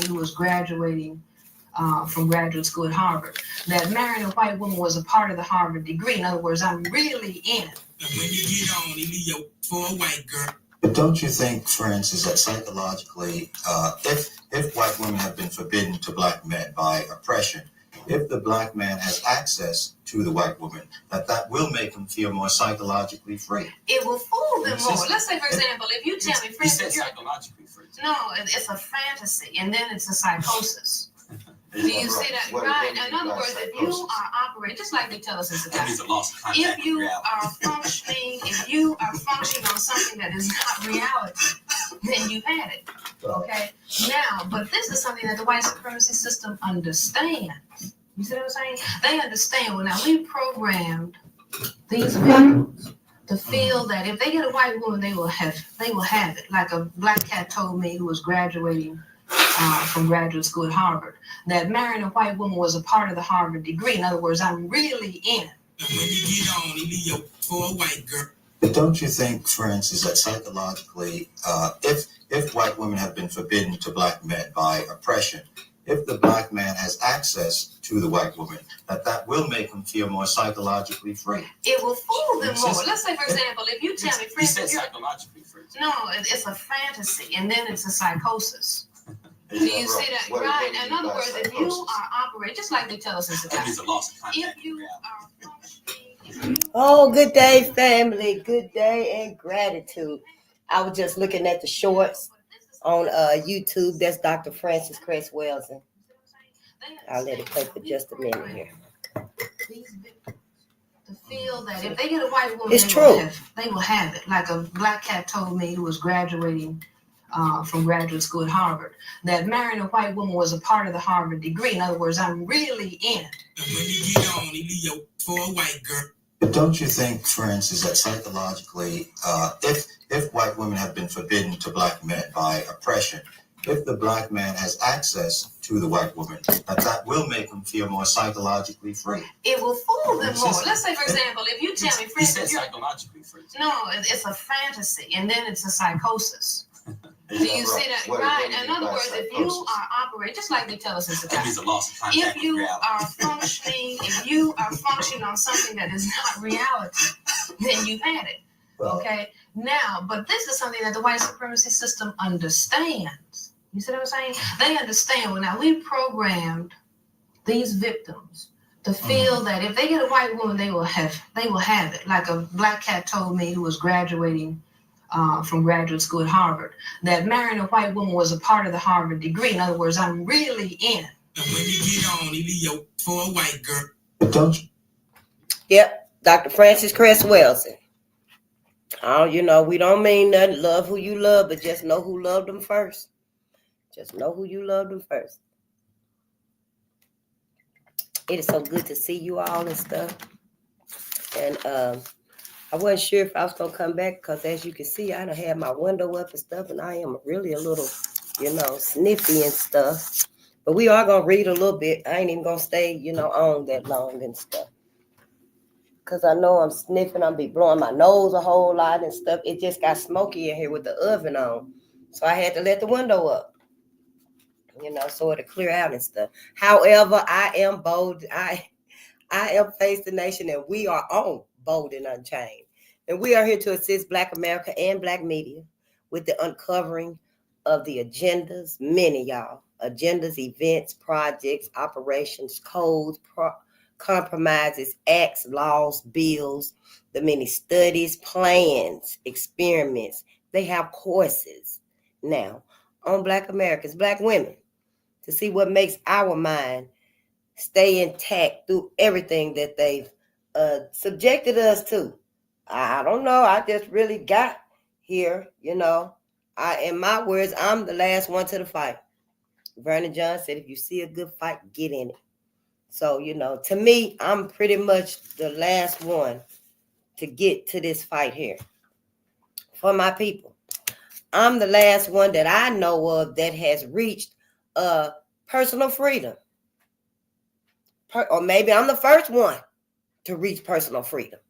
who was graduating from graduate school at Harvard, that marrying a white woman was a part of the Harvard degree. In other words, I'm really in. And when you get on, you for a white girl. But don't you think, for instance, that psychologically, if white women have been forbidden to black men by oppression, if the black man has access to the white woman, that will make him feel more psychologically free. It will fool them more. Let's say, for example, if you tell me, you said psychologically free. No, it's a fantasy, and then it's a psychosis. Do you see that? Right. In other words, if you are operating, just like they tell us in society, if you are functioning on something that is not reality, then you've had it. Okay? Now, but this is something that the white supremacy system understands. You see what I'm saying? They understand. Well, now we programmed these victims to feel that if they get a white woman, they will have it. Like a black cat told me who was graduating from graduate school at Harvard, that marrying a white woman was a part of the Harvard degree. In other words, I'm really in. And when you get on, you for a white girl. But don't you think, for instance, that psychologically, if white women have been forbidden to black men by oppression, if the black man has access to the white woman, that will make him feel more psychologically free. It will fool them more. Let's say, for example, if you tell me, you said psychologically free. No, it's a fantasy, and then it's a psychosis. Do you see that? Right. In other words, if you are operating, just like they tell us in society, if you are functioning. Oh, good day, family. Good day and gratitude. I was just looking at the shorts on YouTube. That's Dr. Francis Cress Welsing. I'll let it play for just a minute here. To feel that if they get a white woman, it's true. They will have it. Like a black cat told me who was graduating from graduate school at Harvard, that marrying a white woman was a part of the Harvard degree. In other words, I'm really in. And when you get on, you for a white girl. But don't you think, for instance, that psychologically, if white women have been forbidden to black men by oppression, if the black man has access to the white woman, that will make him feel more psychologically free. It will fool them more. Let's say, for example, if you tell me, you said psychologically free. No, it's a fantasy, and then it's a psychosis. Do you see that? Right. In other words, if you are operating, just like they tell us in society, if you are functioning on something that is not reality, then you've had it. Okay? Now, but this is something that the white supremacy system understands. You see what I'm saying? They understand. Well, now we programmed these victims to feel that if they get a white woman, they will have it. Like a black cat told me who was graduating from graduate school at Harvard, that marrying a white woman was a part of the Harvard degree. In other words, I'm really in. And when you get on, you for a white girl. But don't you? Yep, Dr. Francis Cress Welsing. Oh, you know, we don't mean nothing. Love who you love, but just know who loved them first. Just know who you loved them first. It is so good to see you all and stuff. And I wasn't sure if I was going to come back because, as you can see, I done had my window up and stuff, and I am really a little, sniffy and stuff. But we are going to read a little bit. I ain't even going to stay, on that long and stuff. Because I know I'm sniffing. I'll be blowing my nose a whole lot and stuff. It just got smoky in here with the oven on. So I had to let the window up, so it'll clear out and stuff. However, I am bold. I am Face the Nation, and we are on Bolden Unchained. And we are here to assist Black America and Black media with the uncovering of the agendas, many y'all, agendas, events, projects, operations, codes, compromises, acts, laws, bills, the many studies, plans, experiments. They have courses now on Black Americans, Black women, to see what makes our mind stay intact through everything that they've subjected us to. I don't know. I just really got here, in my words, I'm the last one to the fight. Vernon John said, if you see a good fight, get in it. So, to me, I'm pretty much the last one to get to this fight here for my people. I'm the last one that I know of that has reached personal freedom. Or maybe I'm the first one to reach personal freedom.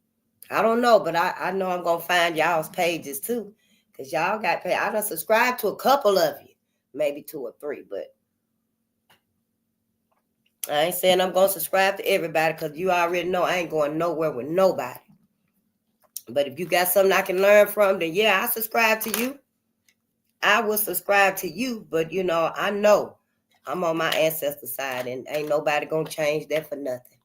I don't know, but I know I'm going to find y'all's pages too. Because y'all got paid. I done subscribed to a couple of you. Maybe 2 or 3, but I ain't saying I'm going to subscribe to everybody because you already know I ain't going nowhere with nobody. But if you got something I can learn from, then yeah, I subscribe to you. I will subscribe to you. But, I know I'm on my ancestor side and ain't nobody going to change that for nothing.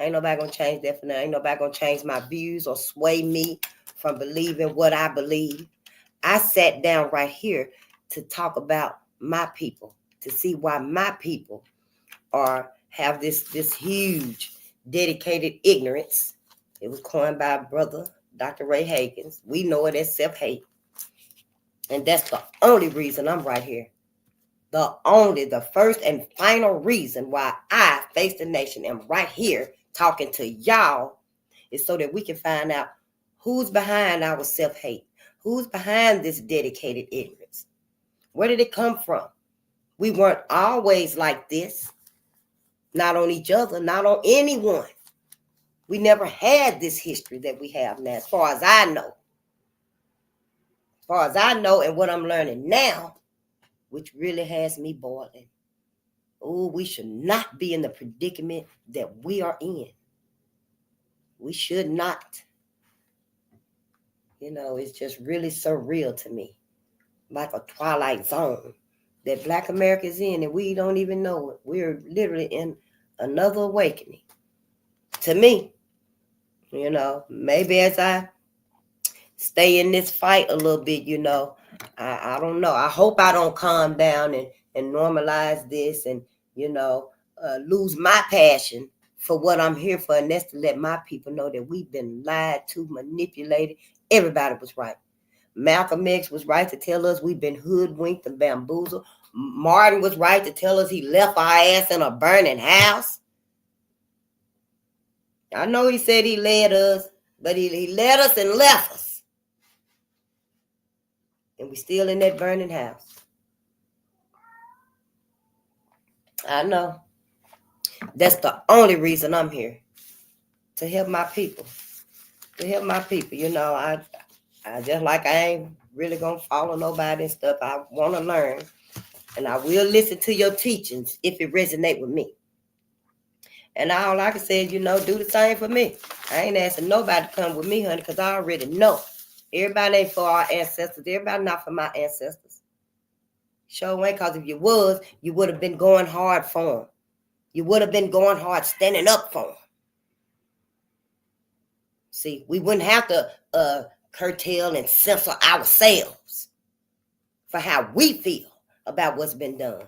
Ain't nobody going to change that for nothing. Ain't nobody going to change my views or sway me from believing what I believe. I sat down right here to talk about my people, to see why my people have this huge dedicated ignorance. It was coined by brother Dr. Ray Hagins. We know it as self-hate. And that's the only reason I'm right here. The first and final reason why I, Face the Nation, am right here talking to y'all is so that we can find out who's behind our self-hate. Who's behind this dedicated ignorance? Where did it come from? We weren't always like this. Not on each other, not on anyone. We never had this history that we have now, as far as I know. As far as I know and what I'm learning now, which really has me boiling. Oh, we should not be in the predicament that we are in. We should not. It's just really surreal to me. Like a twilight zone that Black America is in and we don't even know it. We're literally in another awakening. To me, maybe as I stay in this fight a little bit, I don't know. I hope I don't calm down and normalize this and, lose my passion for what I'm here for. And that's to let my people know that we've been lied to, manipulated. Everybody was right. Malcolm X was right to tell us we've been hoodwinked and bamboozled. Martin was right to tell us he left our ass in a burning house. I know he said he led us, but he led us and left us. And we still in that burning house. I know. That's the only reason I'm here. To help my people. To help my people. I just like I ain't really gonna follow nobody and stuff. I want to learn. And I will listen to your teachings if it resonate with me. And all I can say is, do the same for me. I ain't asking nobody to come with me, honey, because I already know. Everybody ain't for our ancestors. Everybody not for my ancestors. Sure ain't, because if you was, you would have been going hard for them. You would have been going hard, standing up for them. See, we wouldn't have to curtail and censor ourselves for how we feel about what's been done.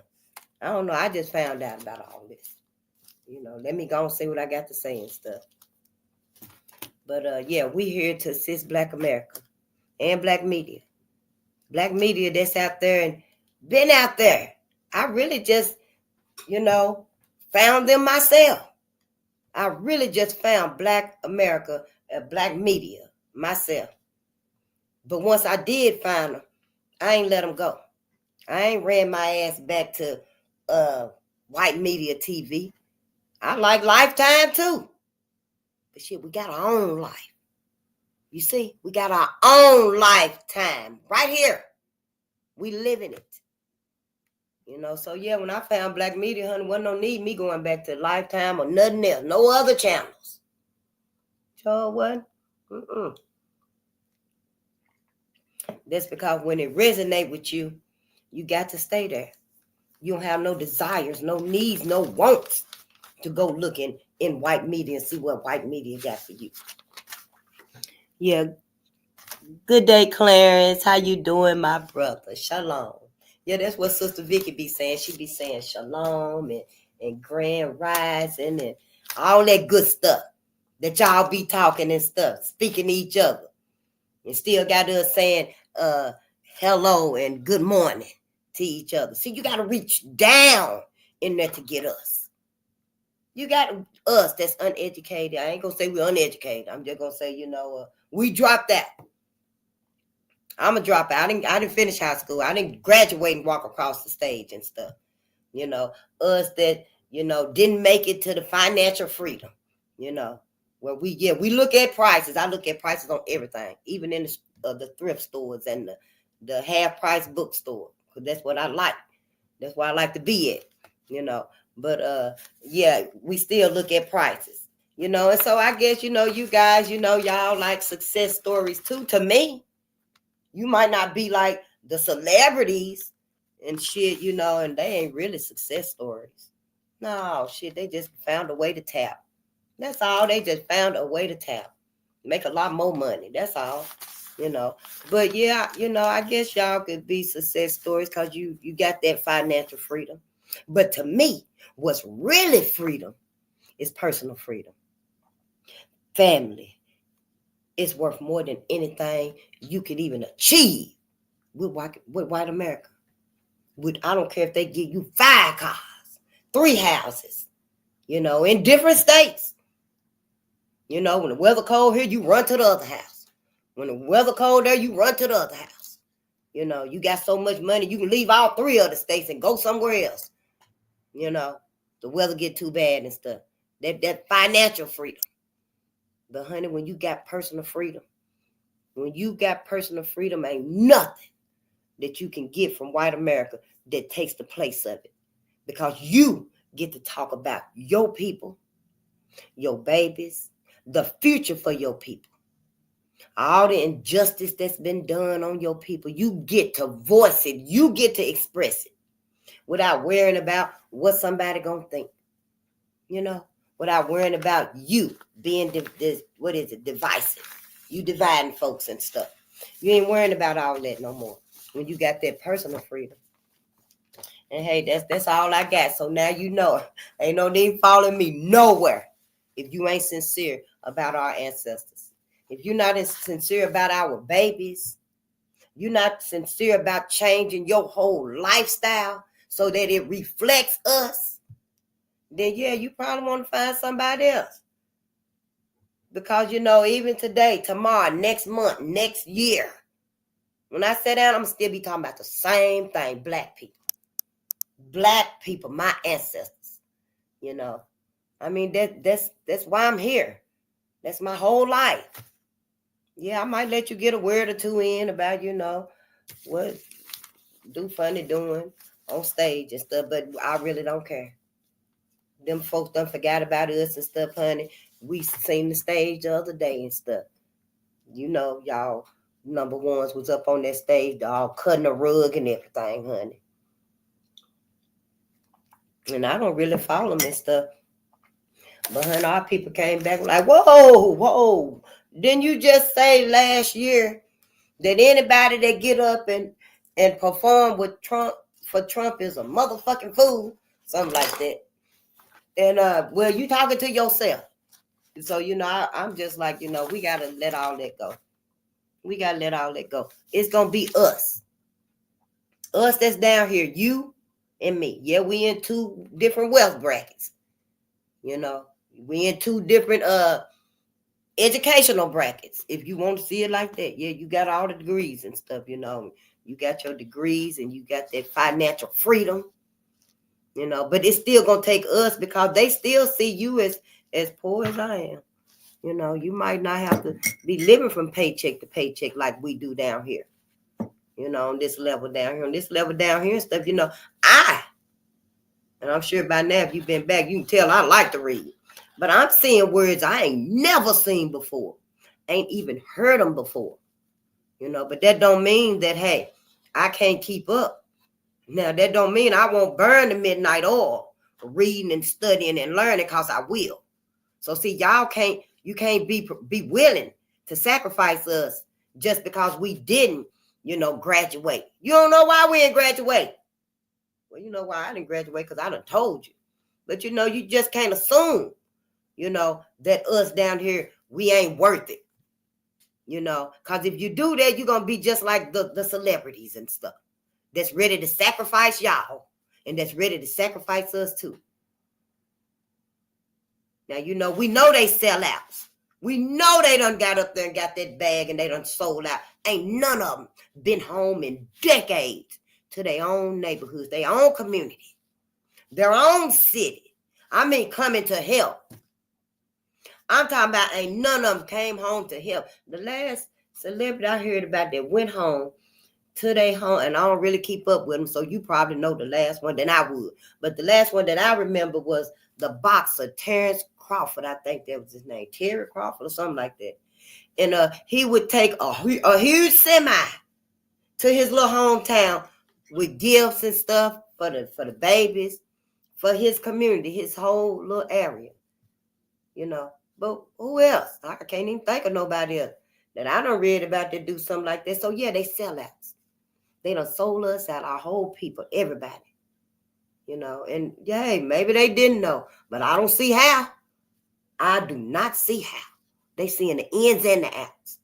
I don't know. I just found out about all this. Let me go and see what I got to say and stuff. But yeah, we here to assist Black America and Black media. Black media that's out there and been out there. I really just, found them myself. I really just found Black America, Black media myself. But once I did find them, I ain't let them go. I ain't ran my ass back to white media TV. I like Lifetime too. But shit, we got our own life. You see, we got our own Lifetime right here. We living it. So yeah, when I found Black media, honey, wasn't no need me going back to Lifetime or nothing else. No other channels. Sure wasn't. That's because when it resonate with you, you got to stay there. You don't have no desires, no needs, no wants to go looking in white media and see what white media got for you. Yeah. Good day, Clarence. How you doing, my brother? Shalom. Yeah, that's what Sister Vicky be saying. She be saying shalom and grand rising and all that good stuff that y'all be talking and stuff, speaking to each other. And still got us saying hello and good morning to each other. See, you got to reach down in there to get us. You got us that's uneducated. I ain't going to say we're uneducated. I'm just going to say, we dropped out. I'm a dropout. I didn't finish high school. I didn't graduate and walk across the stage and stuff. Us that, didn't make it to the financial freedom, where we look at prices. I look at prices on everything, even in the thrift stores and the half price bookstore, because that's what I like. That's where I like to be at, But yeah, we still look at prices, and so I guess, you guys, y'all like success stories too. To me, you might not be like the celebrities and shit, and they ain't really success stories. No, shit, they just found a way to tap. That's all. They just found a way to tap. Make a lot more money. That's all. But yeah, I guess y'all could be success stories because you got that financial freedom. But to me, what's really freedom is personal freedom. Family is worth more than anything you could even achieve with white America. I don't care if they give you 5 cars, 3 houses, in different states. When the weather cold here, you run to the other house. When the weather cold there, you run to the other house. You got so much money, you can leave all 3 other states and go somewhere else. The weather get too bad and stuff. That financial freedom. But honey, when you got personal freedom, ain't nothing that you can get from white America that takes the place of it. Because you get to talk about your people, your babies, the future for your people. All the injustice that's been done on your people, you get to voice it. You get to express it without worrying about what somebody gonna think. Without worrying about you being divisive. You dividing folks and stuff. You ain't worrying about all that no more when you got that personal freedom. And hey, that's all I got. So now ain't no need following me nowhere if you ain't sincere about our ancestors. If you're not sincere about our babies, you're not sincere about changing your whole lifestyle so that it reflects us, then yeah, you probably want to find somebody else. Because, even today, tomorrow, next month, next year, when I sit down, I'm still be talking about the same thing. Black people. Black people, my ancestors. I mean, that's why I'm here. That's my whole life. Yeah, I might let you get a word or two in about, what do funny doing on stage and stuff, but I really don't care. Them folks done forgot about us and stuff, honey. We seen the stage the other day and stuff. Y'all number ones was up on that stage, all cutting a rug and everything, honey. And I don't really follow them and stuff. But honey, our people came back like, whoa. Didn't you just say last year that anybody that get up and perform with Trump for Trump is a motherfucking fool? Something like that. And well, you talking to yourself. So, I'm just like, we got to let all that go. It's going to be us. Us that's down here, you and me. Yeah, we in 2 different wealth brackets. We in 2 different educational brackets, if you want to see it like that. Yeah, you got all the degrees and stuff, You got your degrees and you got that financial freedom. But it's still going to take us because they still see you as poor as I am. You might not have to be living from paycheck to paycheck like we do down here. On this level down here. On this level down here and stuff, and I'm sure by now if you've been back, you can tell I like to read. But I'm seeing words I ain't never seen before. Ain't even heard them before. But that don't mean that, hey, I can't keep up. Now, that don't mean I won't burn the midnight oil for reading and studying and learning, because I will. So see, you can't be willing to sacrifice us just because we didn't, graduate. You don't know why we didn't graduate. Well, you know why I didn't graduate, because I done told you. But you just can't assume, that us down here, we ain't worth it. Because if you do that, you're going to be just like the celebrities and stuff that's ready to sacrifice y'all and that's ready to sacrifice us too. Now, we know they sell out. We know they done got up there and got that bag and they done sold out. Ain't none of them been home in decades to their own neighborhoods, their own community, their own city. I mean, coming to help. I'm talking about ain't none of them came home to help. The last celebrity I heard about that went home to their home, and I don't really keep up with them, so you probably know the last one than I would. But the last one that I remember was the boxer Terrence Crawford. I think that was his name, Terry Crawford or something like that. And he would take a huge semi to his little hometown with gifts and stuff for the babies, for his community, his whole little area, you know. But who else? I can't even think of nobody else that I done read about that do something like that. So yeah, they sellouts. They done sold us out, our whole people, everybody, you know. And yeah, hey, maybe they didn't know, but I don't see how. I do not see how. They seeing the ins and the outs.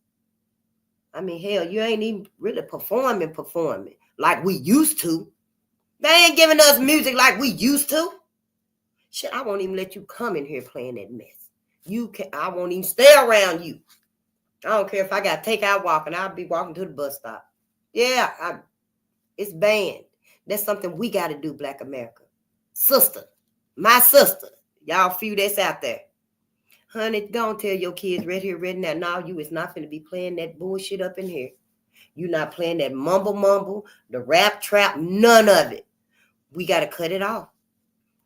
I mean, hell, you ain't even really performing like we used to. They ain't giving us music like we used to. Shit, I won't even let you come in here playing that mess. I won't even stay around you. I don't care if I got to take out walking. I'll be walking to the bus stop. Yeah, it's banned. That's something we got to do, Black America. Sister, my sister, y'all few that's out there. Honey, don't tell your kids right here, right now, no, you is not going to be playing that bullshit up in here. You're not playing that mumble, the rap trap, none of it. We got to cut it off.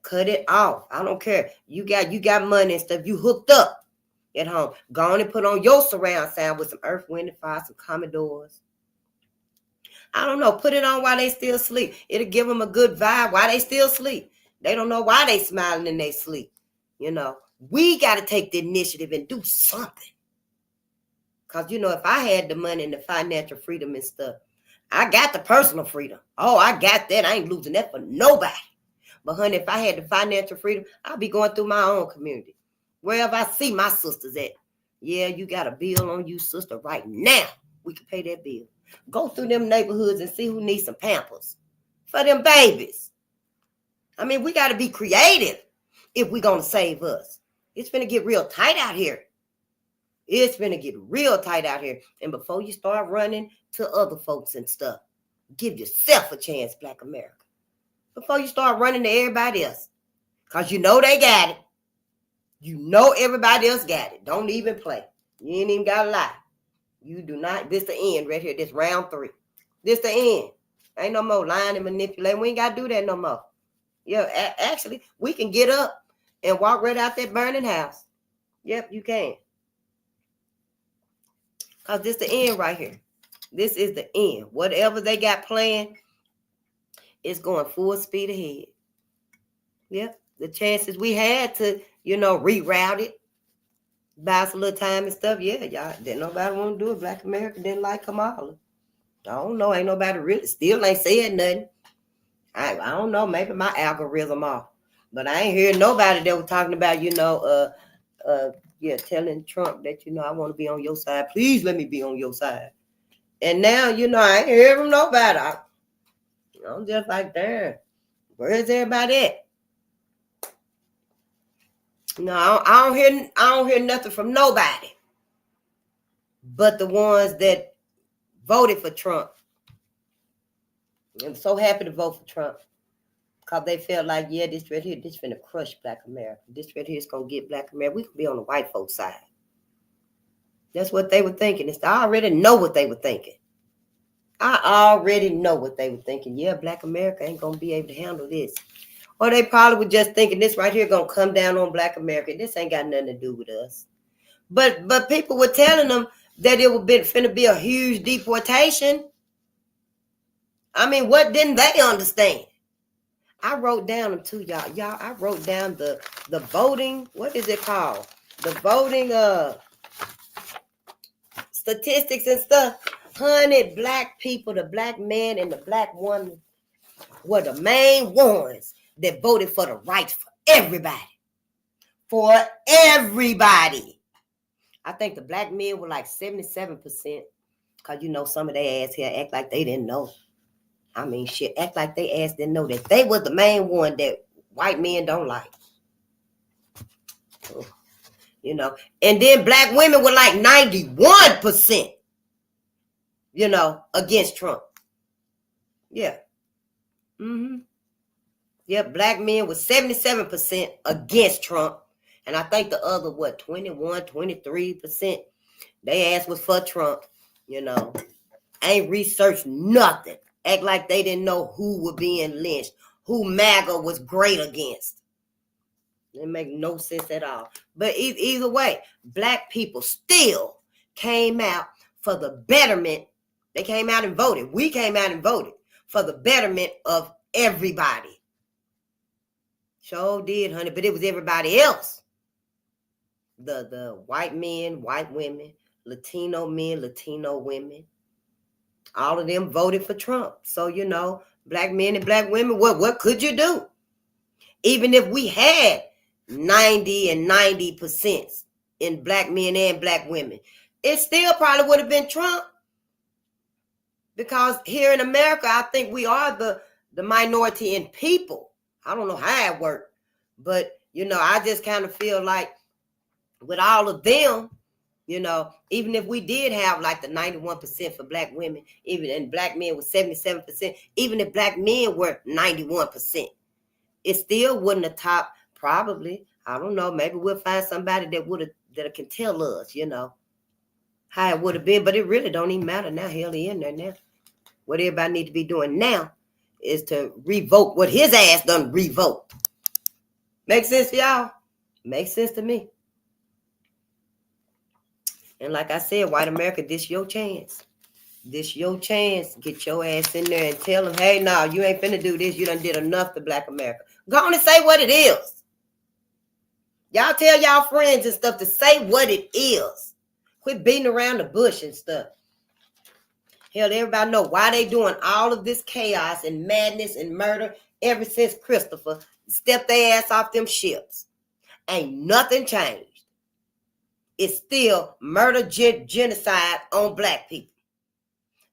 Cut it off. I don't care. You got money and stuff. You hooked up at home. Go on and put on your surround sound with some Earth, Wind, and Fire, some Commodores. I don't know. Put it on while they still sleep. It'll give them a good vibe while they still sleep. They don't know why they smiling in their sleep. You know, we got to take the initiative and do something. Because, you know, if I had the money and the financial freedom and stuff, I got the personal freedom. Oh, I got that. I ain't losing that for nobody. But, honey, if I had the financial freedom, I'll be going through my own community. Wherever I see my sisters at. Yeah, you got a bill on you, sister, right now. We can pay that bill. Go through them neighborhoods and see who needs some Pampers for them babies. I mean, we got to be creative if we're going to save us. It's going to get real tight out here. It's going to get real tight out here. And before you start running to other folks and stuff, give yourself a chance, Black America. Before you start running to everybody else. Because you know they got it. You know everybody else got it. Don't even play. You ain't even got to lie. You do not. This the end right here. This round 3. This the end. Ain't no more lying and manipulating. We ain't got to do that no more. Yeah, actually, we can get up and walk right out that burning house. Yep, you can. Because this the end right here. This is the end. Whatever they got planned, it's going full speed ahead. Yep, the chances we had to, you know, reroute it, buy us a little time and stuff. Yeah, y'all, didn't nobody want to do it. Black America didn't like Kamala. I don't know. Ain't nobody really still ain't said nothing. I don't know. Maybe my algorithm off. But I ain't heard nobody that was talking about, you know, telling Trump that, you know, I want to be on your side. Please let me be on your side. And now, you know, I ain't heard from nobody. I'm just like, damn, where's everybody at? No, I don't hear nothing from nobody but the ones that voted for Trump. I'm so happy to vote for Trump because they felt like, yeah, this right here, this finna crush Black America. This right here is gonna get Black America. We could be on the white folks' side. That's what they were thinking. I already know what they were thinking. I already know what they were thinking. Yeah, Black America ain't gonna be able to handle this. Or they probably were just thinking this right here gonna come down on Black America. This ain't got nothing to do with us. But people were telling them that it would be finna be a huge deportation. I mean, what didn't they understand? I wrote down them too, y'all. I wrote down the voting. What is it called? The voting statistics and stuff. 100 Black people, the Black man and the Black woman were the main ones that voted for the rights for everybody. For everybody. I think the Black men were like 77%. Because, you know, some of their ass here act like they didn't know. I mean, shit, act like they ass didn't know that they were the main one that white men don't like. You know, and then Black women were like 91%, you know, against Trump. Yeah. Yeah, Black men were 77% against Trump. And I think the other, 21, 23%, they ass was for Trump, you know. ain't researched nothing. Act like they didn't know who was being lynched, who MAGA was great against. It make no sense at all. But either way, black people still came out for the betterment. They came out and voted. We came out and voted for the betterment of everybody. Sure did, honey, but it was everybody else. The white men, white women, Latino men, Latino women, all of them voted for Trump. So, you know, black men and black women, what could you do? Even if we had 90 and 90% in black men and black women, it still probably would have been Trump. Because here in America, I think we are the minority in people. I don't know how it worked. But, you know, I just kind of feel like with all of them, you know, even if we did have like the 91% for black women, even and black men was 77%, even if black men were 91%, it still wouldn't have topped probably. I don't know. Maybe we'll find somebody that can tell us, you know, how it would have been. But it really don't even matter now. Hell, he in there now. What everybody need to be doing now is to revoke what his ass done revoked. Make sense to y'all? Makes sense to me. And like I said, white America, this your chance. This your chance. Get your ass in there and tell them, hey, no, you ain't finna do this. You done did enough to black America. Go on and say what it is. Y'all tell y'all friends and stuff to say what it is. Quit beating around the bush and stuff. Hell, everybody know why they doing all of this chaos and madness and murder ever since Christopher stepped their ass off them ships. Ain't nothing changed. It's still murder, genocide on black people.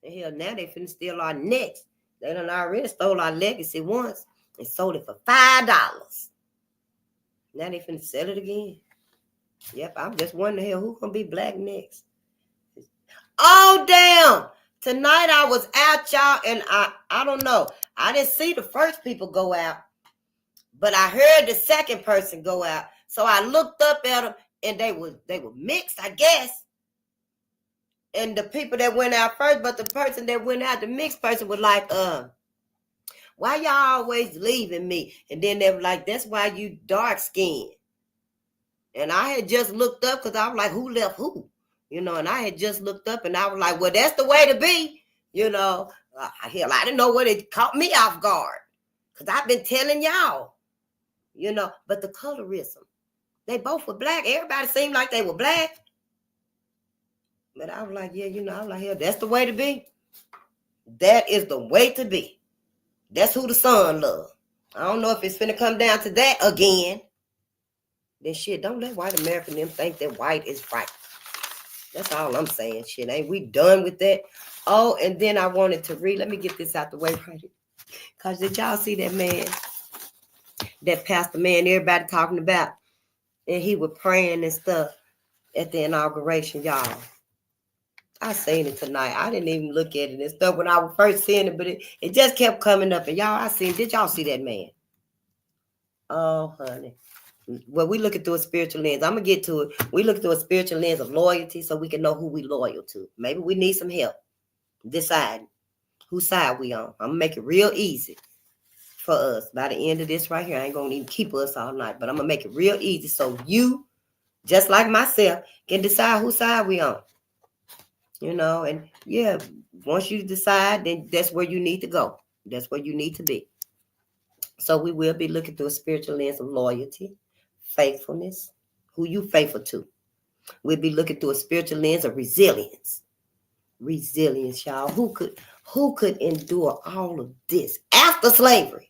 And hell, now they finna steal our necks. They done already stole our legacy once and sold it for $5. Now they finna sell it again. Yep, I'm just wondering here, who gonna be black next? Oh, damn. Tonight I was out, y'all, and I don't know. I didn't see the first people go out, but I heard the second person go out. So I looked up at them, and they were mixed, I guess. And the people that went out first, but the person that went out, the mixed person was like, why y'all always leaving me? And then they were like, that's why you dark skinned. And I had just looked up because I was like, who left who? You know, and I had just looked up and I was like, well, that's the way to be. You know, hell, I didn't know what it caught me off guard. Because I've been telling y'all, you know, but the colorism, they both were black. Everybody seemed like they were black. But I was like, yeah, you know, I was like, hell, that's the way to be. That is the way to be. That's who the sun loves. I don't know if it's finna come down to that again. Then shit, don't let white American them think that white is right. That's all I'm saying. Shit, ain't we done with that? Oh, and then I wanted to read. Let me get this out the way right here. Because did y'all see that man? That pastor man everybody talking about? And he was praying and stuff at the inauguration, y'all. I seen it tonight. I didn't even look at it and stuff when I was first seeing it, but it just kept coming up. And y'all, did y'all see that man? Oh, honey. Well, we look at through a spiritual lens. I'm going to get to it. We look through a spiritual lens of loyalty so we can know who we loyal to. Maybe we need some help deciding whose side we on. I'm going to make it real easy for us. By the end of this right here, I ain't going to even keep us all night, but I'm going to make it real easy so you, just like myself, can decide whose side we on. You know, and yeah, once you decide, then that's where you need to go. That's where you need to be. So we will be looking through a spiritual lens of loyalty, faithfulness, who you faithful to. We'll be looking through a spiritual lens of resilience. Resilience, y'all. Who could endure all of this after slavery?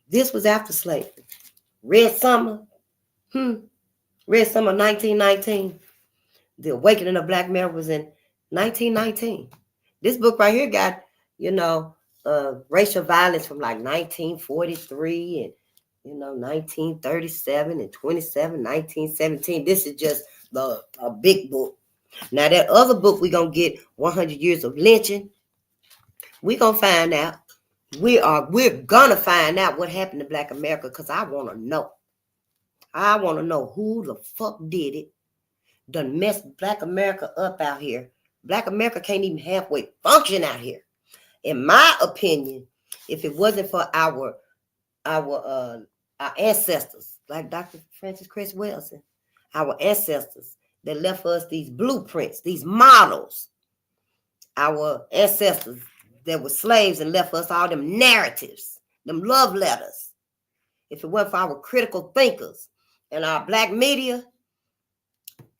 This was after slavery. Red Summer. Red Summer 1919. The Awakening of Black America was in 1919. This book right here got, you know, racial violence from like 1943 and, you know, 1937 and 1917. This is just a big book. Now that other book, we're going to get 100 years of lynching. We're going to find out. We're going to find out what happened to Black America because I want to know. I want to know who the fuck did it. Done messed Black America up out here Black America can't even halfway function out here. In my opinion, if it wasn't for our ancestors, like Dr. Francis Chris Wilson, our ancestors that left us these blueprints, these models, our ancestors that were slaves and left us all them narratives, them love letters. If it wasn't for our critical thinkers and our black media,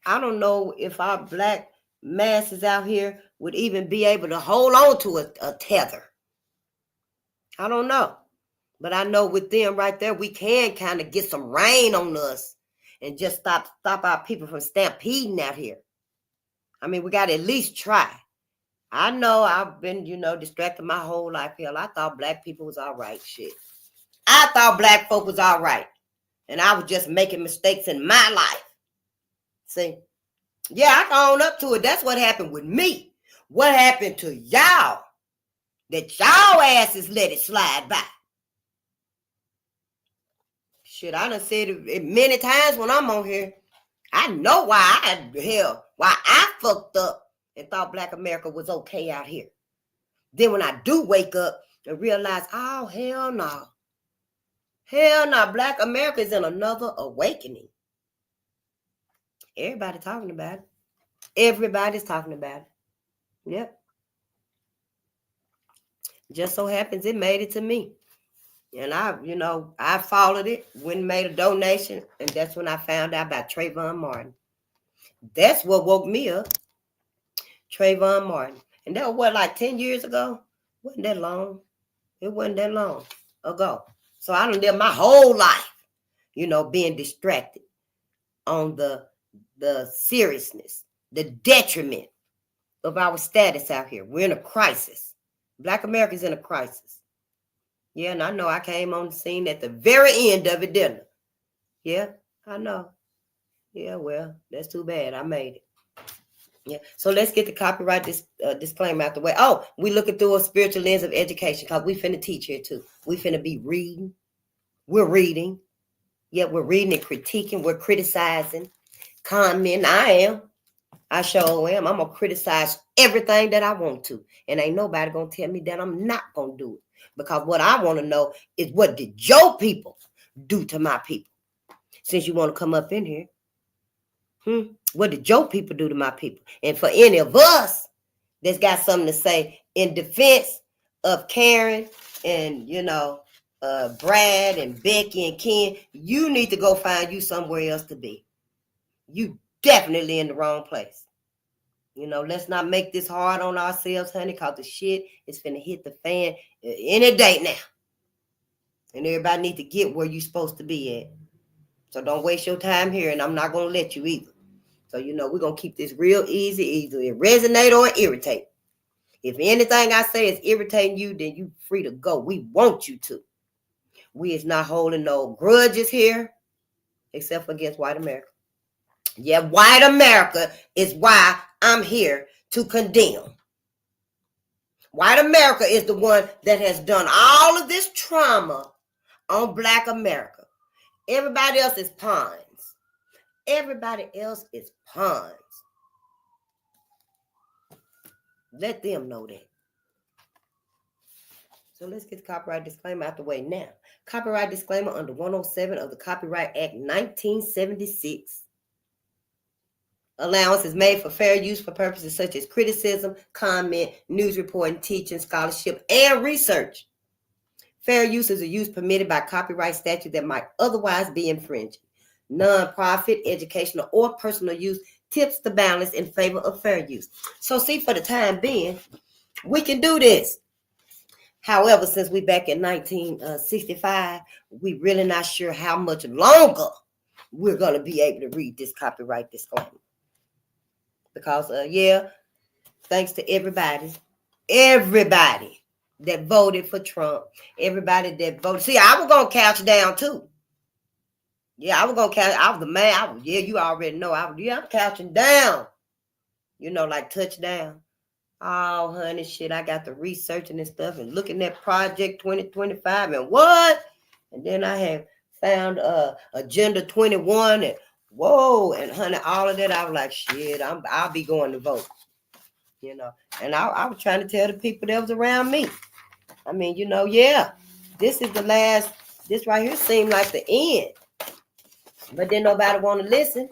I don't know if our black masses out here would even be able to hold on to a tether. I don't know. But I know with them right there, we can kind of get some rain on us and just stop our people from stampeding out here. I mean, we got to at least try. I know I've been, distracted my whole life. Hell, I thought black people was all right. Shit. I thought black folk was all right. And I was just making mistakes in my life. See? Yeah, I can own up to it. That's what happened with me. What happened to y'all? That y'all asses let it slide by. Shit, I done said it many times when I'm on here. I know why I fucked up and thought Black America was okay out here. Then when I do wake up and realize, oh, hell no. Hell no, Black America is in another awakening. Everybody talking about it. Everybody's talking about it. Yep. Just so happens it made it to me. And I followed it, went and made a donation, and that's when I found out about Trayvon Martin. That's what woke me up. Trayvon Martin. And that was what, like 10 years ago? Wasn't that long. It wasn't that long ago. So I done lived my whole life, being distracted on the seriousness, the detriment of our status out here. We're in a crisis. Black America's in a crisis. Yeah, and I know I came on the scene at the very end of it, didn't I? Yeah, I know. Yeah, well, that's too bad. I made it. Yeah, so let's get the copyright disclaimer out the way. Oh, we looking through a spiritual lens of education because we finna teach here too. We finna be reading. We're reading. Yeah, we're reading and critiquing. We're criticizing, commenting. I sure am. I'm going to criticize everything that I want to. And ain't nobody going to tell me that I'm not going to do it. Because what I want to know is what did your people do to my people? Since you want to come up in here. What did your people do to my people? And for any of us that's got something to say in defense of Karen and, Brad and Becky and Ken, you need to go find you somewhere else to be. You definitely in the wrong place. Let's not make this hard on ourselves, honey, because the shit is finna hit the fan any day now. And everybody need to get where you're supposed to be at. So don't waste your time here, and I'm not going to let you either. So, we're going to keep this real easy. Either it resonate or irritate. If anything I say is irritating you, then you free to go. We want you to. We is not holding no grudges here, except for against white America. Yeah, white America is why I'm here to condemn. White America is the one that has done all of this trauma on Black America. Everybody else is pawns. Everybody else is pawns. Let them know that. So let's get the copyright disclaimer out the way now. Copyright disclaimer under 107 of the Copyright Act 1976. Allowance is made for fair use for purposes such as criticism, comment, news reporting, teaching, scholarship, and research. Fair use is a use permitted by copyright statute that might otherwise be infringing. Non-profit, educational, or personal use tips the balance in favor of fair use. So see, for the time being, we can do this. However, since we back in 1965, we really not sure how much longer we're going to be able to read this copyright disclaimer. Because, thanks to everybody that voted for Trump, everybody that voted. See, I was going to couch down too. Yeah, I was going to couch. I was the man. You already know. I'm couching down. Like touchdown. Oh, honey, shit, I got the researching and stuff and looking at Project 2025 and what? And then I have found Agenda 21 and whoa, and honey, all of that. I was like, shit, I'll be going to vote. you know. And I was trying to tell the people that was around me. I mean, you know, yeah, this is the last. This right here seemed like the end, but then nobody want to listen.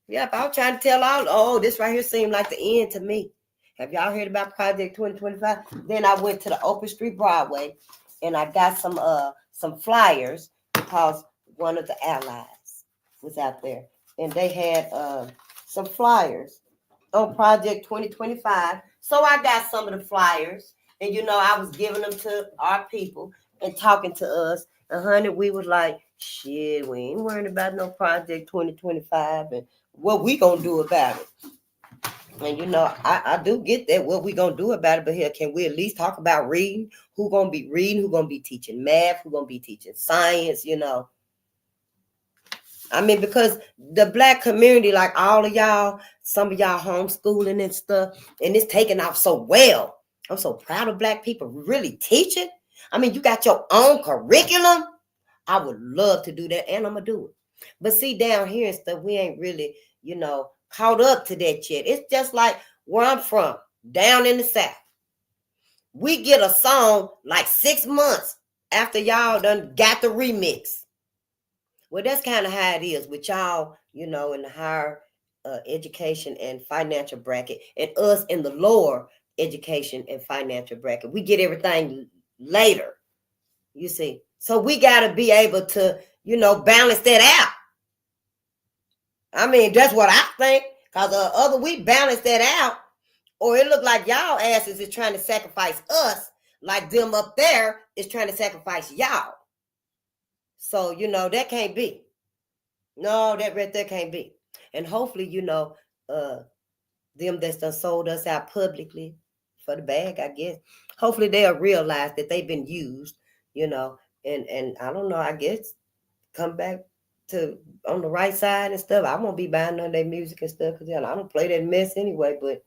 Yep, I was trying to tell all. Oh, this right here seemed like the end to me. Have y'all heard about Project 2025? Then I went to the Open Street Broadway, and I got some flyers because one of the allies was out there, and they had some flyers on Project 2025. So I got some of the flyers, and you know, I was giving them to our people and talking to us. And honey, we was like, shit, we ain't worrying about no Project 2025 and what we gonna do about it. And you know, I do get that. What we gonna do about it? But here, can we at least talk about reading? Who gonna be reading? Who gonna be teaching math? Who gonna be teaching science? You know, I mean, because the Black community, like all of y'all, some of y'all homeschooling and stuff, and it's taking off so well. I'm so proud of Black people really teaching. I mean, you got your own curriculum. I would love to do that, and I'm gonna do it. But see, down here and stuff, we ain't really, you know, caught up to that yet. It's just like where I'm from, down in the South. We get a song like 6 months after y'all done got the remix. Well, that's kind of how it is with y'all, you know, in the higher education and financial bracket, and us in the lower education and financial bracket. We get everything later, you see. So we got to be able to, you know, balance that out. I mean, that's what I think. Because other we balance that out, or it look like y'all asses is trying to sacrifice us, like them up there is trying to sacrifice y'all. So, you know, that can't be. No, that right there can't be. And hopefully, you know, them that's done sold us out publicly for the bag, I guess. Hopefully they'll realize that they've been used, you know, and I don't know, I guess come back to on the right side and stuff. I won't be buying none of their music and stuff because I don't play that mess anyway. But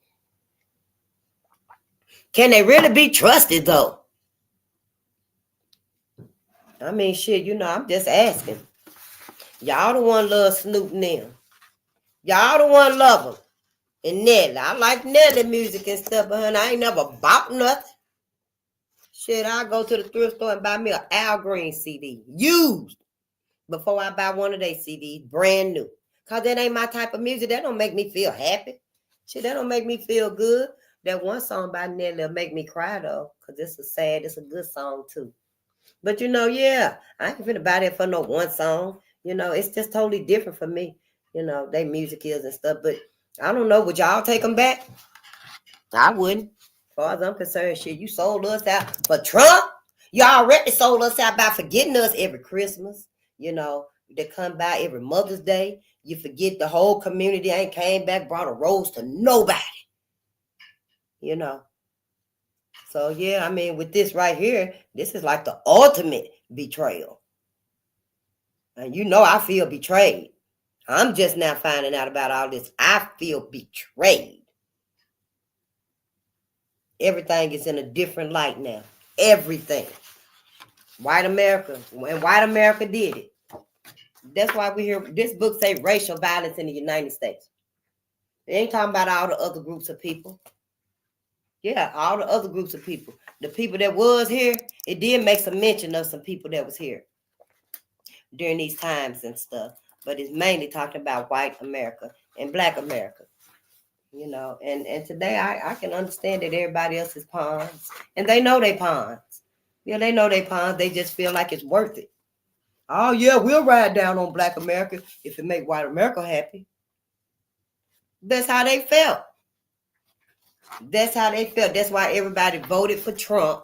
can they really be trusted though? I mean, shit, you know, I'm just asking. Y'all the one love Snoop and them. Y'all the one love them. And Nelly. I like Nelly music and stuff, but honey, I ain't never bought nothing. Shit, I go to the thrift store and buy me an Al Green CD. Used. Before I buy one of their CDs, brand new. Because that ain't my type of music. That don't make me feel happy. Shit, that don't make me feel good. That one song by Nelly will make me cry, though. Because it's a good song, too. But, you know, yeah, I ain't finna buy that for no one song. You know, it's just totally different for me. You know, they music is and stuff. But I don't know. Would y'all take them back? I wouldn't. As far as I'm concerned, shit, you sold us out for Trump. You already sold us out by forgetting us every Christmas. You know, they come by every Mother's Day. You forget the whole community ain't came back, brought a rose to nobody. You know. So, yeah, I mean, with this right here, this is like the ultimate betrayal. And you know I feel betrayed. I'm just now finding out about all this. I feel betrayed. Everything is in a different light now. Everything. White America. And white America did it. That's why we hear this book say racial violence in the United States. It ain't talking about all the other groups of people. Yeah, all the other groups of people. The people that was here, it did make some mention of some people that was here during these times and stuff. But it's mainly talking about white America and Black America. You know, and today I can understand that everybody else is pawns. And they know they pawns. Yeah, they know they pawns. They just feel like it's worth it. Oh, yeah, we'll ride down on Black America if it make white America happy. That's how they felt. That's how they felt. That's why everybody voted for Trump,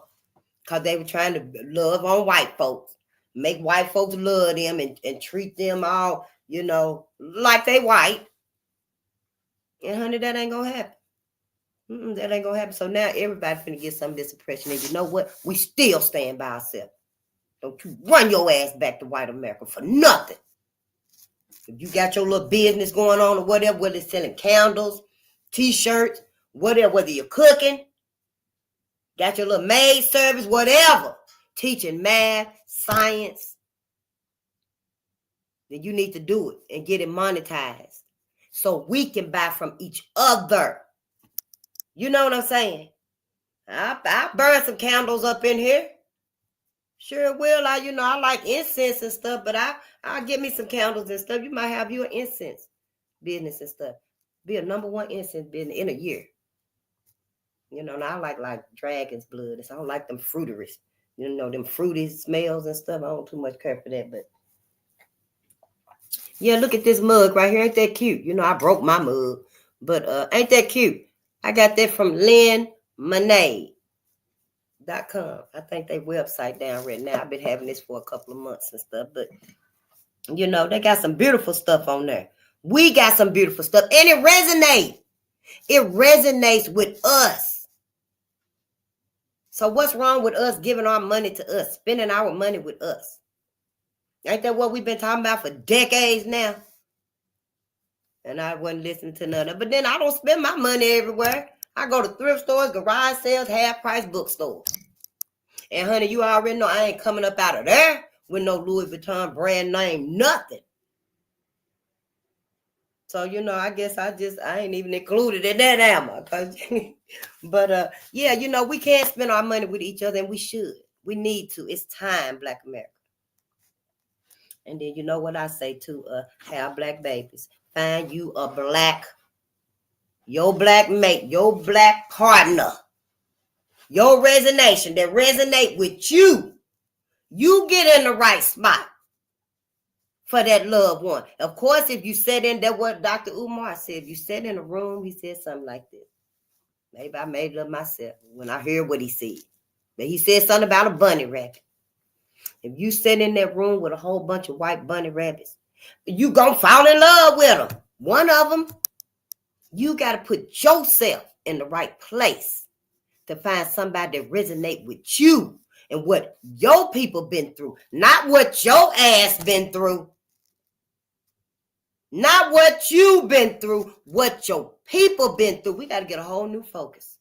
because they were trying to love on white folks. Make white folks love them and treat them all, you know, like they white. And honey, that ain't gonna happen. That ain't gonna happen. So now everybody finna get some of this oppression. And you know what? We still stand by ourselves. Don't you run your ass back to white America for nothing. If you got your little business going on or whatever, whether it's selling candles, t-shirts, whatever, whether you're cooking, got your little maid service, whatever, teaching math, science, then you need to do it and get it monetized so we can buy from each other. You know what I'm saying? I burn some candles up in here. Sure will. I like incense and stuff, but I'll get me some candles and stuff. You might have you an incense business and stuff. Be a #1 incense business in a year. And I like dragon's blood. I don't like them fruiteries. Them fruity smells and stuff. I don't too much care for that, but yeah, look at this mug right here. Ain't that cute? I broke my mug, but ain't that cute? I got that from LynnMonade.com. I think they website down right now. I've been having this for a couple of months and stuff, but they got some beautiful stuff on there. We got some beautiful stuff, and it resonates. It resonates with us. So what's wrong with us giving our money to us, spending our money with us? Ain't that what we've been talking about for decades now? And I wasn't listening to none of it. But then I don't spend my money everywhere. I go to thrift stores, garage sales, half-price bookstores. And honey, you already know I ain't coming up out of there with no Louis Vuitton brand name, nothing. So, I guess I ain't even included in that ammo. But, yeah, we can't spend our money with each other, and we should. We need to. It's time, Black America. And then you know what I say to have black babies. Find you your black mate, your black partner, your resonation that resonate with you. You get in the right spot for that loved one. Of course, if you sat in, that what Dr. Umar said, if you sat in a room, he said something like this. Maybe I made it up myself when I heard what he said. But he said something about a bunny rabbit. If you sit in that room with a whole bunch of white bunny rabbits, you gonna fall in love with them. One of them, you got to put yourself in the right place to find somebody that resonate with you and what your people been through, not what your ass been through. Not what you've been through, what your people been through. We got to get a whole new focus.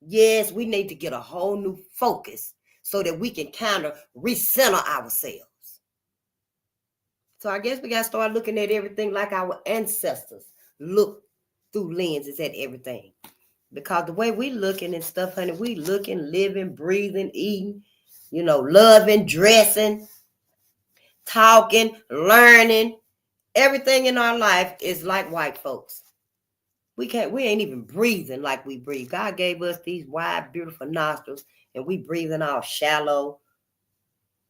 Yes, we need to get a whole new focus so that we can kind of recenter ourselves. So I guess we got to start looking at everything like our ancestors look through lenses at everything. Because the way we looking and stuff, honey, we looking, living, breathing, eating, loving, dressing, talking, learning. Everything in our life is like white folks. We ain't even breathing like we breathe. God gave us these wide, beautiful nostrils, and we breathing all shallow,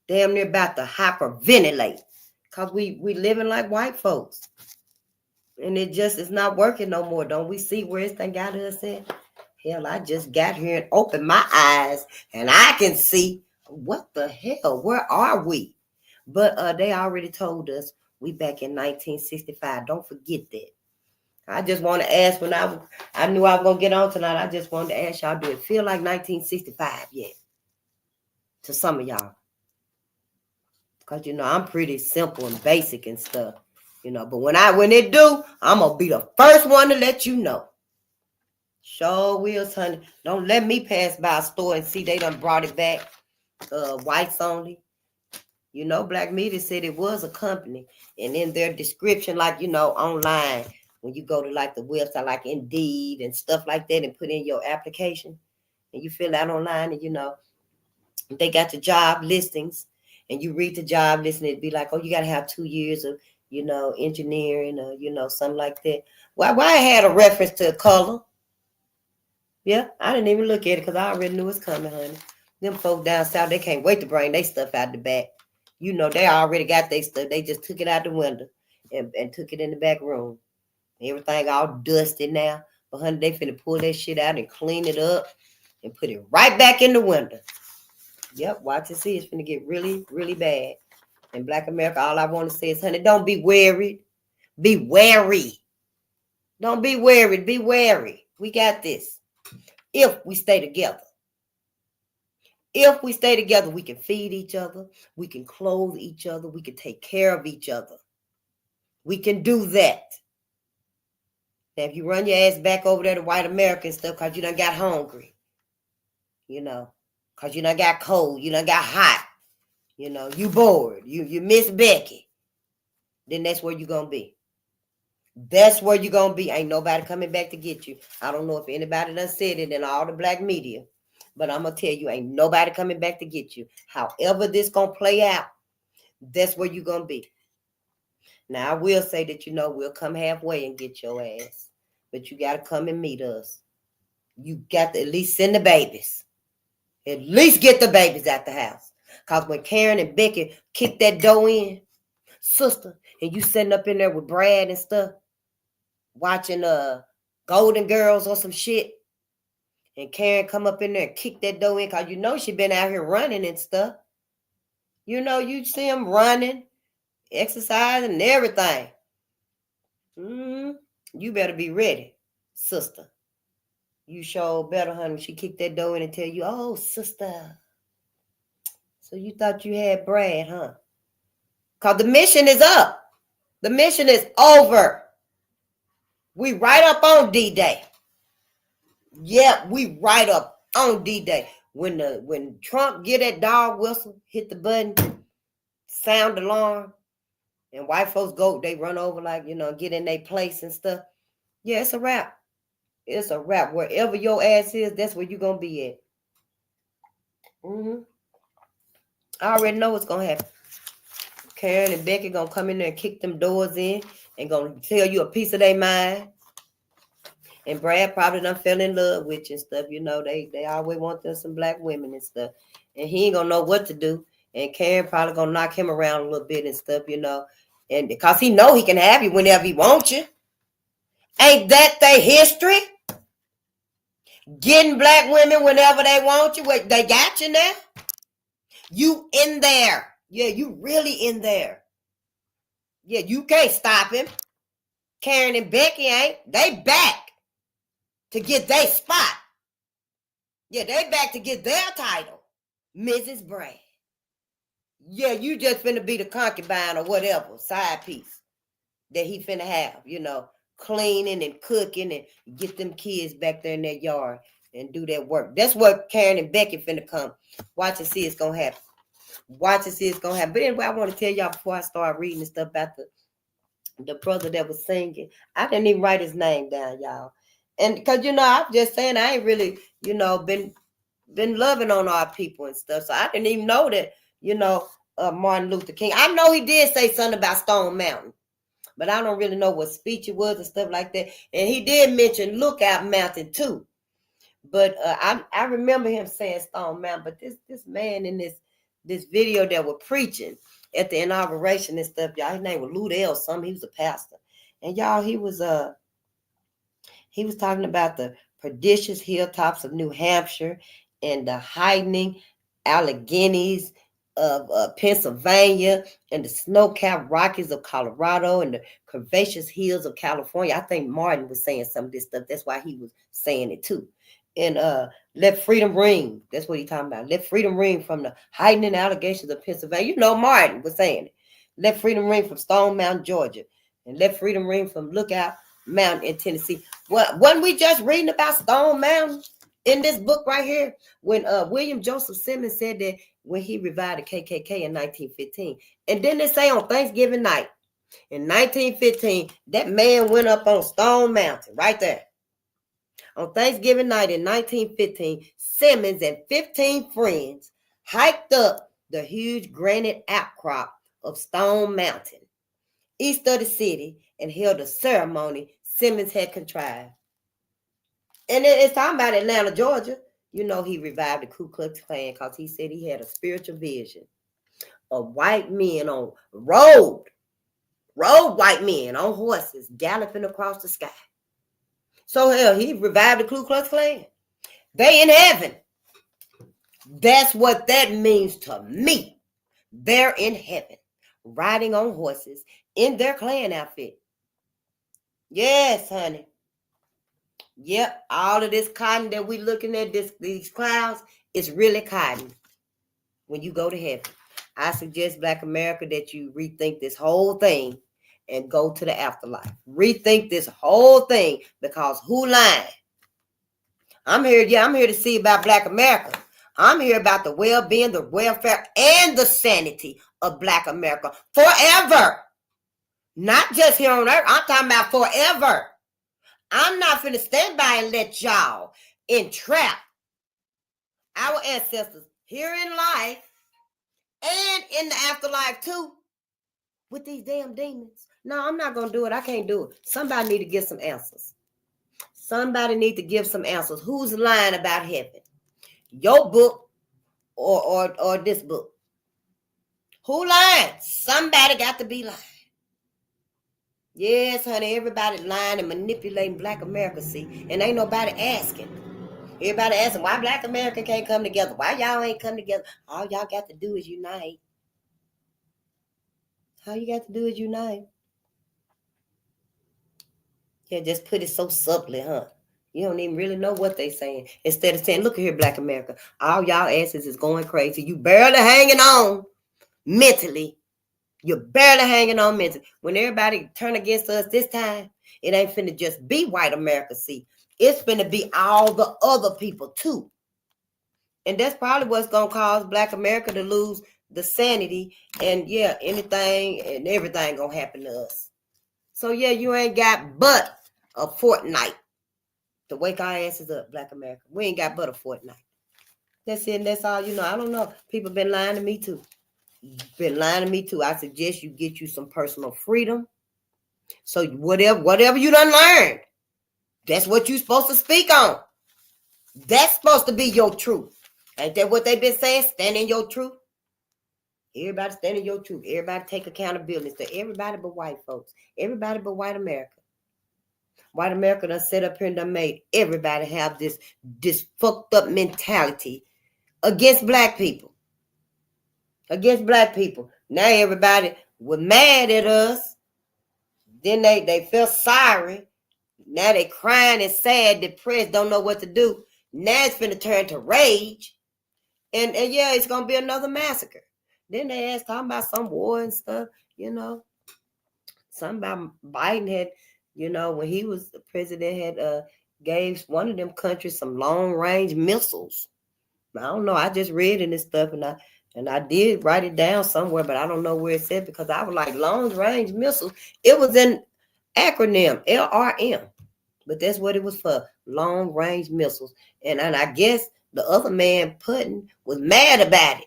damn near about to hyperventilate. Because we living like white folks. And it just is not working no more. Don't we see where this thing got us at? Hell, I just got here and opened my eyes, and I can see, what the hell? Where are we? But they already told us we back in 1965. Don't forget that. I just want to ask, when I knew I was going to get on tonight, I just wanted to ask y'all, do it feel like 1965 yet? To some of y'all. Because, I'm pretty simple and basic and stuff. But when it do, I'm going to be the first one to let you know. Sure will, honey. Don't let me pass by a store and see they done brought it back. Whites only. Black Media said it was a company. And in their description, like, online, when you go to like the website, like Indeed and stuff like that, and put in your application, and you fill out online, and they got the job listings, and you read the job listing, it'd be like, oh, you got to have 2 years of, engineering, or, something like that. Why I had a reference to color? Yeah, I didn't even look at it because I already knew it's coming, honey. Them folk down south, they can't wait to bring their stuff out the back. They already got their stuff. They just took it out the window and took it in the back room. Everything all dusty now. But honey, they finna pull that shit out and clean it up and put it right back in the window. Yep, watch and see. It's finna get really, really bad. In Black America, all I want to say is, honey, don't be worried. Be wary. Don't be worried. Be wary. We got this. If we stay together. If we stay together, we can feed each other. We can clothe each other. We can take care of each other. We can do that. Now, if you run your ass back over there to white American stuff because you done got hungry, because you done got cold, you done got hot, you bored, you miss Becky, then that's where you're going to be. That's where you're going to be. Ain't nobody coming back to get you. I don't know if anybody done said it in all the black media, but I'm going to tell you, ain't nobody coming back to get you. However this going to play out, that's where you're going to be. Now, I will say that, we'll come halfway and get your ass, but you got to come and meet us. You got to at least send the babies. At least get the babies out the house. Because when Karen and Becky kick that door in, sister, and you sitting up in there with Brad and stuff, watching Golden Girls or some shit, and Karen come up in there and kick that door in, because she been out here running and stuff. You see them running, exercising and everything. You better be ready, sister. You sure better, honey. She kicked that door in and tell you, oh, sister, so you thought you had Brad, huh? Because the mission is up. The mission is over. We right up on D-Day. Yep, we right up on D-Day. When Trump get that dog whistle, hit the button, sound alarm, and white folks they run over get in their place and stuff. Yeah, it's a wrap. It's a wrap. Wherever your ass is, that's where you're going to be at. I already know what's going to happen. Karen and Becky going to come in there and kick them doors in and going to tell you a piece of their mind. And Brad probably done fell in love with you and stuff. They always want them some black women and stuff. And he ain't going to know what to do. And Karen probably going to knock him around a little bit and stuff, And because he know he can have you whenever he wants you. Ain't that their history? Getting black women whenever they want you. Wait, they got you now? You in there. Yeah, you really in there. Yeah, you can't stop him. Karen and Becky ain't. They back to get their spot. Yeah, they back to get their title. Mrs. Brad. Yeah, you just finna be the concubine or whatever, side piece that he finna have, cleaning and cooking and get them kids back there in their yard and do that work. That's what Karen and Becky finna come. Watch and see it's gonna happen. Watch and see it's gonna happen. But anyway, I want to tell y'all before I start reading and stuff about the brother that was singing. I didn't even write his name down, y'all. And because I'm just saying I ain't really, been loving on our people and stuff. So I didn't even know that, Martin Luther King. I know he did say something about Stone Mountain, but I don't really know what speech it was and stuff like that. And he did mention Lookout Mountain too. But I remember him saying Stone Mountain. But this man in this video that were preaching at the inauguration and stuff, y'all, his name was Ludell something. He was a pastor. And y'all, he was talking about the prodigious hilltops of New Hampshire and the heightening Alleghenies of Pennsylvania and the snow-capped Rockies of Colorado and the curvaceous hills of California. I think Martin was saying some of this stuff. That's why he was saying it too. And let freedom ring. That's what he's talking about. Let freedom ring from the heightening allegations of Pennsylvania. Martin was saying it. Let freedom ring from Stone Mountain, Georgia. And let freedom ring from Lookout Mountain in Tennessee. Well, wasn't we just reading about Stone Mountain in this book right here? When William Joseph Simmons said that when he revived the KKK in 1915. And then they say on Thanksgiving night in 1915, that man went up on Stone Mountain right there. On Thanksgiving night in 1915, Simmons and 15 friends hiked up the huge granite outcrop of Stone Mountain, east of the city, and held a ceremony Simmons had contrived. And it's talking about Atlanta, Georgia. He revived the Ku Klux Klan because he said he had a spiritual vision of white men on road white men on horses galloping across the sky. So hell, he revived the Ku Klux Klan. They in heaven. That's what that means to me. They're in heaven, riding on horses in their Klan outfit. Yes, honey. Yep, all of this cotton that we looking at, these clouds, is really cotton when you go to heaven. I suggest Black America that you rethink this whole thing and go to the afterlife. Rethink this whole thing, because who lying? I'm here to see about Black America. I'm here about the well-being, the welfare, and the sanity of Black America forever. Not just here on earth. I'm talking about forever. I'm not finna stand by and let y'all entrap our ancestors here in life and in the afterlife too with these damn demons. No, I'm not gonna do it. I can't do it. Somebody need to give some answers. Somebody need to give some answers. Who's lying about heaven? Your book or this book? Who lying? Somebody got to be lying. Yes, honey, everybody lying and manipulating Black America, see, and ain't nobody asking. Everybody asking why Black America can't come together. Why y'all ain't come together? All y'all got to do is unite. All you got to do is unite. Yeah, just put it so subtly, huh? You don't even really know what they saying. Instead of saying, look at here, Black America, all y'all asses is going crazy. You barely hanging on mentally. You're barely hanging on mentally. When everybody turn against us this time, it ain't finna just be white America, see. It's finna be all the other people too. And that's probably what's gonna cause Black America to lose the sanity. And yeah, anything and everything gonna happen to us. So yeah, you ain't got but a fortnight to wake our asses up, Black America. We ain't got but a fortnight. That's it, and that's all you know. I don't know. People been lying to me too. I suggest you get you some personal freedom. So whatever you done learned, that's what you supposed to speak on. That's supposed to be your truth. Ain't that what they been saying? Stand in your truth. Everybody stand in your truth. Everybody take accountability. So everybody but white folks. Everybody but white America. White America done set up here and done made everybody have this fucked up mentality against Black people. Against Black people. Now everybody was mad at us. Then they felt sorry. Now they crying and sad, depressed, don't know what to do. Now it's finna turn to rage. And yeah, it's gonna be another massacre. Then they asked talking about some war and stuff, you know. Something about Biden had, you know, when he was the president, had gave one of them countries some long-range missiles. I don't know. I just read in this stuff and I did write it down somewhere, but I don't know where it said because I was like long-range missiles. It was an acronym, LRM. But that's what it was for, long-range missiles. And I guess the other man, Putin, was mad about it.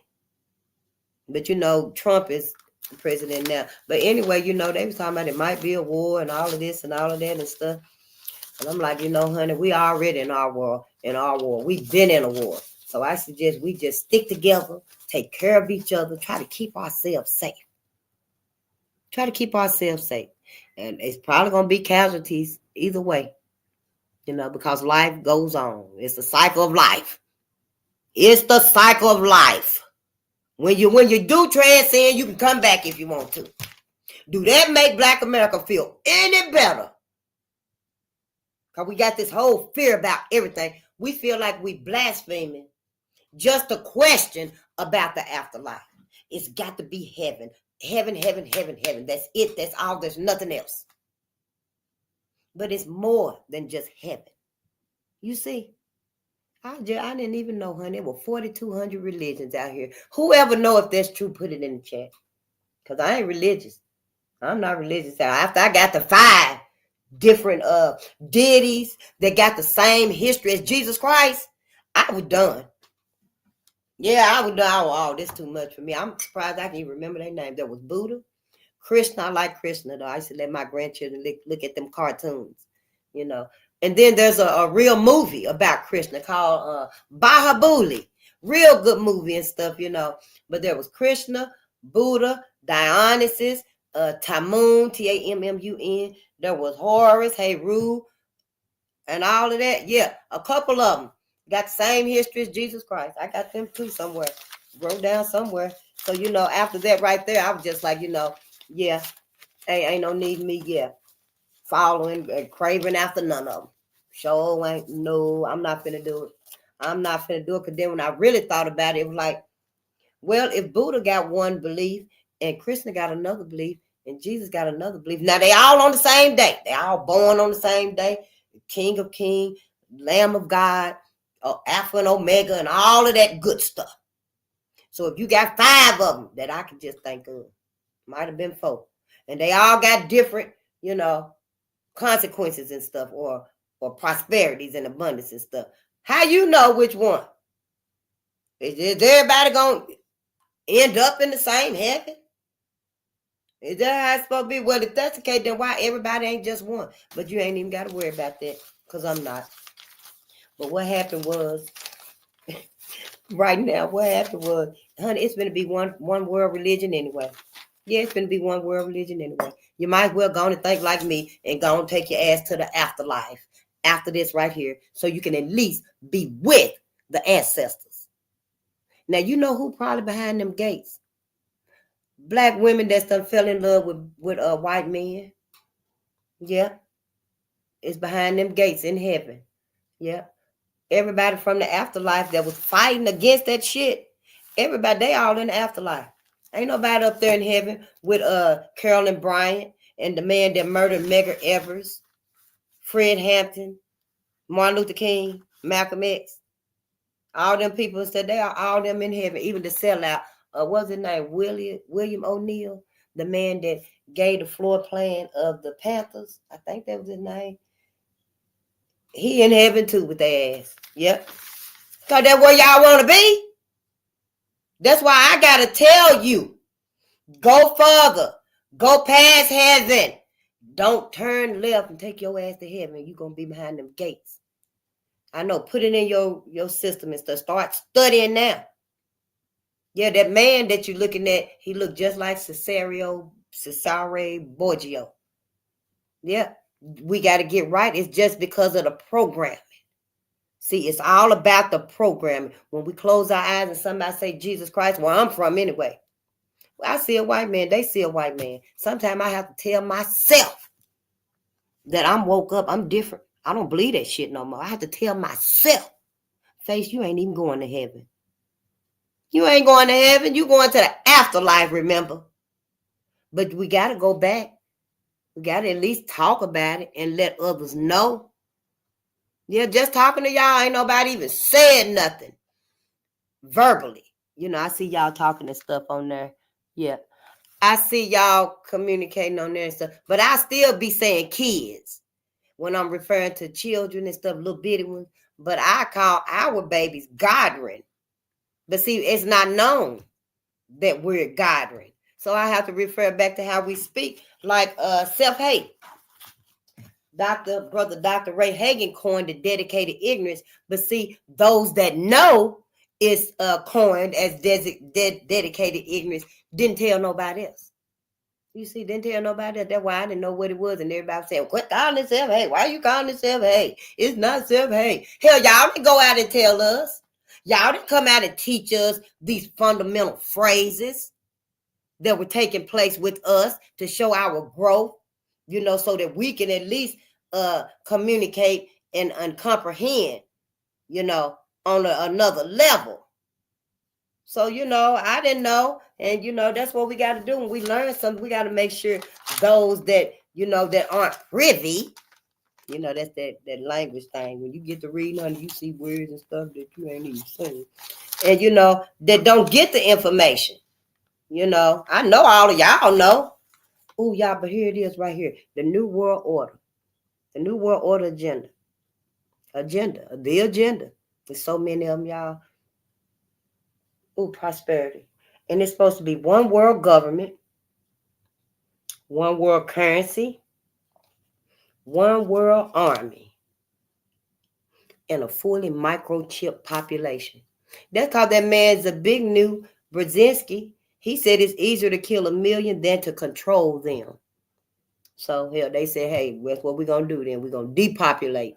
But, you know, Trump is the president now. But anyway, you know, they was talking about it might be a war and all of this and all of that and stuff. And I'm like, you know, honey, we already in our war. We've been in a war. So I suggest we just stick together, take care of each other, try to keep ourselves safe. And it's probably going to be casualties either way. You know, because life goes on. It's the cycle of life. It's the cycle of life. When you do transcend, you can come back if you want to. Do that make Black America feel any better? Because we got this whole fear about everything. We feel like we blaspheming just a question about the afterlife. It's got to be heaven. Heaven, heaven, heaven, heaven. That's it. That's all. There's nothing else. But it's more than just heaven. You see, I didn't even know, honey. There were 4,200 religions out here. Whoever know if that's true, put it in the chat. Because I ain't religious. I'm not religious. After I got the 5 different deities that got the same history as Jesus Christ, I was done. Yeah, I was done. Oh, this too much for me. I'm surprised I can even remember their name. There was Buddha, Krishna. I like Krishna, though. I used to let my grandchildren look at them cartoons, you know. And then there's a real movie about Krishna called Bahubali. Real good movie and stuff, you know. But there was Krishna, Buddha, Dionysus, Tamun, Tammun. There was Horus, Heru, and all of that. Yeah, a couple of them got the same history as Jesus Christ. I got them too somewhere. Wrote down somewhere. So, you know, after that right there, I was just like, you know, yeah, ain't no need me, following and craving after none of them. Sure ain't. No, I'm not finna do it. Because then when I really thought about it, it was like, well, if Buddha got one belief and Krishna got another belief and Jesus got another belief, now they all on the same day. They all born on the same day. King of Kings, Lamb of God, Alpha and Omega, and all of that good stuff. So if you got 5 of them that I can just think of, might have been 4. And they all got different, consequences and stuff, or prosperities and abundance and stuff. How you know which one? Is everybody gonna end up in the same heaven? Is that how it's supposed to be? Well, if that's the case, then why everybody ain't just one? But you ain't even got to worry about that, because I'm not. But what happened was, right now, honey, it's going to be one world religion anyway. Yeah, it's going to be one world religion anyway. You might as well go on and think like me and go and take your ass to the afterlife after this right here, so you can at least be with the ancestors. Now, you know who probably behind them gates? Black women that done fell in love with white men. Yeah. It's behind them gates in heaven. Yeah. Everybody from the afterlife that was fighting against that shit. Everybody, they all in the afterlife. Ain't nobody up there in heaven with Carolyn Bryant and the man that murdered Medgar Evers, Fred Hampton, Martin Luther King, Malcolm X. All them people said they are all them in heaven. Even the sellout, what's his name? William O'Neill, the man that gave the floor plan of the Panthers. I think that was his name. He in heaven too with their ass. Yep. Because that's where y'all want to be. That's why I got to tell you, go further. Go past heaven. Don't turn left and take your ass to heaven. You're going to be behind them gates. I know, put it in your system and stuff. Start studying now. Yeah, that man that you're looking at, he looked just like Cesare Borgio. Yeah, we got to get right. It's just because of the programming. See, it's all about the programming. When we close our eyes and somebody say Jesus Christ, where I'm from anyway. Well, I see a white man, they see a white man. Sometimes I have to tell myself that I'm woke up, I'm different. I don't believe that shit no more. I have to tell myself, Face, you ain't even going to heaven. You ain't going to heaven. You going to the afterlife, remember? But we got to go back. We got to at least talk about it and let others know. Yeah, just talking to y'all, ain't nobody even said nothing verbally. I see y'all talking and stuff on there. Yeah. I see y'all communicating on there and stuff. But I still be saying kids when I'm referring to children and stuff, little bitty ones. But I call our babies godren. But see, it's not known that we're godren. So I have to refer back to how we speak, like self-hate. Brother Dr. Ray Hagan coined the dedicated ignorance. But see, those that know is coined as dedicated ignorance didn't tell nobody else. You see, didn't tell nobody else. That's why I didn't know what it was. And everybody saying, quit calling it self-hate. Why are you calling it self-hate? It's not self-hate. Hell, y'all didn't go out and tell us. Y'all didn't come out and teach us these fundamental phrases that were taking place with us to show our growth, so that we can at least communicate and comprehend, on another level. So, I didn't know. And, that's what we got to do. When we learn something, we got to make sure those that, that aren't privy, that's that language thing. When you get to reading on, you see words and stuff that you ain't even seen. And, that don't get the information. I know all of y'all know. Oh, y'all, but here it is right here. The New World Order. The New World Order agenda. The agenda. There's so many of them, y'all. Oh, prosperity. And it's supposed to be one world government, one world currency, one world army, and a fully microchip population. That's called that man's a big new Brzezinski. He said it's easier to kill 1 million than to control them. So hell, they said, hey, that's what we're going to do then. We're going to depopulate.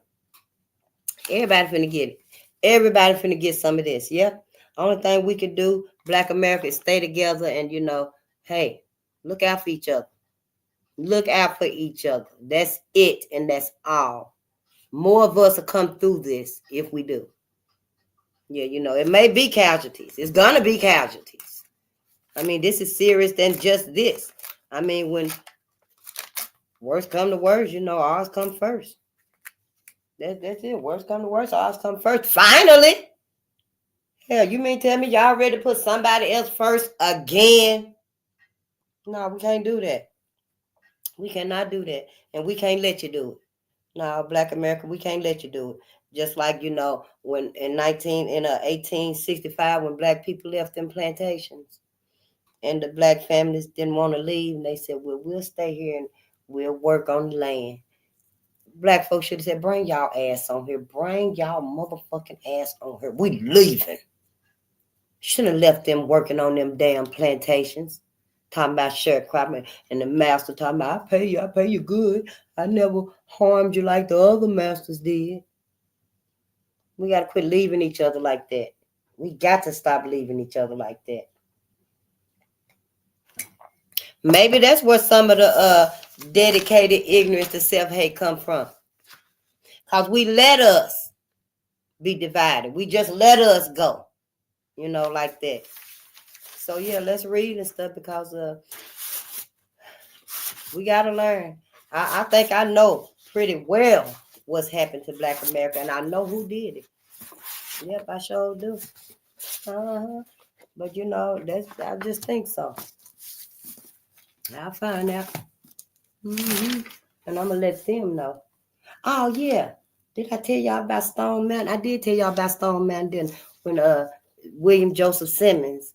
Everybody finna get it. Everybody finna get some of this. Yeah. Only thing we can do, Black America, is stay together and, hey, look out for each other. Look out for each other. That's it, and that's all. More of us will come through this if we do. Yeah, it may be casualties. It's going to be casualties. I mean, this is serious than just this. I mean, when worst come to worst, ours come first. That's it. Worst come to worst, ours come first. Finally. Hell, you mean tell me y'all ready to put somebody else first again? No, we can't do that. We cannot do that. And we can't let you do it. No, Black America, we can't let you do it. Just like, when in 1865, when Black people left them plantations and the Black families didn't want to leave, and they said, well, we'll stay here and we'll work on the land. Black folks should have said, bring y'all ass on here. Bring y'all motherfucking ass on here. We leaving. Shouldn't have left them working on them damn plantations. Talking about sharecropping, and the master talking about, I pay you good. I never harmed you like the other masters did. We got to quit leaving each other like that. We got to stop leaving each other like that. Maybe that's where some of the dedicated ignorance to self-hate come from. Because we let us be divided. We just let us go. Like that. So, yeah, let's read and stuff because we got to learn. I think I know pretty well what's happened to Black America, and I know who did it. Yep, I sure do. But, I just think so. I'll find out. And I'm going to let them know. Oh, yeah. Did I tell y'all about Stone Mountain? I did tell y'all about Stone Mountain when William Joseph Simmons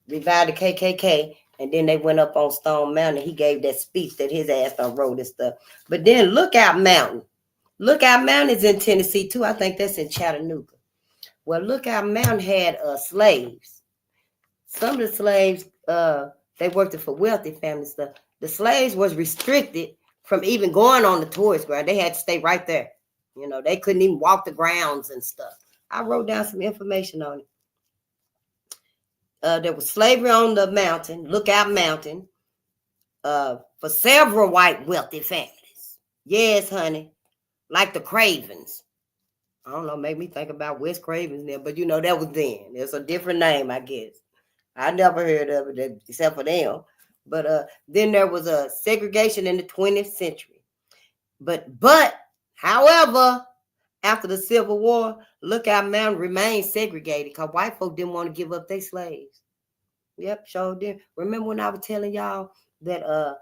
revived the KKK, and then they went up on Stone Mountain. He gave that speech that his ass done wrote and stuff. But then Lookout Mountain. Lookout Mountain is in Tennessee, too. I think that's in Chattanooga. Well, Lookout Mountain had slaves. Some of the slaves, they worked for wealthy families. The slaves was restricted from even going on the tourist ground. They had to stay right there. They couldn't even walk the grounds and stuff. I wrote down some information on it. There was slavery on the mountain, Lookout Mountain, for several white wealthy families. Yes, honey, like the Cravens. I don't know, made me think about West Cravens there, but that was then. It's a different name, I guess. I never heard of it except for them. But then there was a segregation in the 20th century. But however, after the Civil War, Lookout Mountain remained segregated because white folk didn't want to give up their slaves. Yep, sure did. Remember when I was telling y'all that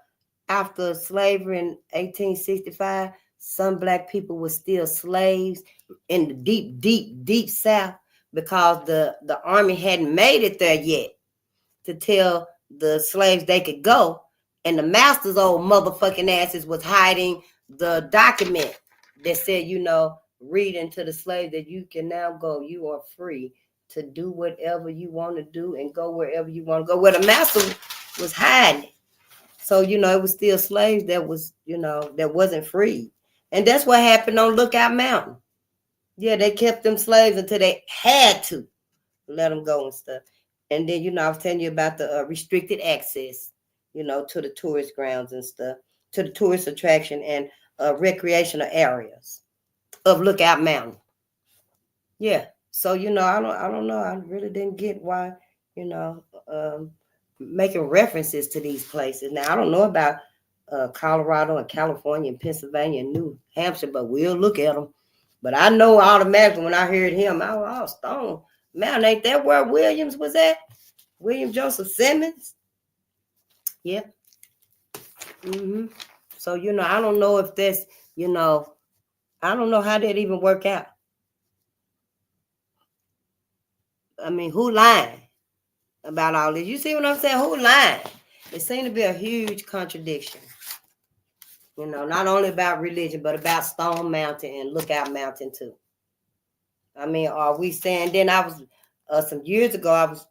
after slavery in 1865, some Black people were still slaves in the deep, deep, deep South because the army hadn't made it there yet to tell the slaves they could go. And the master's old motherfucking asses was hiding the document that said, reading to the slave that you can now go. You are free to do whatever you want to do and go wherever you want to go. Where the master was hiding. So, it was still slaves that was, that wasn't free. And that's what happened on Lookout Mountain. Yeah, they kept them slaves until they had to let them go and stuff. And then, I was telling you about the restricted access, to the tourist grounds and stuff, to the tourist attraction and recreational areas of Lookout Mountain. Yeah. So, I don't know. I really didn't get why, making references to these places. Now, I don't know about Colorado and California and Pennsylvania and New Hampshire, but we'll look at them. But I know automatically when I heard him, I was, oh, Stone Mountain, ain't that where Williams was at? William Joseph Simmons? Yeah. So, I don't know if that's, I don't know how that even work out. I mean, who lying about all this? You see what I'm saying? Who lying? It seemed to be a huge contradiction. Not only about religion, but about Stone Mountain and Lookout Mountain too. I mean, are we saying, then I was, some years ago, I was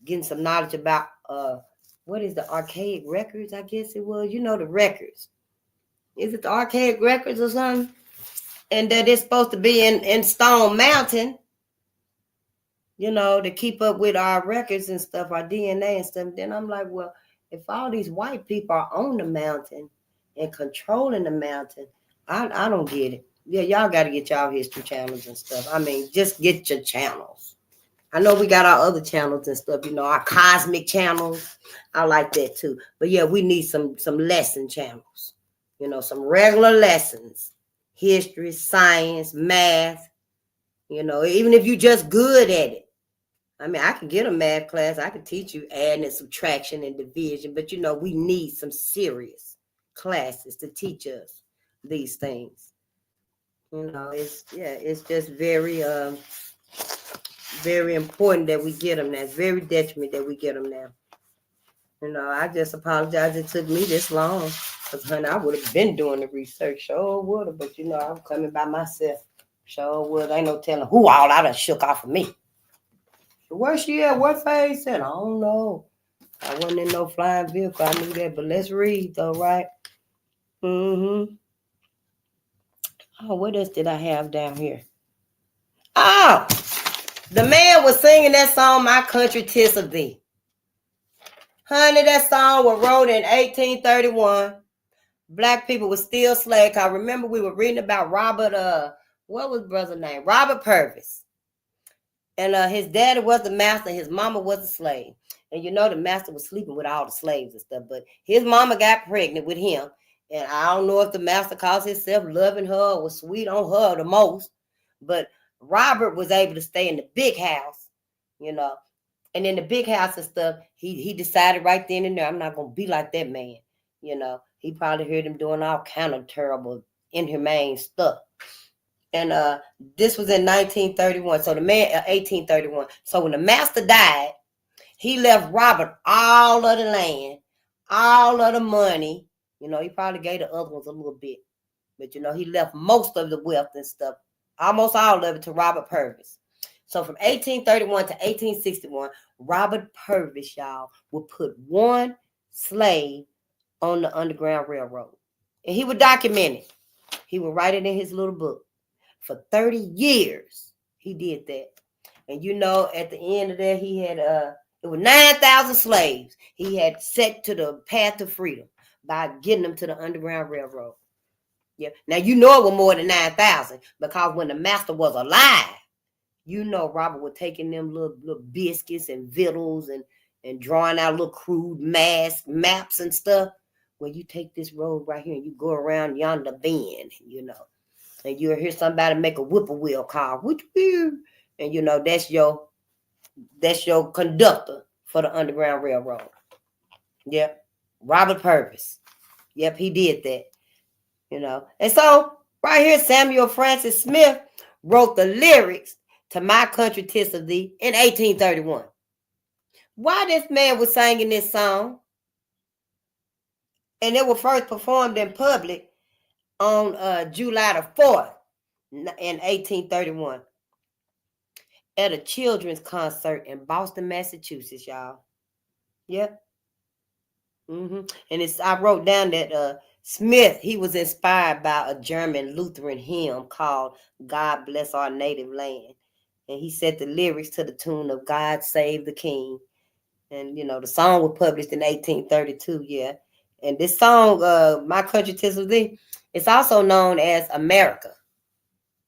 getting some knowledge about, what is the archaic records, I guess it was, the records. Is it the archaic records or something? And that it's supposed to be in Stone Mountain, to keep up with our records and stuff, our DNA and stuff. Then I'm like, well, if all these white people are on the mountain and controlling the mountain, I don't get it. Yeah, y'all got to get y'all history channels and stuff. I mean, just get your channels. I know we got our other channels and stuff, our cosmic channels. I like that too. But yeah, we need some lesson channels, some regular lessons, history, science, math, even if you just good at it. I mean, I can get a math class. I can teach you adding and subtraction and division, but we need some serious classes to teach us these things. You know, it's just very very important that we get them now. It's very detriment that we get them now. You know, I just apologize it took me this long. Because, honey, I would have been doing the research. Sure would have. But, you know, I'm coming by myself. Sure would. Ain't no telling who all I done shook off of me. Where she at? What phase? I don't know. I wasn't in no flying vehicle. I knew that. But let's read, though, right? Mm-hmm. Oh, what else did I have down here? Oh, the man was singing that song, My Country 'Tis of Thee. Honey, that song was wrote in 1831. Black people were still slaves. I remember we were reading about Robert, what was brother's name? Robert Purvis. And his daddy was the master, his mama was a slave. And you know the master was sleeping with all the slaves and stuff, but his mama got pregnant with him. And I don't know if the master calls himself loving her or was sweet on her the most, but Robert was able to stay in the big house, you know. And in the big house and stuff, he decided right then and there, I'm not going to be like that man, you know. He probably heard him doing all kind of terrible, inhumane stuff. And this was in 1931. So the man, 1831. So when the master died, he left Robert all of the land, all of the money. You know, he probably gave the other ones a little bit. But, you know, he left most of the wealth and stuff, almost all of it to Robert Purvis. So from 1831 to 1861, Robert Purvis, y'all, would put one slave on the Underground Railroad. And he would document it. He would write it in his little book. For 30 years, he did that. And you know, at the end of that, he had it was 9,000 slaves he had set to the path to freedom by getting them to the Underground Railroad. Yeah. Now you know it was more than 9,000 because when the master was alive, you know Robert was taking them little biscuits and victuals and drawing out little crude maps and stuff. Well, you take this road right here and you go around yonder bend, you know. And you'll hear somebody make a whippoorwill call, and you know that's your conductor for the Underground Railroad. Yep, Robert Purvis. Yep, he did that. You know, and so right here, Samuel Francis Smith wrote the lyrics to My Country 'Tis of Thee in 1831. Why this man was singing this song, and it was first performed in public on July the 4th in 1831 at a children's concert in Boston, Massachusetts, y'all. Yep. And I wrote down that Smith, he was inspired by a German Lutheran hymn called God Bless Our Native Land. And he set the lyrics to the tune of God Save the King. And, you know, the song was published in 1832, yeah. And this song, My Country 'Tis of Thee, it's also known as America.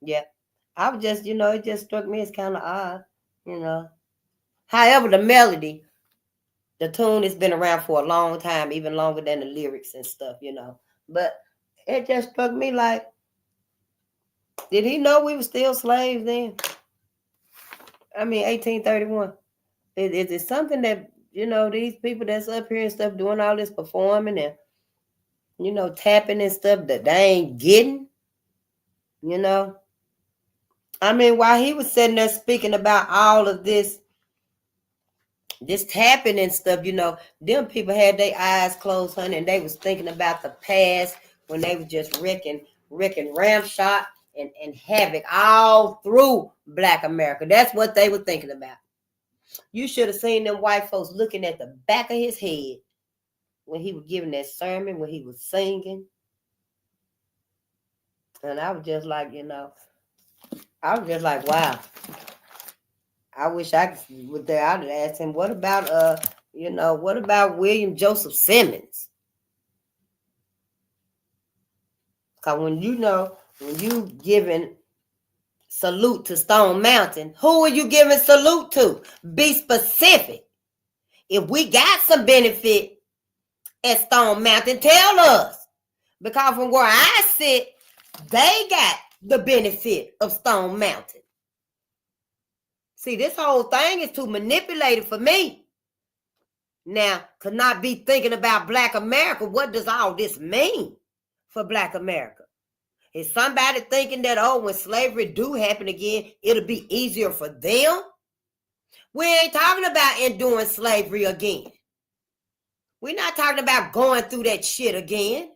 Yeah. I was just, you know, it just struck me as kind of odd, you know. However, the melody, the tune has been around for a long time, even longer than the lyrics and stuff, you know. But it just struck me like, did he know we were still slaves then? I mean, 1831. Is it something that, you know, these people that's up here and stuff doing all this performing and, you know, tapping and stuff that they ain't getting, you know? I mean, while he was sitting there speaking about all of this tapping and stuff, you know, them people had their eyes closed, honey, and they was thinking about the past when they was just wrecking ramshot and havoc all through Black America. That's what they were thinking about. You should have seen them white folks looking at the back of his head when he was giving that sermon, when he was singing. And I was just like, you know, wow. I wish I was there. I'd ask him, what about what about William Joseph Simmons? Because when you giving salute to Stone Mountain, who are you giving salute to? Be specific. If we got some benefit at Stone Mountain, tell us. Because from where I sit, they got the benefit of Stone Mountain. See, this whole thing is too manipulated for me. Now, could not be thinking about Black America. What does all this mean for Black America? Is somebody thinking that, oh, when slavery do happen again, it'll be easier for them? We ain't talking about enduring slavery again. We're not talking about going through that shit again.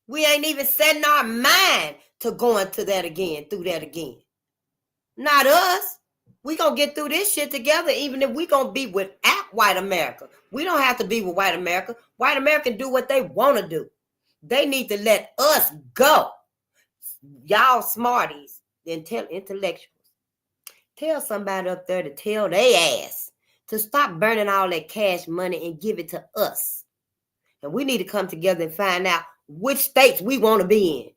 We ain't even setting our mind to going to that again, through that again. Not us. We gonna get through this shit together, even if we gonna be without white America. We don't have to be with white America. White America can do what they want to do. They need to let us go. Y'all smarties, intellectuals. Tell somebody up there to tell their ass to stop burning all that cash money and give it to us. And we need to come together and find out which states we want to be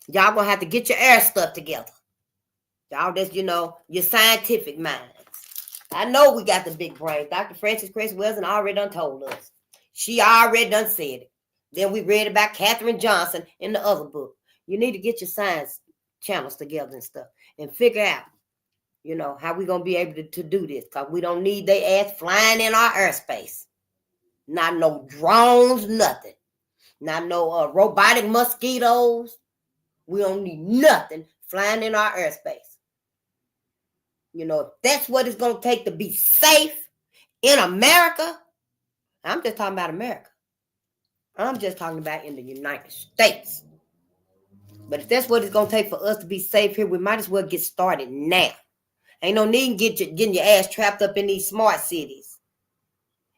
in. Y'all gonna have to get your air stuff together. Y'all that's, your scientific minds. I know we got the big brain. Dr. Frances Cress Welsing already done told us. She already done said it. Then we read about Katherine Johnson in the other book. You need to get your science channels together and stuff and figure out, how we going to be able to do this, because we don't need they ass flying in our airspace. Not no drones, nothing. Not no robotic mosquitoes. We don't need nothing flying in our airspace. If that's what it's going to take to be safe in America, I'm just talking about America. I'm just talking about in the United States. But if that's what it's going to take for us to be safe here, we might as well get started now. Ain't no need getting your ass trapped up in these smart cities.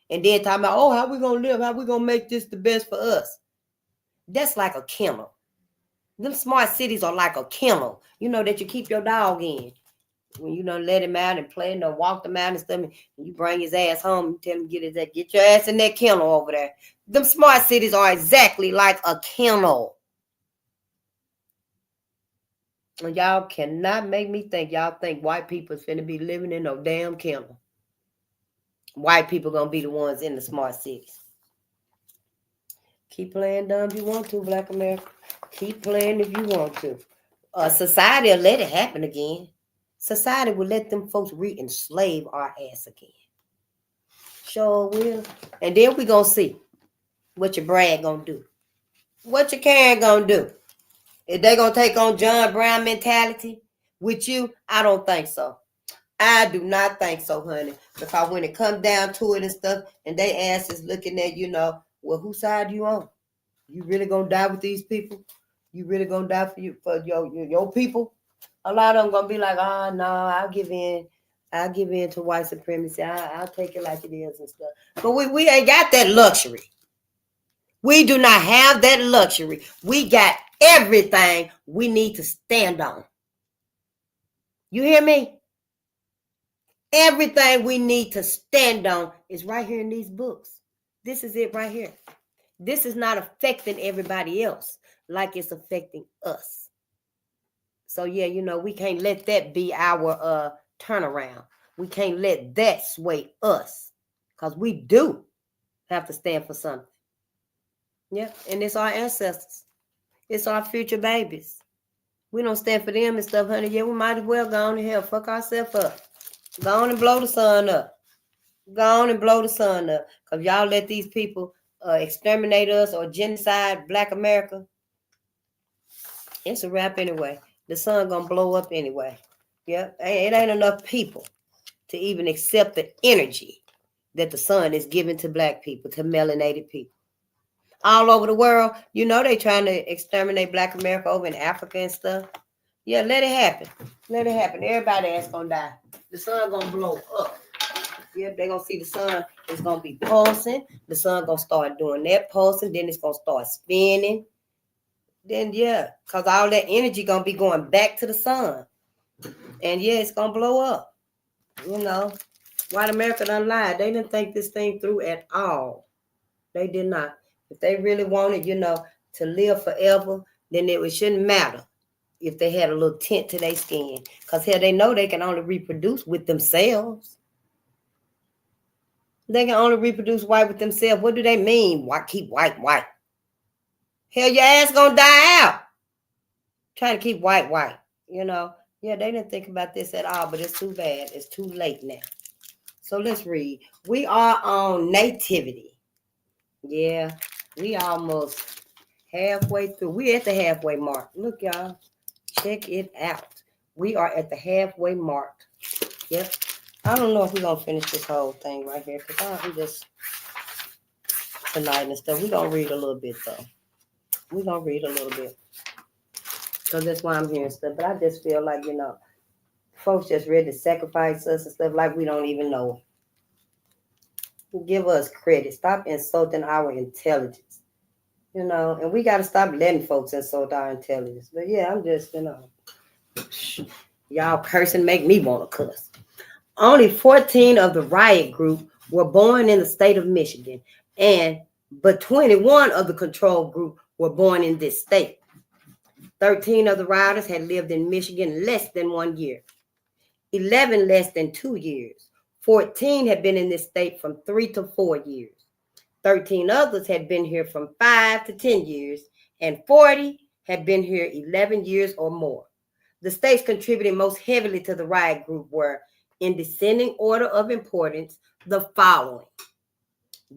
And then talking about, oh, how we going to live? How we going to make this the best for us? That's like a kennel. Them smart cities are like a kennel, that you keep your dog in. When you let him out and play and walk them out and stuff, and you bring his ass home and tell him get your ass in that kennel over there. Them smart cities are exactly like a kennel. And y'all cannot make me think y'all think white people is finna be living in no damn kennel. White people gonna be the ones in the smart cities. Keep playing dumb if you want to, Black America. Keep playing if you want to. Society will let it happen again. Society will let them folks re-enslave our ass again. Sure will. And then we gonna see what your Brad gonna do. What your Karen gonna do. If they gonna take on John Brown mentality with you, I don't think so. I do not think so, honey. Because when it comes down to it and stuff, and they ass is looking at, well, whose side you on? You really gonna die with these people? You really gonna die for your people? A lot of them gonna be like, oh no, I'll give in. I'll give in to white supremacy. I'll take it like it is and stuff. But we ain't got that luxury. We do not have that luxury. We got everything we need to stand on. You hear me? Everything we need to stand on is right here in these books. This is it right here. This is not affecting everybody else like it's affecting us. So, yeah, we can't let that be our turnaround. We can't let that sway us, because we do have to stand for something. Yeah, and it's our ancestors. It's our future babies. We don't stand for them and stuff, honey. Yeah, we might as well go on to hell. Fuck ourselves up. Go on and blow the sun up. Go on and blow the sun up. Because y'all let these people exterminate us or genocide Black America. It's a wrap anyway. The sun gonna blow up anyway. Yeah, it ain't enough people to even accept the energy that the sun is giving to Black people, to melanated people. All over the world, they trying to exterminate Black America over in Africa and stuff. Yeah, let it happen. Let it happen. Everybody else gonna die. The sun gonna blow up. Yeah, they gonna see the sun is gonna be pulsing. The sun gonna start doing that pulsing. Then it's gonna start spinning. Then, yeah, because all that energy going to be going back to the sun. And, yeah, it's going to blow up. White America done lied. They didn't think this thing through at all. They did not. If they really wanted, to live forever, then it shouldn't matter if they had a little tint to their skin. Because, hell, they know they can only reproduce with themselves. They can only reproduce white with themselves. What do they mean? Why keep white? Hell, your ass gonna die out. Trying to keep white. Yeah, they didn't think about this at all, but it's too bad. It's too late now. So let's read. We are on nativity. Yeah, we almost halfway through. We're at the halfway mark. Look, y'all. Check it out. We are at the halfway mark. Yep. I don't know if we're going to finish this whole thing right here because I'm just tonight and stuff. We're going to read a little bit, though. We're going to read a little bit. So that's why I'm here and stuff. But I just feel like, folks just ready to sacrifice us and stuff like we don't even know. Give us credit. Stop insulting our intelligence. And we got to stop letting folks insult our intelligence. But yeah, I'm just, y'all cursing make me want to cuss. Only 14 of the riot group were born in the state of Michigan, but 21 of the control group were born in this state. 13 of the rioters had lived in Michigan less than 1 year. 11 less than 2 years. 14 had been in this state from 3 to 4 years. 13 others had been here from 5 to 10 years, and 40 had been here 11 years or more. The states contributing most heavily to the riot group were, in descending order of importance, the following: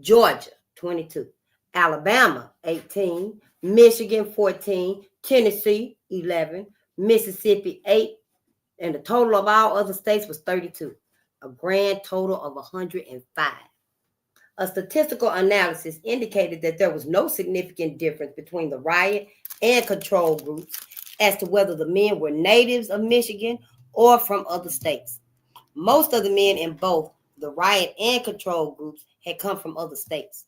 Georgia, 22, Alabama, 18, Michigan, 14, Tennessee, 11, Mississippi, 8, and the total of all other states was 32, a grand total of 105. A statistical analysis indicated that there was no significant difference between the riot and control groups as to whether the men were natives of Michigan or from other states. Most of the men in both the riot and control groups had come from other states.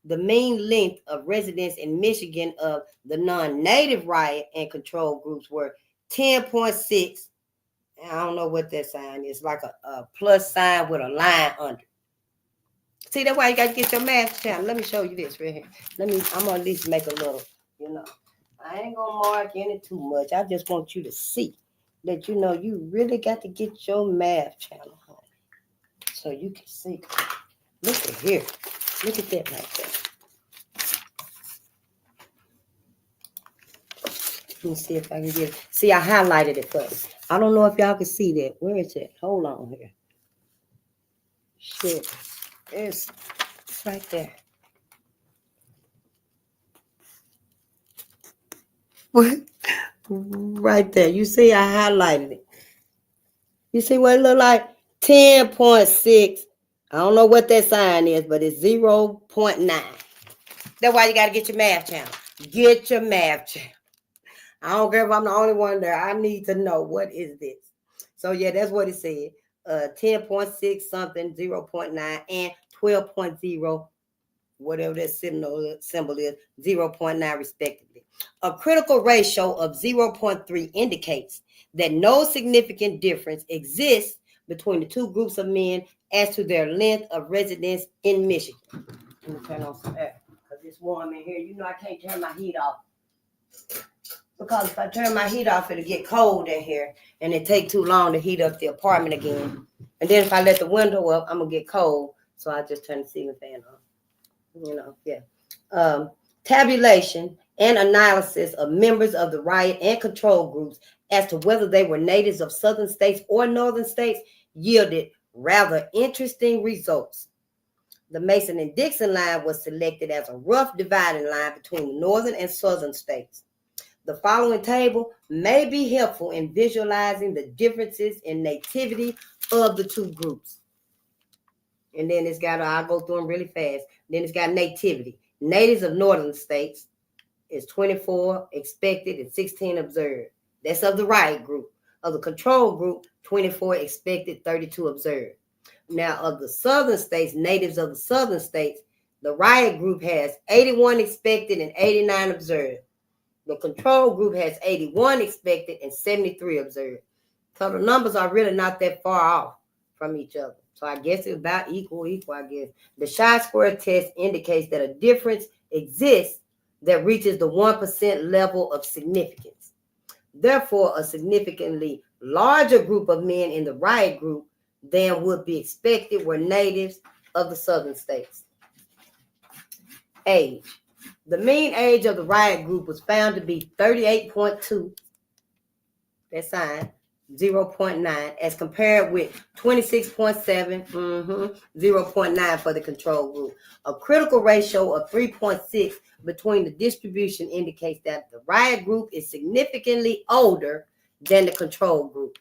The mean length of residence in Michigan of the non-native riot and control groups were 10.6. I don't know what that sign is, like a plus sign with a line under. See, that's why you got to get your math channel. Let me show you this right here. I'm going to at least make a little, I ain't going to mark in it too much. I just want you to see that, you really got to get your math channel on so you can see. Look at here. Look at that right there. Let me see if I can get it. See, I highlighted it first. I don't know if y'all can see that. Where is it? Hold on here. Shit. It's right there. What? Right there. You see, I highlighted it. You see what it look like? 10.6. I don't know what that sign is, but it's 0.9. That's why you got to get your math channel. Get your math channel. I don't care if I'm the only one there. I need to know what is this. So, yeah, that's what it said. 10.6 something, 0.9, and 12.0, whatever that symbol is, 0.9 respectively. A critical ratio of 0.3 indicates that no significant difference exists between the two groups of men as to their length of residence in Michigan. Let me turn on some air because it's warm in here. I can't turn my heat off. Because if I turn my heat off, it'll get cold in here, and it take too long to heat up the apartment again. And then if I let the window up, I'm going to get cold. So I just turn the ceiling fan on. Tabulation and analysis of members of the riot and control groups as to whether they were natives of southern states or northern states yielded rather interesting results. The Mason and Dixon line was selected as a rough dividing line between the northern and southern states. The following table may be helpful in visualizing the differences in nativity of the two groups. And then I'll go through them really fast. Then it's got nativity. Natives of northern states is 24 expected and 16 observed. That's of the riot group. Of the control group, 24 expected, 32 observed. Now, of the southern states, natives of the southern states, the riot group has 81 expected and 89 observed. The control group has 81 expected and 73 observed. So the numbers are really not that far off from each other. So I guess it's about equal, I guess. The chi-square test indicates that a difference exists that reaches the 1% level of significance. Therefore, a significantly larger group of men in the riot group than would be expected were natives of the southern states. Age. The mean age of the riot group was found to be 38.2. That sign. 0.9, as compared with 26.7, 0.9 for the control group. A critical ratio of 3.6 between the distribution indicates that the riot group is significantly older than the control group.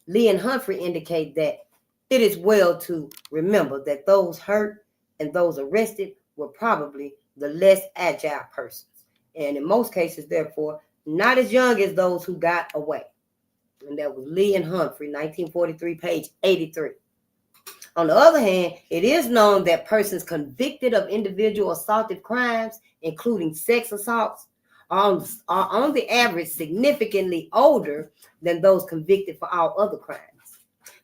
Lee and Humphrey indicate that it is well to remember that those hurt and those arrested were probably the less agile persons, and in most cases, therefore, not as young as those who got away. And that was Lee and Humphrey, 1943, page 83. On the other hand, it is known that persons convicted of individual assaultive crimes, including sex assaults, are on the average significantly older than those convicted for all other crimes.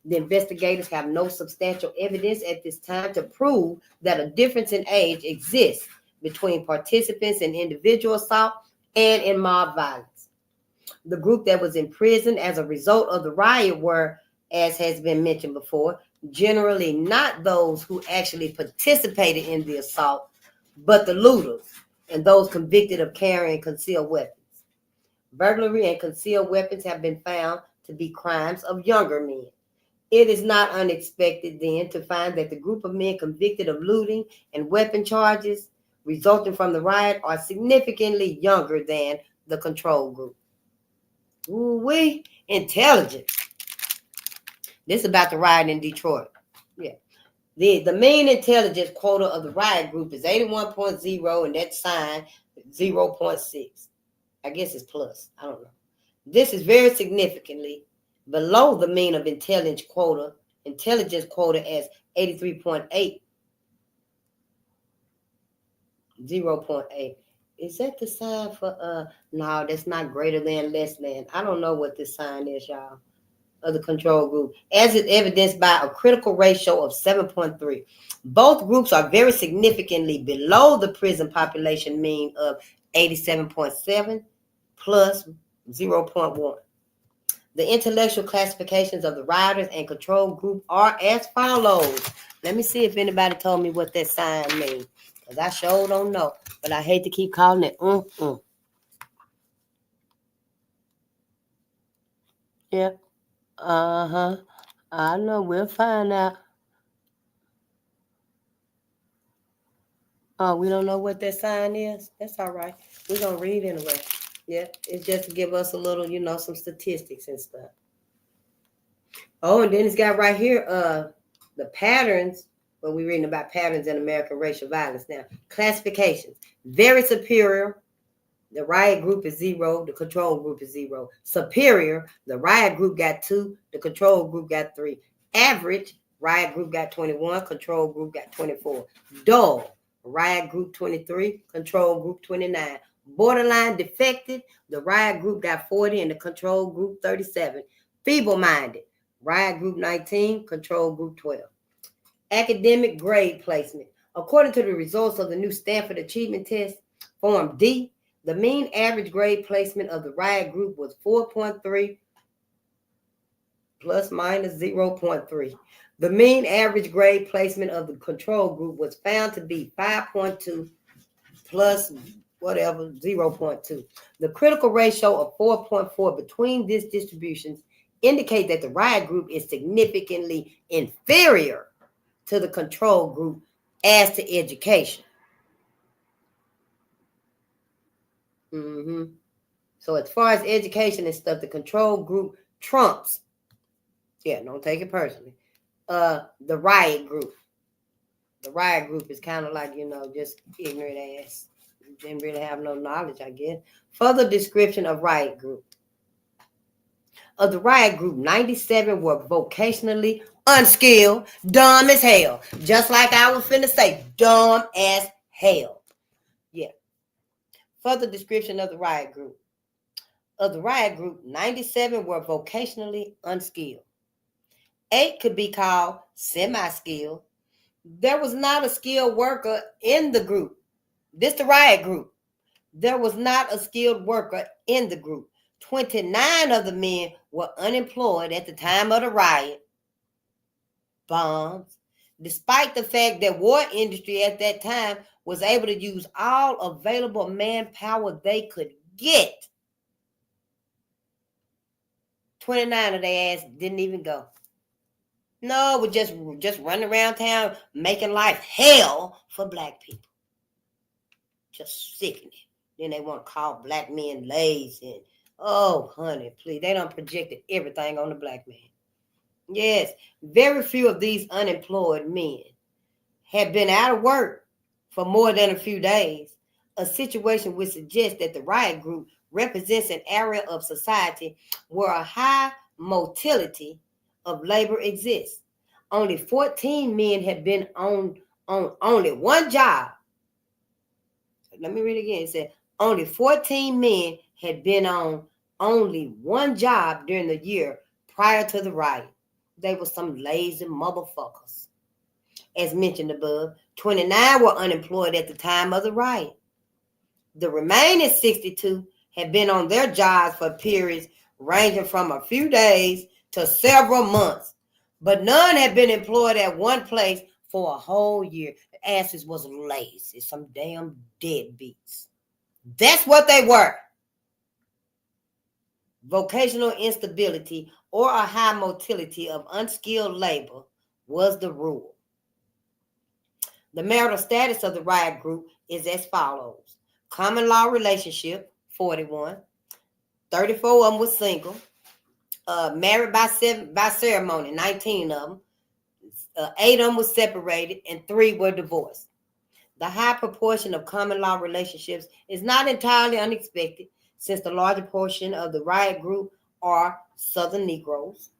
The investigators have no substantial evidence at this time to prove that a difference in age exists between participants in individual assault and in mob violence. The group that was imprisoned as a result of the riot were, as has been mentioned before, generally not those who actually participated in the assault, but the looters and those convicted of carrying concealed weapons. Burglary and concealed weapons have been found to be crimes of younger men. It is not unexpected then to find that the group of men convicted of looting and weapon charges resulting from the riot are significantly younger than the control group. Ooh-wee, intelligent. This is about the riot in Detroit. Yeah. The mean intelligence quota of the riot group is 81.0, and that sign 0.6. I guess it's plus. I don't know. This is very significantly below the mean of intelligence quota as 83.8. 0.8. Is that the sign for no, that's not greater than, less than. I don't know what this sign is, y'all, of the control group, as is evidenced by a critical ratio of 7.3. Both groups are very significantly below the prison population mean of 87.7 plus 0.1. The intellectual classifications of the rioters and control group are as follows. Let me see if anybody told me what that sign means, because I sure don't know, but I hate to keep calling it Yeah. I know, we'll find out. Oh, we don't know what that sign is? That's all right. We're going to read anyway. Yeah, it's just to give us a little, some statistics and stuff. Oh, and then it's got right here, the patterns, when we're reading about patterns in American racial violence. Now, classifications. Very superior. The riot group is 0. The control group is 0. Superior. The riot group got 2. The control group got 3. Average. Riot group got 21. Control group got 24. Dull. Riot group 23. Control group 29. Borderline defective. The riot group got 40 and the control group 37. Feeble-minded. Riot group 19. Control group 12. Academic grade placement. According to the results of the new Stanford Achievement Test, Form D, the mean average grade placement of the riot group was 4.3 plus minus 0.3. The mean average grade placement of the control group was found to be 5.2 plus whatever, 0.2. The critical ratio of 4.4 between these distributions indicate that the riot group is significantly inferior to the control group as to education. So as far as education and stuff, the control group trumps. Yeah, don't take it personally. The riot group. The riot group is kind of like, just ignorant ass. Didn't really have no knowledge, I guess. Further description of riot group. Of the riot group, 97 were vocationally unskilled, dumb as hell. Just like I was finna say, dumb as hell. Yeah. Further description of the riot group. Of the riot group, 97 were vocationally unskilled. 8 could be called semi-skilled. There was not a skilled worker in the group. This the riot group. There was not a skilled worker in the group. 29 of the men were unemployed at the time of the riot. Bombs. Despite the fact that war industry at that time was able to use all available manpower they could get. 29 of their ass didn't even go. No, we're just running around town making life hell for black people. Just sickening. Then they want to call black men lazy. And, oh, honey, please. They done projected everything on the black man. Yes, very few of these unemployed men have been out of work for more than a few days, a situation which suggests that the riot group represents an area of society where a high motility of labor exists. Only 14 men have been on only one job. Let me read it again. It said only 14 men had been on only one job during the year prior to the riot. They were some lazy motherfuckers. As mentioned above, 29 were unemployed at the time of the riot. The remaining 62 had been on their jobs for periods ranging from a few days to several months, but none had been employed at one place for a whole year. The asses was lazy, some damn deadbeats. That's what they were. Vocational instability or a high motility of unskilled labor was the rule. The marital status of the riot group is as follows. Common law relationship, 41. 34 of them was single. Married by ceremony, 19 of them. 8 of them was separated and 3 were divorced. The high proportion of common law relationships is not entirely unexpected, since the larger portion of the riot group are Southern Negroes.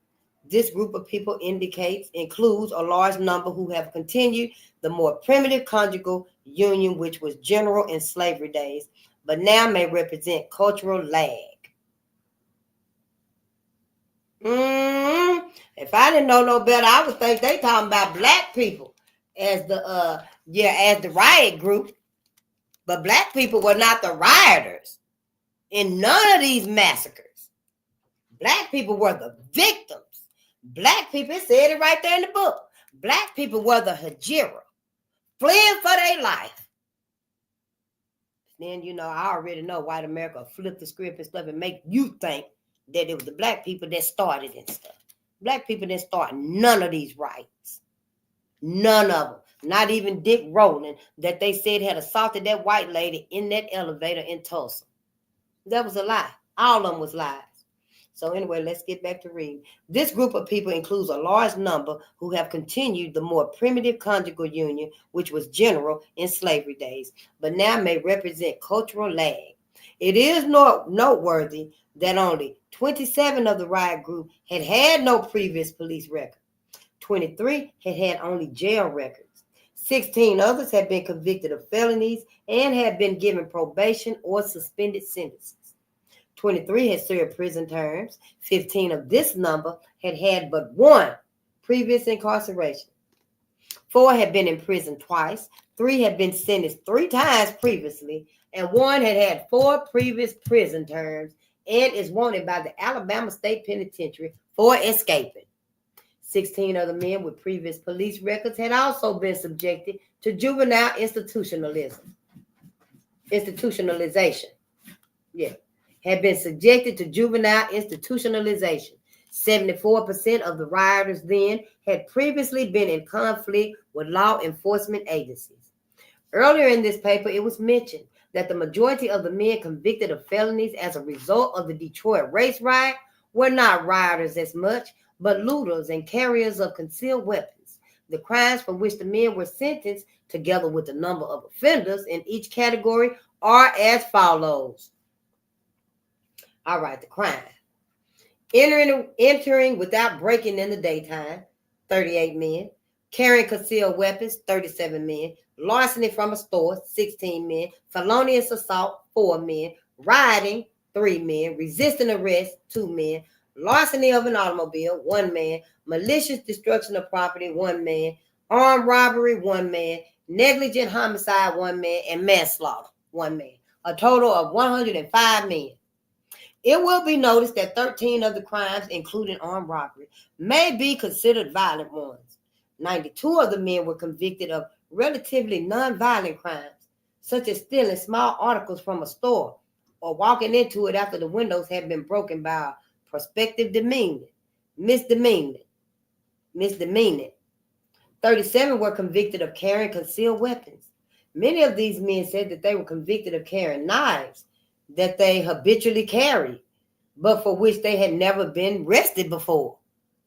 This group of people includes a large number who have continued the more primitive conjugal union, which was general in slavery days, but now may represent cultural lag. If I didn't know no better, I would think they talking about black people as the riot group, but black people were not the rioters in none of these massacres. Black people were the victims. Black people, it said it right there in the book. Black people were the hajira, fleeing for their life. Then, I already know white America flipped the script and stuff and make you think that it was the black people that started and stuff. Black people didn't start none of these riots. None of them. Not even Dick Rowland, that they said had assaulted that white lady in that elevator in Tulsa. That was a lie. All of them was lies. So anyway, let's get back to reading. This group of people includes a large number who have continued the more primitive conjugal union, which was general in slavery days, but now may represent cultural lag. It is noteworthy that only 27 of the riot group had no previous police record. 23 had only jail records. 16 others had been convicted of felonies and had been given probation or suspended sentences. 23 had served prison terms. 15 of this number had but one previous incarceration. 4 had been in prison twice. 3 had been sentenced 3 times previously, and 1 had 4 previous prison terms and is wanted by the Alabama State Penitentiary for escaping. 16 other men with previous police records had also been subjected to juvenile institutionalization. Had been subjected to juvenile institutionalization. 74% of the rioters then had previously been in conflict with law enforcement agencies. Earlier in this paper, it was mentioned that the majority of the men convicted of felonies as a result of the Detroit race riot were not rioters as much, but looters and carriers of concealed weapons. The crimes for which the men were sentenced, together with the number of offenders in each category, are as follows. All right, the crime. Entering without breaking in the daytime, 38 men. Carrying concealed weapons, 37 men. Larceny from a store, 16 men. Felonious assault, 4 men. Rioting, 3 men. Resisting arrest, 2 men. Larceny of an automobile, 1 man. Malicious destruction of property, 1 man. Armed robbery, 1 man. Negligent homicide, 1 man. And manslaughter, 1 man. A total of 105 men. It will be noticed that 13 of the crimes, including armed robbery, may be considered violent ones. 92 of the men were convicted of relatively non-violent crimes, such as stealing small articles from a store or walking into it after the windows had been broken by a prospective misdemeanor. 37 were convicted of carrying concealed weapons. Many of these men said that they were convicted of carrying knives that they habitually carried, but for which they had never been arrested before.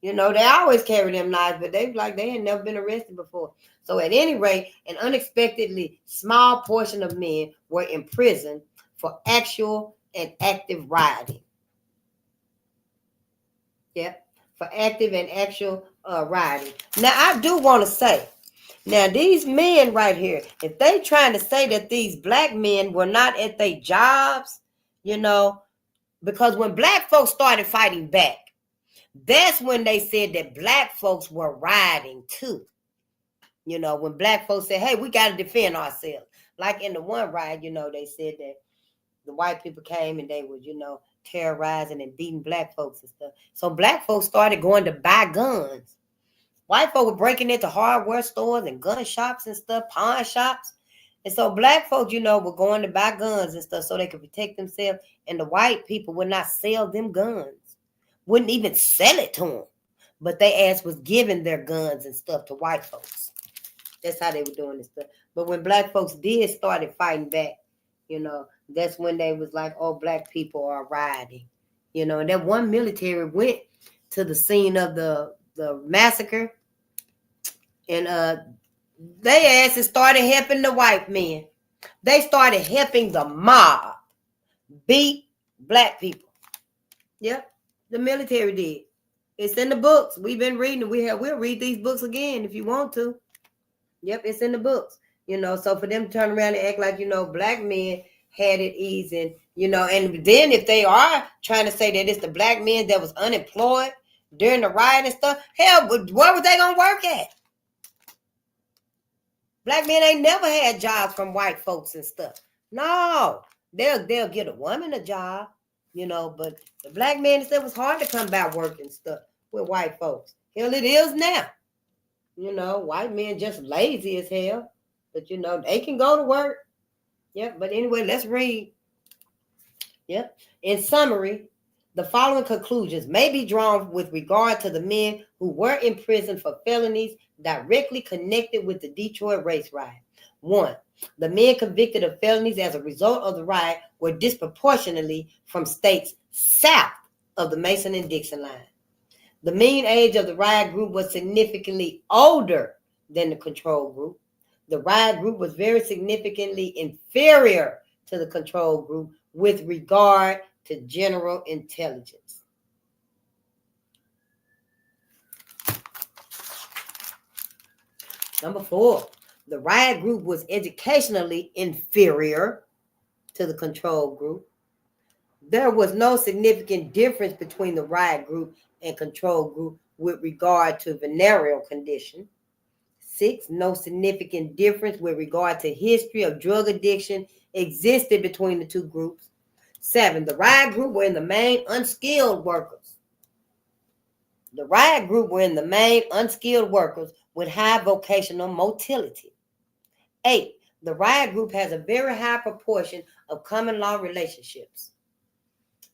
You know, they always carry them knives, but they had never been arrested before. So at any rate, an unexpectedly small portion of men were imprisoned for actual and active rioting. Yep, for active and actual rioting. Now, I do want to say, now these men right here, if they trying to say that these black men were not at their jobs, you know, because when black folks started fighting back, that's when they said that black folks were rioting too. You know, when black folks said, hey, we got to defend ourselves. Like in the one riot, you know, they said that the white people came and they was, you know, terrorizing and beating black folks and stuff. So black folks started going to buy guns. White folks were breaking into hardware stores and gun shops and stuff, pawn shops. And so black folks, you know, were going to buy guns and stuff so they could protect themselves. And the white people would not sell them guns. Wouldn't even sell it to them. But they ass was giving their guns and stuff to white folks. That's how they were doing this stuff. But when black folks did started fighting back, you know, that's when they was like, oh, black people are rioting. You know, and that one military went to the scene of the massacre. And they asses started helping the white men. They started helping the mob beat black people. Yep, the military did. It's in the books. We've been reading. We'll read these books again if you want to. Yep, it's in the books. You know, so for them to turn around and act like, you know, black men had it easy, you know, and then if they are trying to say that it's the black men that was unemployed during the riot and stuff, hell, where were they gonna work at? Black men ain't never had jobs from white folks and stuff. No, they'll get a woman a job, you know, but the black man and stuff was hard to come by work and stuff with white folks. Hell, it is now. You know, white men just lazy as hell, but you know, they can go to work. Yep, but anyway, let's read. Yep. In summary, the following conclusions may be drawn with regard to the men who were in prison for felonies directly connected with the Detroit race riot. 1. The men convicted of felonies as a result of the riot were disproportionately from states south of the Mason and Dixon line. The mean age of the riot group was significantly older than the control group. The riot group was very significantly inferior to the control group with regard to general intelligence. Number 4, the riot group was educationally inferior to the control group. There was no significant difference between the riot group and control group with regard to venereal condition. 6, no significant difference with regard to history of drug addiction existed between the two groups. 7, the riot group were in the main unskilled workers. The riot group were in the main unskilled workers with high vocational motility. 8, the riot group has a very high proportion of common law relationships.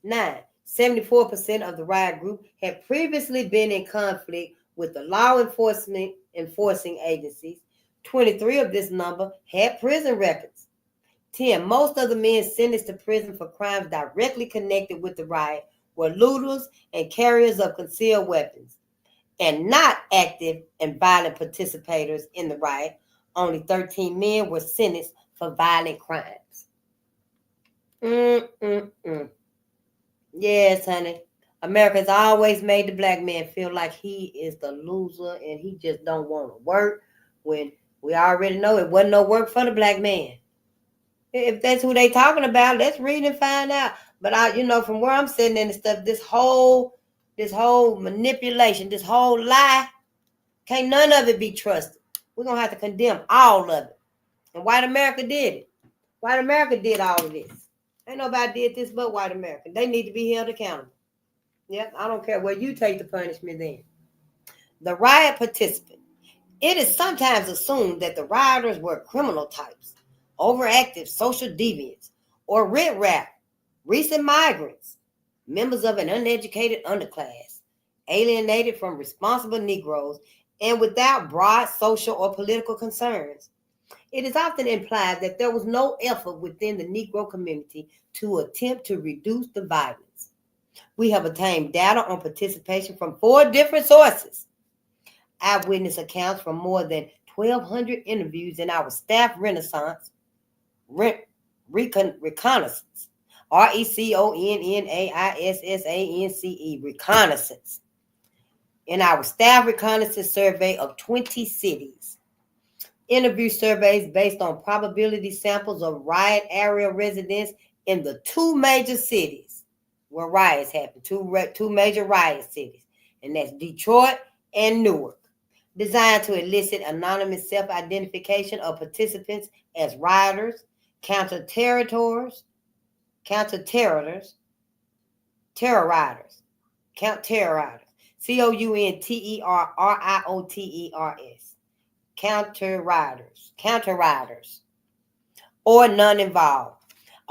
9, 74% of the riot group had previously been in conflict with the law enforcing agencies. 23 of this number had prison records. 10, most of the men sentenced to prison for crimes directly connected with the riot were looters and carriers of concealed weapons, and not active and violent participators in the riot. Only 13 men were sentenced for violent crimes. Yes, honey. America's always made the black man feel like he is the loser and he just don't want to work, when we already know it wasn't no work for the black man. If that's who they talking about, let's read and find out. But you know, from where I'm sitting in and stuff, this whole manipulation, this whole lie, can't none of it be trusted. We're gonna have to condemn all of it. And white America did it. White America did all of this. Ain't nobody did this but white America. They need to be held accountable. Yep, I don't care where you take the punishment then. The riot participant. It is sometimes assumed that the rioters were criminal types, overactive social deviants, or riffraff, recent migrants, members of an uneducated underclass, alienated from responsible Negroes, and without broad social or political concerns. It is often implied that there was no effort within the Negro community to attempt to reduce the violence. We have obtained data on participation from 4 different sources. Eyewitness accounts from more than 1,200 interviews in our staff reconnaissance, reconnaissance, in our staff reconnaissance survey of 20 cities. Interview surveys based on probability samples of riot area residents in the 2 major cities where riots happened, two major riot cities, and that's Detroit and Newark, designed to elicit anonymous self-identification of participants as rioters, counter-terroritors, terrorizers, counter-terroriters, counter-riders, or none involved.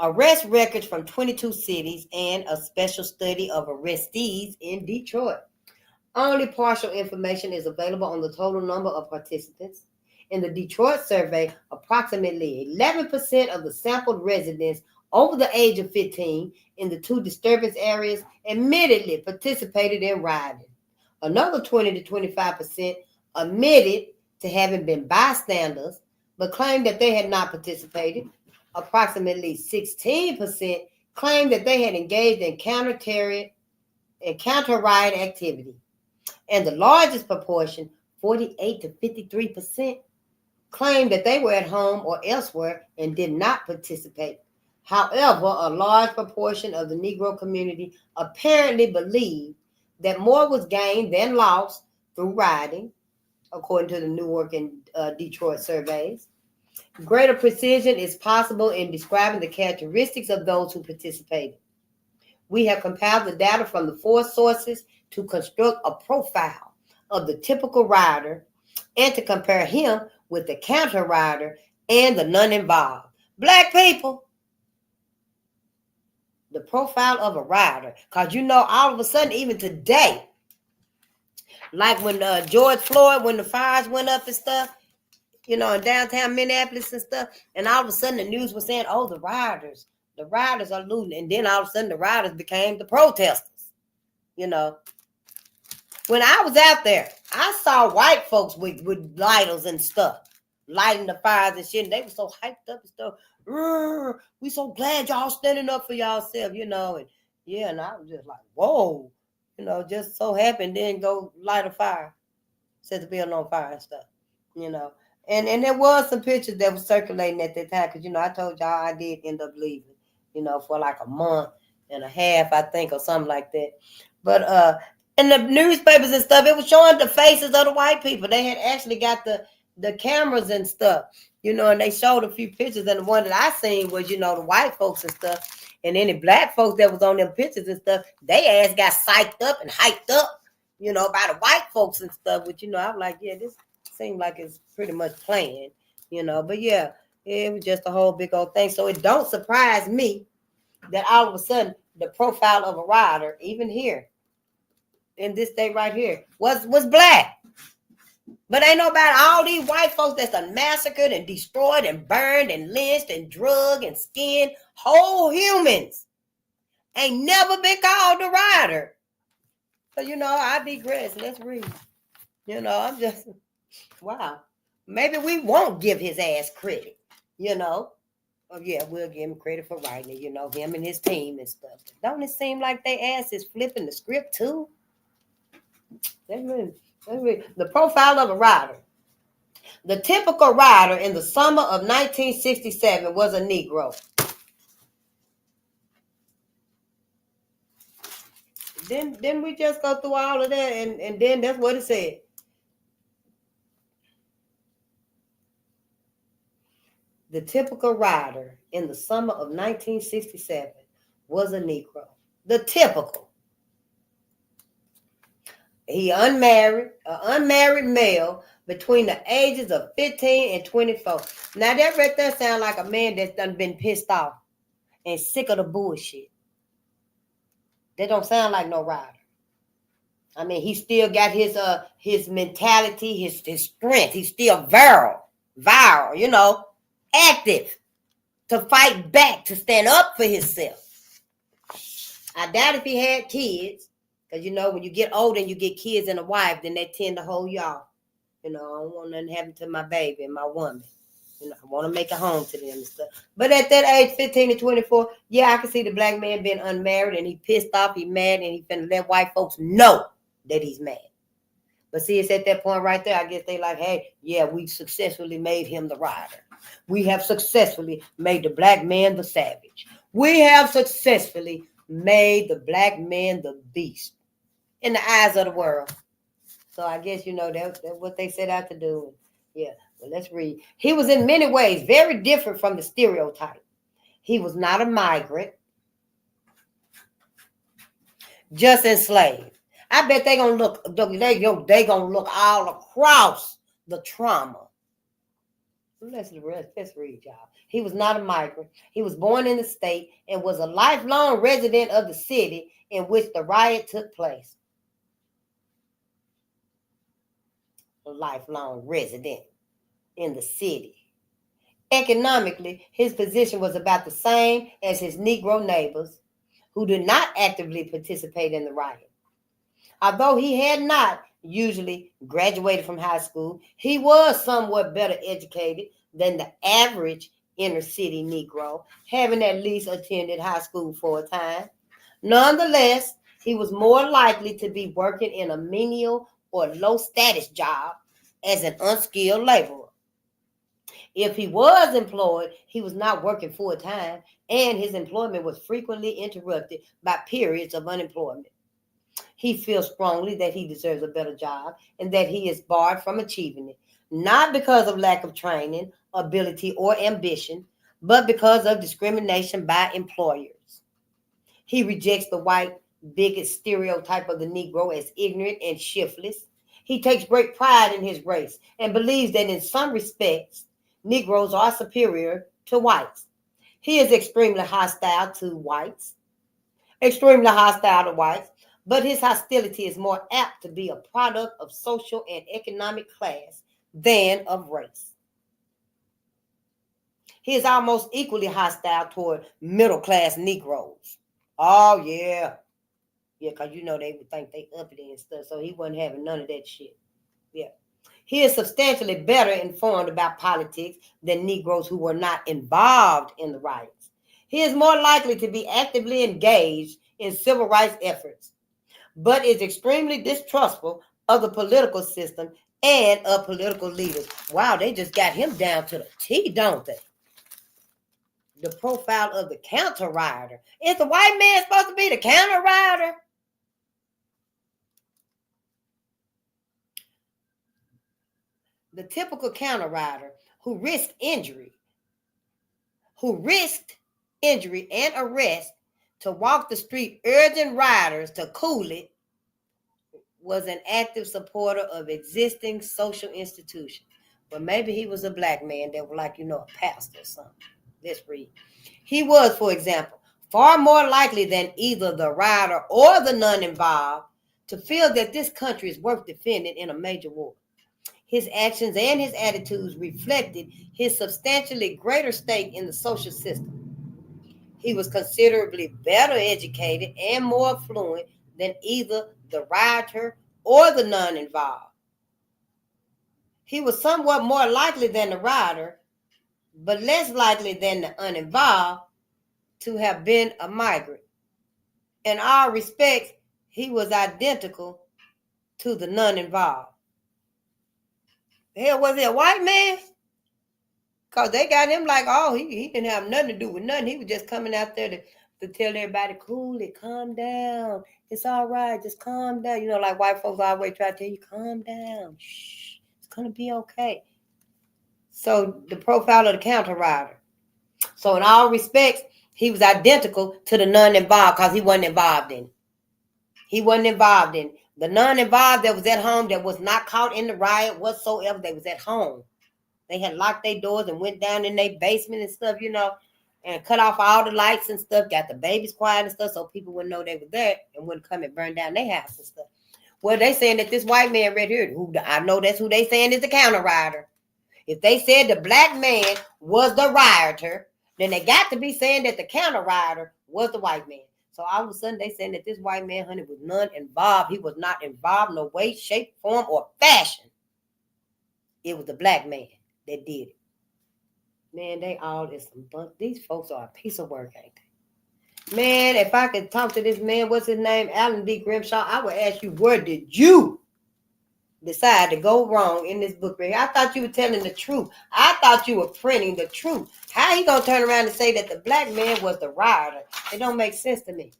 Arrest records from 22 cities and a special study of arrestees in Detroit. Only partial information is available on the total number of participants. In the Detroit survey, approximately 11% of the sampled residents over the age of 15 in the 2 disturbance areas admittedly participated in rioting. Another 20 to 25% admitted to having been bystanders, but claimed that they had not participated. Approximately 16% claimed that they had engaged in counter-riot activity. And the largest proportion, 48 to 53%, claimed that they were at home or elsewhere and did not participate. However, a large proportion of the Negro community apparently believed that more was gained than lost through rioting, according to the Newark and Detroit surveys. Greater precision is possible in describing the characteristics of those who participated. We have compiled the data from the 4 sources to construct a profile of the typical rioter and to compare him with the counter-rioter and the none-involved. Black people, the profile of a rioter, because all of a sudden, even today, like when George Floyd, when the fires went up and stuff, in downtown Minneapolis and stuff, and all of a sudden the news was saying, oh, the rioters are looting, and then all of a sudden the rioters became the protesters. When I was out there, I saw white folks with lighters and stuff, lighting the fires and shit, and they were so hyped up and stuff. We so glad y'all standing up for yourself, and I was just like, whoa, just so happy, and then go light a fire, set the building on fire and stuff, And there was some pictures that were circulating at that time, because, I told y'all I did end up leaving, for like a month and a half, I think, or something like that. But in the newspapers and stuff, it was showing the faces of the white people. They had actually got the cameras and stuff, and they showed a few pictures. And the one that I seen was, the white folks and stuff. And any black folks that was on them pictures and stuff, they ass got psyched up and hyped up, by the white folks and stuff. Which, I was like, yeah, this seemed like it's pretty much planned, but yeah, it was just a whole big old thing. So it don't surprise me that all of a sudden the profile of a rioter, even here in this state right here, was black. But ain't nobody, all these white folks that's done massacred and destroyed and burned and lynched and drugged and skinned whole humans ain't never been called a rioter. So, I digress. Let's read. I'm just, wow. Maybe we won't give his ass credit, Oh, yeah, we'll give him credit for writing it, him and his team and stuff. Don't it seem like they ass is flipping the script too? The profile of a rioter. The typical rioter in the summer of 1967 was a Negro. Then we just go through all of that, and then that's what it said. The typical rioter in the summer of 1967 was a Negro. The typical. He an unmarried male between the ages of 15 and 24. Now that right there sounds like a man that's done been pissed off and sick of the bullshit. That don't sound like no rider. I mean, he still got his mentality, his strength. He's still virile, active to fight back, to stand up for himself. I doubt if he had kids, because when you get older and you get kids and a wife, then they tend to hold you off. I don't want nothing happen to my baby and my woman. I want to make a home to them and stuff. But at that age, 15 to 24, yeah, I can see the black man being unmarried and he pissed off, he mad, and he finna let white folks know that he's mad. But see, it's at that point right there, I guess they like, hey, yeah, we've successfully made him the rider. We have successfully made the black man the savage. We have successfully made the black man the beast in the eyes of the world. So I guess, that's what they set out to do. Yeah, well, let's read. He was in many ways very different from the stereotype. He was not a migrant, just enslaved. I bet they gonna look all across the trauma. Let's read, y'all. He was not a migrant. He was born in the state and was a lifelong resident of the city in which the riot took place. A lifelong resident in the city. Economically, his position was about the same as his Negro neighbors who did not actively participate in the riot. Although he had not usually graduated from high school, he was somewhat better educated than the average inner city Negro, having at least attended high school for a time. Nonetheless, he was more likely to be working in a menial or low status job as an unskilled laborer. If he was employed, he was not working full time, and his employment was frequently interrupted by periods of unemployment. He feels strongly that he deserves a better job and that he is barred from achieving it, not because of lack of training, ability, or ambition, but because of discrimination by employers. He rejects the white bigot stereotype of the Negro as ignorant and shiftless. He takes great pride in his race and believes that in some respects, Negroes are superior to whites. He is extremely hostile to whites, but his hostility is more apt to be a product of social and economic class than of race. He is almost equally hostile toward middle-class Negroes. Oh, yeah. Yeah, because they would think they uppity and stuff, so he wasn't having none of that shit. Yeah. He is substantially better informed about politics than Negroes who were not involved in the riots. He is more likely to be actively engaged in civil rights efforts, but is extremely distrustful of the political system and of political leaders. Wow, they just got him down to the T, don't they? The profile of the counter rider. Is the white man supposed to be the counter rider? The typical counter rider who risked injury and arrest to walk the street urging riders to cool it was an active supporter of existing social institutions. But maybe he was a black man that was like, a pastor or something. Let's read. He was, for example, far more likely than either the rider or the non-involved to feel that this country is worth defending in a major war. His actions and his attitudes reflected his substantially greater stake in the social system. He was considerably better educated and more affluent than either the rioter or the non-involved. He was somewhat more likely than the rioter, but less likely than the uninvolved to have been a migrant. In all respects, he was identical to the non-involved. Hell, was he a white man? Because they got him like, oh, he didn't have nothing to do with nothing. He was just coming out there to tell everybody, cool it, calm down. It's all right, just calm down. Like white folks always try to tell you, calm down. Shh, it's going to be okay. So the profile of the counter rider. So in all respects, he was identical to the non-involved because he wasn't involved in it. The non-involved that was at home, that was not caught in the riot whatsoever, they was at home. They had locked their doors and went down in their basement and stuff, and cut off all the lights and stuff, got the babies quiet and stuff, so people wouldn't know they were there and wouldn't come and burn down their house and stuff. Well, they saying that this white man right here, who I know that's who they saying is the counter rioter. If they said the black man was the rioter, then they got to be saying that the counter rioter was the white man. So all of a sudden they saying that this white man, honey, was none involved. He was not involved in no way, shape, form, or fashion. It was the black man that did it. Man, they all is some bunch. These folks are a piece of work, ain't they? Man, if I could talk to this man, what's his name? Alan D. Grimshaw, I would ask you, where did you decide to go wrong in this book right here? I thought you were telling the truth. I thought you were printing the truth. How he gonna turn around and say that the black man was the rioter? It don't make sense to me.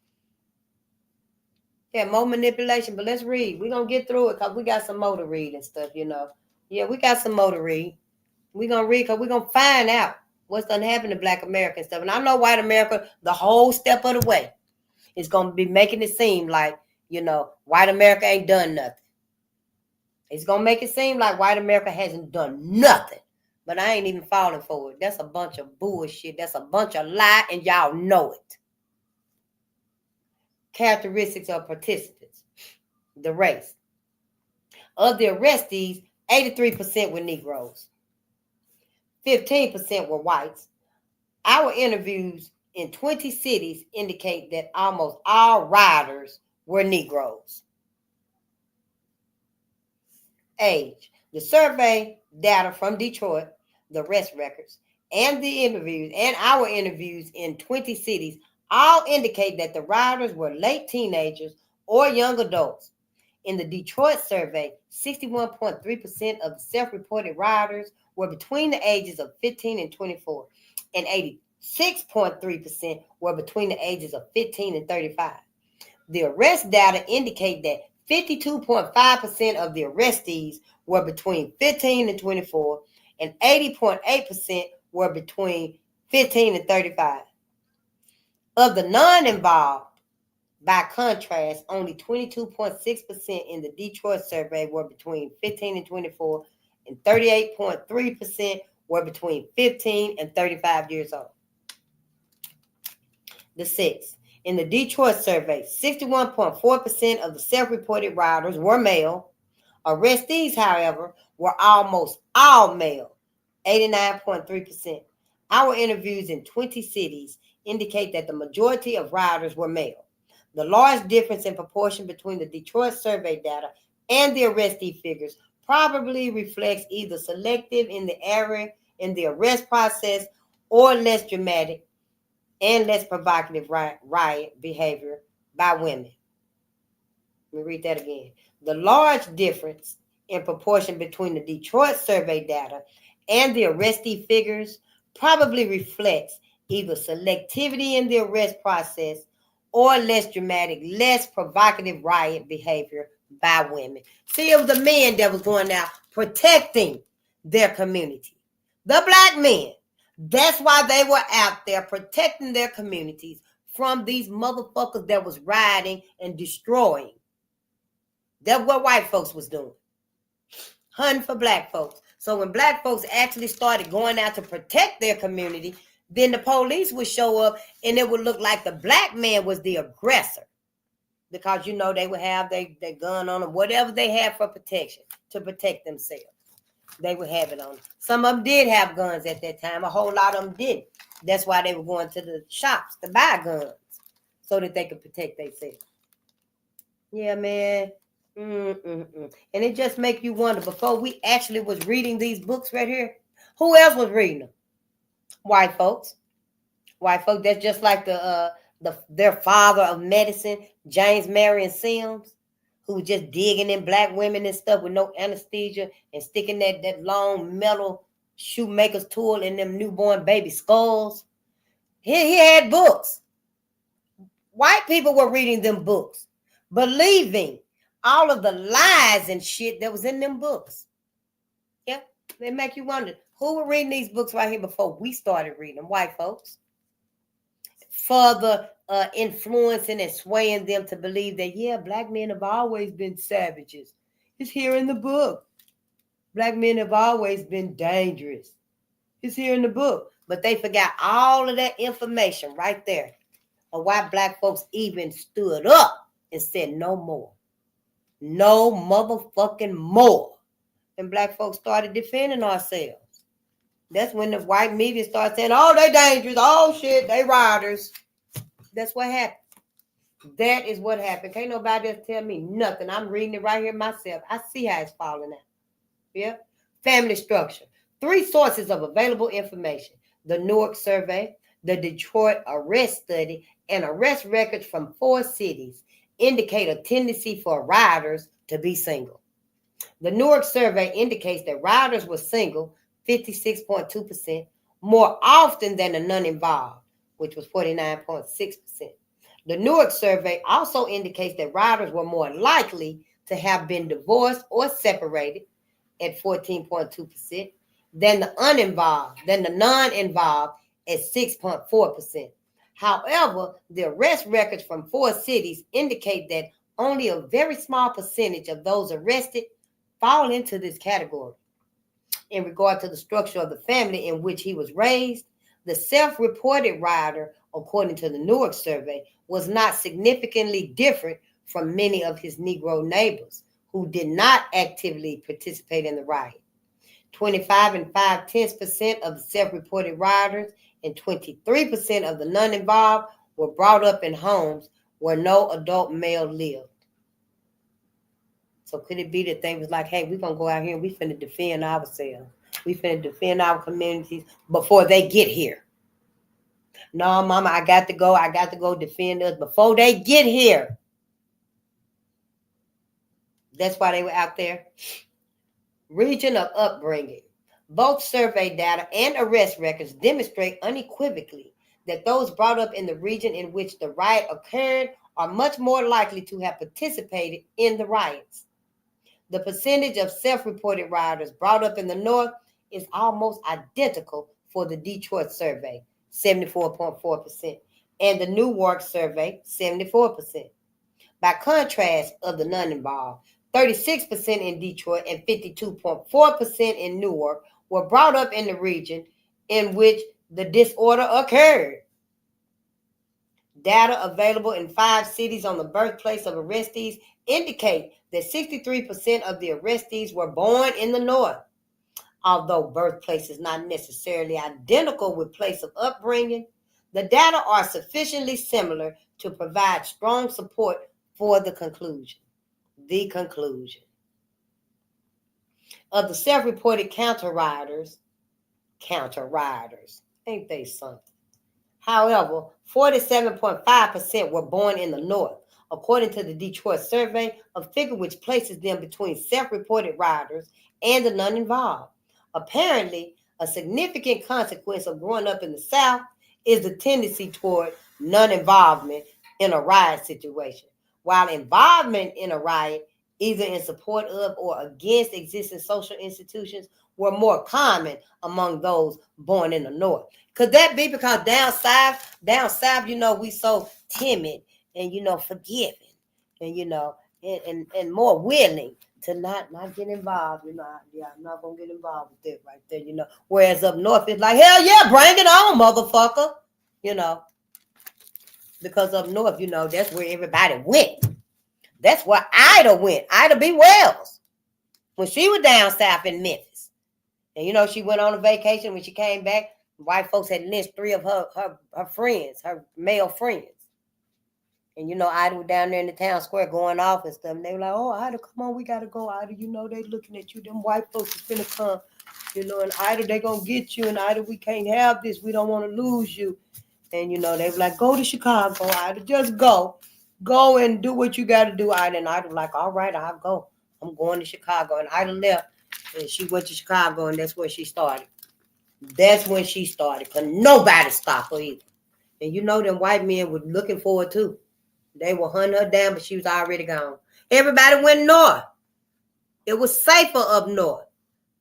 Yeah, more manipulation, but let's read. We're gonna get through it because we got some more to read and stuff, you know. Yeah, we got some more to read. We're gonna read because we're gonna find out what's gonna happen to Black American stuff. And I know white America, the whole step of the way, is gonna be making it seem like, you know, white America ain't done nothing. It's gonna make it seem like white America hasn't done nothing. But I ain't even falling for it. That's a bunch of bullshit. That's a bunch of lie, and y'all know it. Characteristics of participants. The race. Of the arrestees, 83% were Negroes. 15% were whites. Our interviews in 20 cities indicate that almost all rioters were Negroes. Age. The survey data from Detroit, the arrest records, and the interviews, and our interviews in 20 cities all indicate that the rioters were late teenagers or young adults. In the Detroit survey, 61.3% of the self-reported rioters were between the ages of 15 and 24, and 86.3% were between the ages of 15 and 35. The arrest data indicate that 52.5% of the arrestees were between 15 and 24, and 80.8% were between 15 and 35. Of the non-involved, by contrast, only 22.6% in the Detroit survey were between 15 and 24, and 38.3% were between 15 and 35 years old. The sixth. In the Detroit survey, 61.4% of the self-reported rioters were male. Arrestees, however, were almost all male, 89.3%. Our interviews in 20 cities indicate that the majority of rioters were male. The large difference in proportion between the Detroit survey data and the arrestee figures probably reflects either selective in the area in the arrest process or less dramatic and less provocative riot behavior by women. Let me read that again. The large difference in proportion between the Detroit survey data and the arrestee figures probably reflects either selectivity in the arrest process or less dramatic, less provocative riot behavior by women. See, it was the men that was going out protecting their community. The black men. That's why they were out there protecting their communities from these motherfuckers that was rioting and destroying. That's what white folks was doing. Hunting for black folks. So when black folks actually started going out to protect their community, then the police would show up and it would look like the black man was the aggressor. Because, you know, they would have their gun on them, whatever they had for protection, to protect themselves. They would have it on them. Some of them did have guns at that time. A whole lot of them didn't. That's why they were going to the shops to buy guns so that they could protect themselves. Yeah, man. And it just make you wonder, before we actually was reading these books right here, who else was reading them? White folks. White folks, that's just like their father of medicine, James Marion Sims, who was just digging in black women and stuff with no anesthesia and sticking that long metal shoemaker's tool in them newborn baby skulls. He had books. White people were reading them books, believing all of the lies and shit that was in them books. Yeah, they make you wonder, who were reading these books right here before we started reading them? White folks. Further influencing and swaying them to believe that, yeah, black men have always been savages. It's here in the book. Black men have always been dangerous. It's here in the book. But they forgot all of that information right there of why black folks even stood up and said no more. No motherfucking more. And black folks started defending ourselves. That's when the white media started saying, oh, they dangerous. Oh, shit, they riders. That's what happened. That is what happened. Can't nobody else tell me nothing. I'm reading it right here myself. I see how it's falling out. Yep. Family structure. 3 sources of available information. The Newark survey, the Detroit arrest study, and arrest records from 4 cities indicate a tendency for riders to be single. The Newark survey indicates that riders were single, 56.2%, more often than the non-involved, which was 49.6%. The Newark survey also indicates that riders were more likely to have been divorced or separated at 14.2% than the non-involved at 6.4%. However, the arrest records from 4 cities indicate that only a very small percentage of those arrested fall into this category. In regard to the structure of the family in which he was raised, the self-reported rider, according to the Newark survey, was not significantly different from many of his Negro neighbors who did not actively participate in the riot. 25 and 5/10% of the self-reported riders and 23% of the non-involved were brought up in homes where no adult male lived. So could it be that they was like, hey, we're going to go out here and we finna defend ourselves. We finna defend our communities before they get here. No, mama, I got to go defend us before they get here. That's why they were out there. Region of upbringing. Both survey data and arrest records demonstrate unequivocally that those brought up in the region in which the riot occurred are much more likely to have participated in the riots. The percentage of self-reported rioters brought up in the North is almost identical for the Detroit survey, 74.4%, and the Newark survey, 74%. By contrast, of the non-involved, 36% in Detroit and 52.4% in Newark were brought up in the region in which the disorder occurred. Data available in 5 cities on the birthplace of arrestees indicate that 63% of the arrestees were born in the North. Although birthplace is not necessarily identical with place of upbringing, the data are sufficiently similar to provide strong support for the conclusion. The conclusion. Of the self-reported counter riders, ain't they something? However, 47.5% were born in the North, according to the Detroit survey, a figure which places them between self-reported riders and the non-involved. Apparently, a significant consequence of growing up in the South is the tendency toward non-involvement in a riot situation, while involvement in a riot, either in support of or against existing social institutions, were more common among those born in the North. Could that be because down south, we so timid and, forgiving and, and more willing to not get involved, I'm not going to get involved with that right there, Whereas up north, it's like, hell yeah, bring it on, motherfucker, Because up north, that's where everybody went. That's where Ida went, Ida B. Wells, when she was down south in Memphis. And, she went on a vacation. When she came back, white folks had lynched 3 of her friends, her male friends. And, Ida was down there in the town square going off and stuff. And they were like, oh, Ida, come on, we got to go, Ida. They looking at you. Them white folks is finna come, and Ida, they going to get you. And Ida, we can't have this. We don't want to lose you. And, they were like, go to Chicago, Ida. Just go. Go and do what you got to do, Ida. And Ida was like, all right, I'll go. I'm going to Chicago. And Ida left. And she went to Chicago, and that's where she started. That's when she started, because nobody stopped her either. And them white men were looking for her too. They were hunting her down, but she was already gone. Everybody went north. It was safer up north.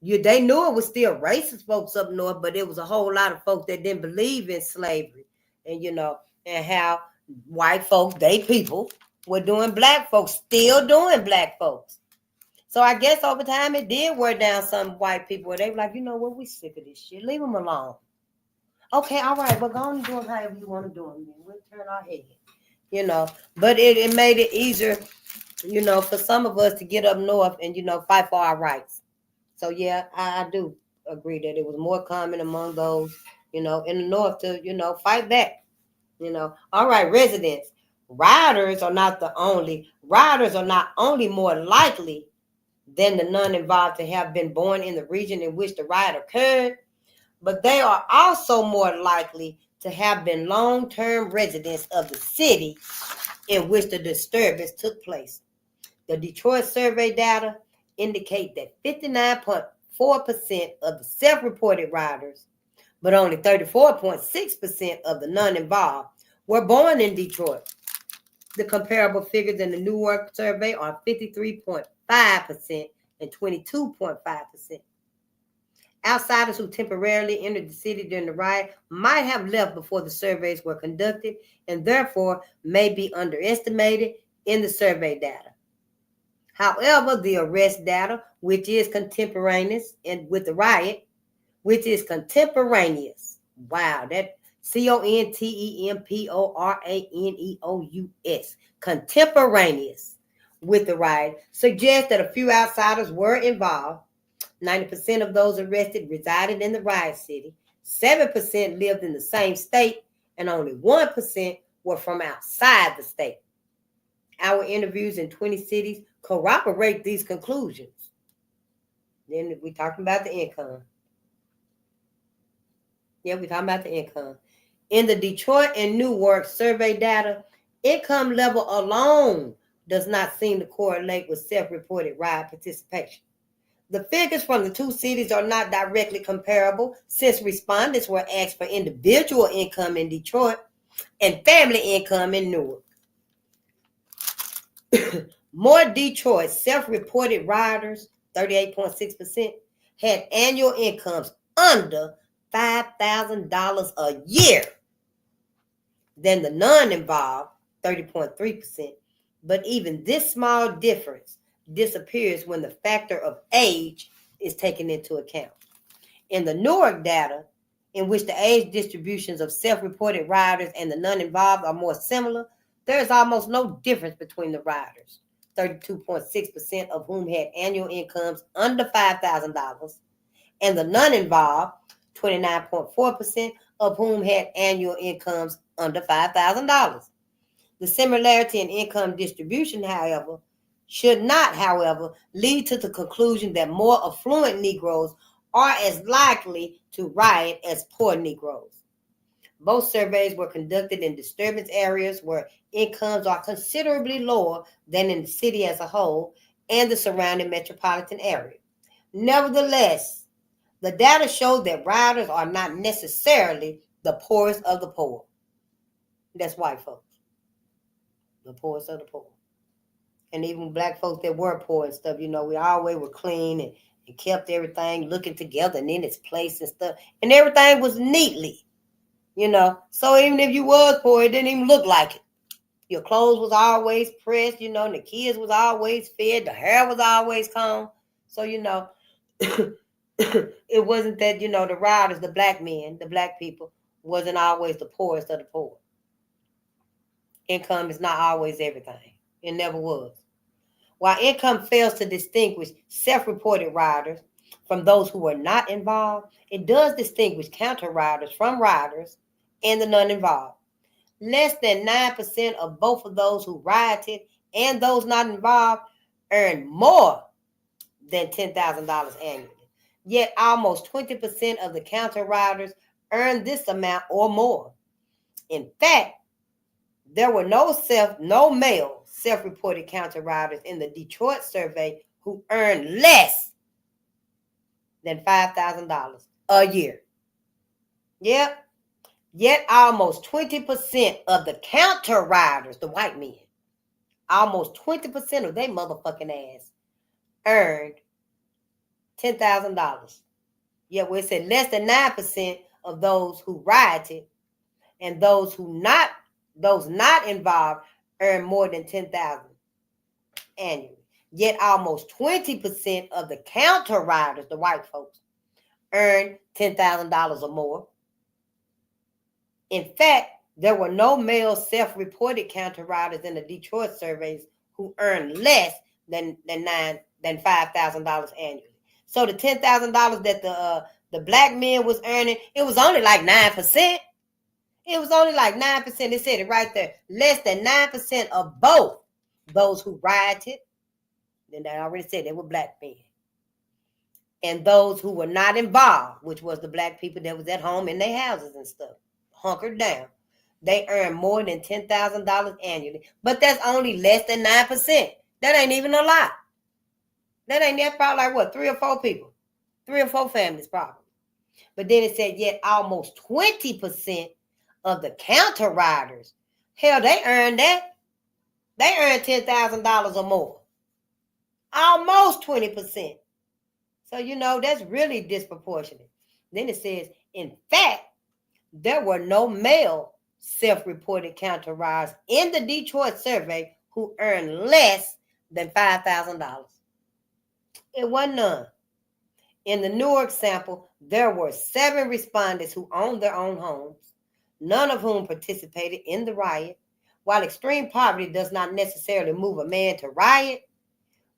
They knew it was still racist folks up north, but it was a whole lot of folks that didn't believe in slavery. And, and how white folks, they people, were doing black folks, still doing black folks. So I guess over time it did wear down some white people where they were like, we sick of this shit. Leave them alone. Okay, all right, but go on and do them however you want to do them. Then we'll turn our head, you know. But it made it easier, you know, for some of us to get up north and, you know, fight for our rights. So yeah, I do agree that it was more common among those, you know, in the north to, you know, fight back. You know, all right, residents. Riders are not only more likely than the non-involved to have been born in the region in which the riot occurred, but they are also more likely to have been long-term residents of the city in which the disturbance took place. The Detroit survey data indicate that 59.4% of the self-reported rioters, but only 34.6% of the non-involved were born in Detroit. The comparable figures in the Newark survey are 53.5% and 22.5%. Outsiders who temporarily entered the city during the riot might have left before the surveys were conducted and therefore may be underestimated in the survey data. However, the arrest data, which is contemporaneous and with the riot, wow, that contemporaneous, contemporaneous with the riot, suggests that a few outsiders were involved. 90% of those arrested resided in the riot city, 7% lived in the same state, and only 1% were from outside the state. Our interviews in 20 cities corroborate these conclusions. Then we're talking about the income. Yeah, we're talking about the income. In the Detroit and Newark survey data, income level alone does not seem to correlate with self-reported riot participation. The figures from the two cities are not directly comparable since respondents were asked for individual income in Detroit and family income in Newark. More Detroit self-reported rioters, 38.6%, had annual incomes under $5,000 a year than the non-involved, 30.3%. But even this small difference disappears when the factor of age is taken into account. In the Newark data, in which the age distributions of self-reported rioters and the non-involved are more similar, there is almost no difference between the rioters, 32.6% of whom had annual incomes under $5,000, and the non-involved, 29.4% of whom had annual incomes under $5,000. The similarity in income distribution, however, should not, however, lead to the conclusion that more affluent Negroes are as likely to riot as poor Negroes. Both surveys were conducted in disturbance areas where incomes are considerably lower than in the city as a whole and the surrounding metropolitan area. Nevertheless, the data showed that rioters are not necessarily the poorest of the poor. That's white folks. The poorest of the poor. And even black folks that were poor and stuff, you know, we always were clean and kept everything looking together and in its place and stuff. And everything was neatly, you know. So even if you was poor, it didn't even look like it. Your clothes was always pressed, you know, and the kids was always fed. The hair was always combed. So, you know, it wasn't that, you know, the rioters, the black men, the black people, wasn't always the poorest of the poor. Income is not always everything. It never was. While income fails to distinguish self-reported rioters from those who were not involved, it does distinguish counter rioters from rioters and the non-involved. Less than 9% of both of those who rioted and those not involved earned more than $10,000 annually. Yet almost 20% of the counter rioters earned this amount or more. In fact, there were no male self-reported counter rioters in the Detroit survey who earned less than $5,000 a year. Yep. Yet almost 20% of the counter rioters, the white men, almost 20% of their motherfucking ass earned $10,000. Yet we said less than 9% of those who rioted and those not involved earn more than $10,000 annually. Yet almost 20% of the counter rioters, the white folks, earn $10,000 or more. In fact, there were no male self-reported counter riders in the Detroit surveys who earned less than $5,000 annually. So the $10,000 that the black men was earning, it was only like 9%. It was only like 9%. It said it right there. Less than 9% of both those who rioted, then I already said they were black men, and those who were not involved, which was the black people that was at home in their houses and stuff, hunkered down. They earned more than $10,000 annually, but that's only less than 9%. That ain't even a lot. That's probably like what, 3 or 4 people, 3 or 4 families probably. But then it said yet almost 20% of the counter riders, hell, they earned that. They earned $10,000 or more. Almost 20%. So, that's really disproportionate. Then it says, in fact, there were no male self-reported counter riders in the Detroit survey who earned less than $5,000. It wasn't none. In the Newark sample, there were 7 respondents who owned their own homes, none of whom participated in the riot. While extreme poverty does not necessarily move a man to riot,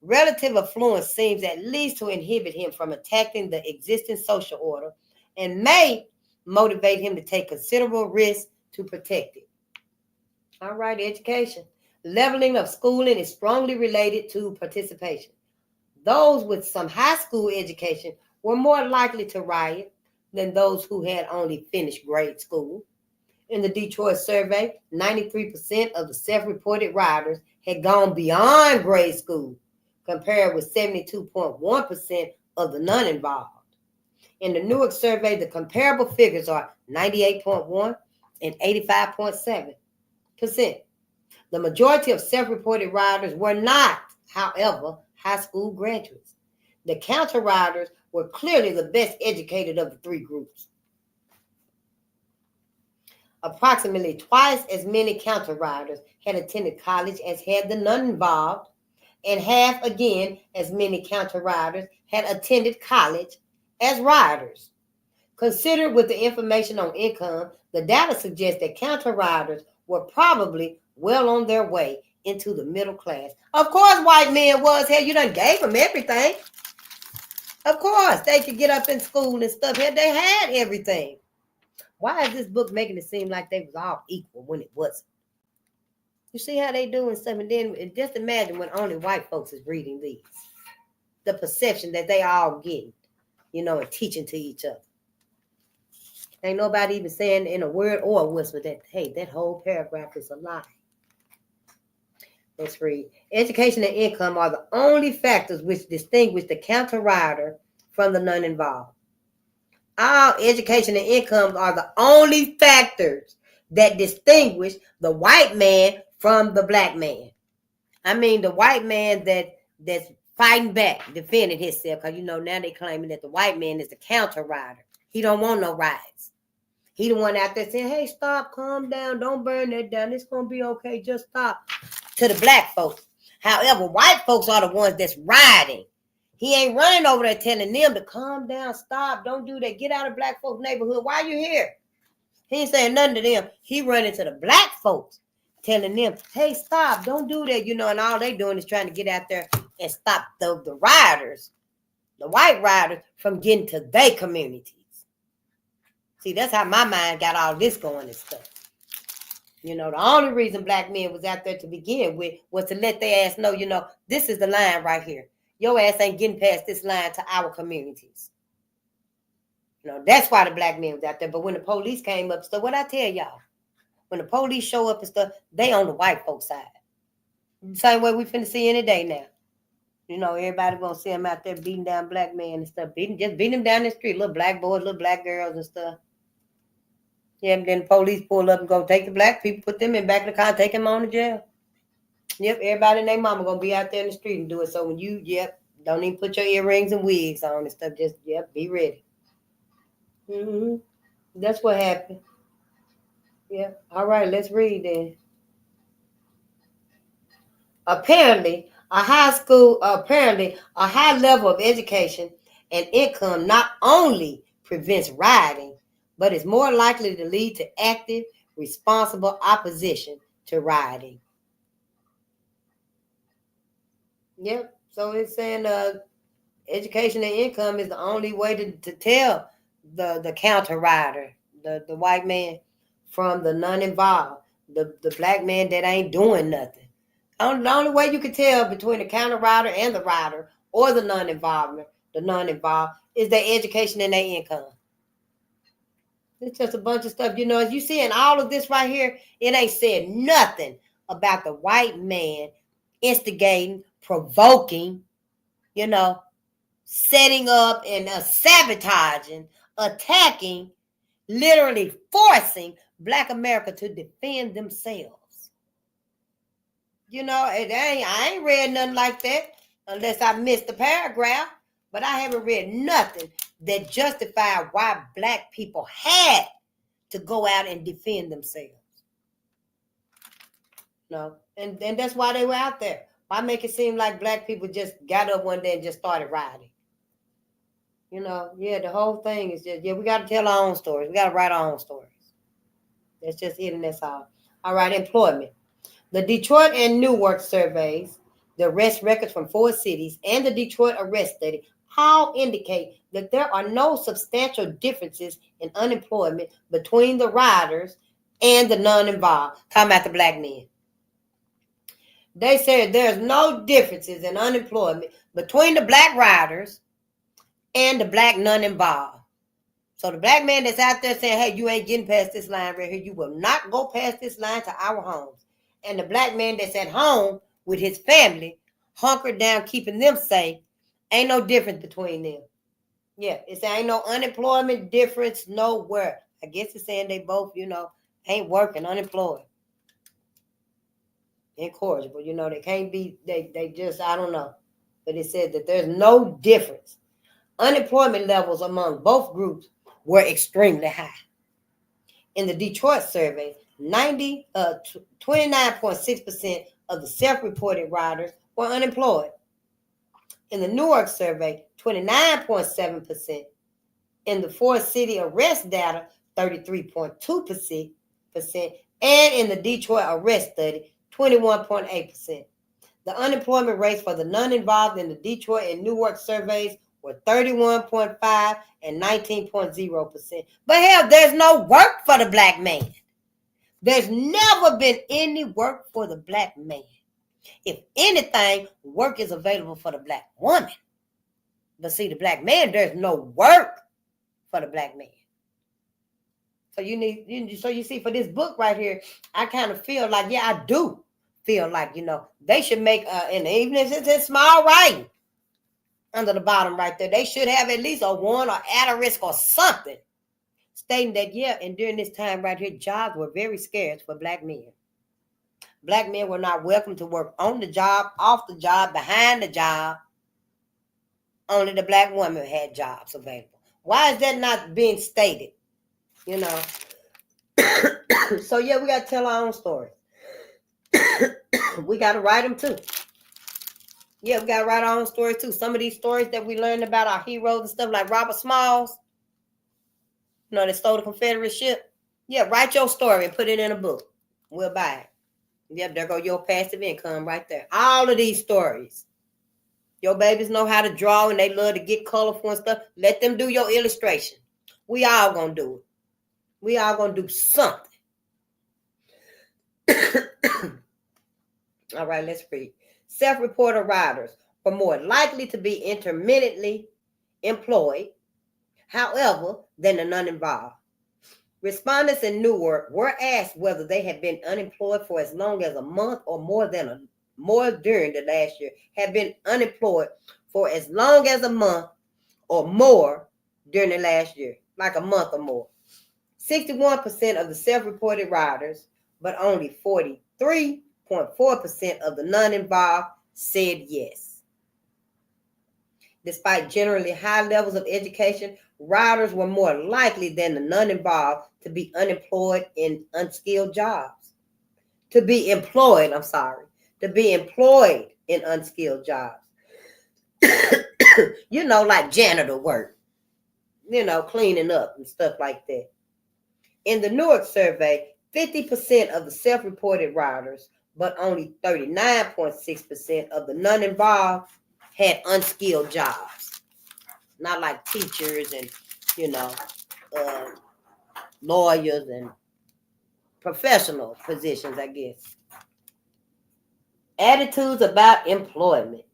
relative affluence seems at least to inhibit him from attacking the existing social order and may motivate him to take considerable risks to protect it. All right, education. Leveling of schooling is strongly related to participation. Those with some high school education were more likely to riot than those who had only finished grade school. In the Detroit survey, 93% of the self-reported rioters had gone beyond grade school, compared with 72.1% of the non-involved. In the Newark survey, the comparable figures are 98.1% and 85.7%. The majority of self-reported rioters were not, however, high school graduates. The counter rioters were clearly the best educated of the 3 groups. Approximately twice as many counter rioters had attended college as had the non-involved, and half again as many counter rioters had attended college as rioters. Considered with the information on income, the data suggests that counter rioters were probably well on their way into the middle class. Of course, white men was. Hell, you done gave them everything. Of course, they could get up in school and stuff. Hell, they had everything. Why is this book making it seem like they was all equal when it wasn't? You see how they doing stuff, and then just imagine when only white folks is reading these. The perception that they all getting, and teaching to each other. Ain't nobody even saying in a word or a whisper that, hey, that whole paragraph is a lie. Let's read. Education and income are the only factors which distinguish the counter rioter from the non-involved. All education and income are the only factors that distinguish the white man from the black man. I mean, the white man that's fighting back, defending himself, because now they claiming that the white man is the counter rider. He don't want no riots. He the one out there saying, hey, stop, calm down, don't burn that down. It's going to be okay, just stop. To the black folks. However, white folks are the ones that's riding. He ain't running over there telling them to calm down, stop, don't do that, get out of black folks' neighborhood. Why you here? He ain't saying nothing to them. He running to the black folks, telling them, hey, stop, don't do that, and all they doing is trying to get out there and stop the rioters, the white rioters, from getting to their communities. See, that's how my mind got all this going and stuff. The only reason black men was out there to begin with was to let their ass know, this is the line right here. Your ass ain't getting past this line to our communities. That's why the black men was out there. But when the police came up, so what I tell y'all, when the police show up and stuff, they on the white folks side. Same way we finna see any day now. Everybody gonna see them out there beating down black men and stuff, beating them down the street, little black boys, little black girls and stuff. Yeah, and then the police pull up and go take the black people, put them in back of the car, take them on to jail. Yep, everybody and their mama gonna be out there in the street and do it. So when don't even put your earrings and wigs on and stuff. Just, be ready. That's what happened. Yeah. All right, let's read then. Apparently, a high level of education and income not only prevents rioting, but is more likely to lead to active, responsible opposition to rioting. Yep. So it's saying education and income is the only way to tell the counter rider, the white man from the non-involved, the black man that ain't doing nothing. The only way you can tell between the counter rider and the rider or the non-involved is their education and their income. It's just a bunch of stuff. As you see in all of this right here, it ain't said nothing about the white man instigating, provoking, setting up and sabotaging, attacking, literally forcing Black America to defend themselves. I ain't read nothing like that unless I missed the paragraph, but I haven't read nothing that justified why Black people had to go out and defend themselves. And that's why they were out there. Why make it seem like Black people just got up one day and just started rioting? The whole thing is just, we got to tell our own stories. We got to write our own stories. That's just it, and that's all. All right, employment. The Detroit and Newark surveys, the arrest records from 4 cities, and the Detroit arrest study all indicate that there are no substantial differences in unemployment between the rioters and the non-involved. Talking about the Black men. They said there's no differences in unemployment between the Black rioters and the Black non-involved. So the Black man that's out there saying, hey, you ain't getting past this line right here. You will not go past this line to our homes. And the Black man that's at home with his family, hunkered down, keeping them safe, ain't no difference between them. Yeah, it's ain't no unemployment difference nowhere. I guess it's saying they both, ain't working, unemployed. Incorrigible, they can't be, they just, I don't know. But it said that there's no difference. Unemployment levels among both groups were extremely high. In the Detroit survey, 29.6% of the self-reported rioters were unemployed. In the Newark survey, 29.7%. In the 4 city arrest data, 33.2%. And in the Detroit arrest study, 21.8%. The unemployment rates for the non-involved in the Detroit and Newark surveys were 31.5% and 19.0%. But hell, there's no work for the Black man. There's never been any work for the Black man. If anything, work is available for the Black woman. But see, the Black man, there's no work for the Black man. So you see, for this book right here, I kind of feel like, I do feel like, they should make, and even if it's in small writing, under the bottom right there, they should have at least a 1 or asterisk or something stating that, and during this time right here, jobs were very scarce for Black men. Black men were not welcome to work on the job, off the job, behind the job. Only the Black woman had jobs available. Why is that not being stated? So, we got to tell our own stories. We got to write them too. We got to write our own stories too. Some of these stories that we learned about our heroes and stuff like Robert Smalls, that stole the Confederate ship. Write your story and put it in a book. We'll buy it. There go your passive income right there. All of these stories. Your babies know how to draw and they love to get colorful and stuff. Let them do your illustration. We all gonna do it. We all gonna do something. All right, let's read. Self-reported rioters were more likely to be intermittently employed, however, than the non-involved. Respondents in Newark were asked whether they had been unemployed for as long as a month or more during the last year, had been unemployed for as long as a month or more during the last year, like a month or more. 61% of the self-reported rioters, but only 43.4% of the non-involved said yes. Despite generally high levels of education, rioters were more likely than the non-involved to be unemployed in unskilled jobs. To be employed in unskilled jobs. Like janitor work, cleaning up and stuff like that. In the Newark survey, 50% of the self-reported rioters, but only 39.6% of the non-involved had unskilled jobs. Not like teachers and, lawyers and professional positions, I guess. Attitudes about employment.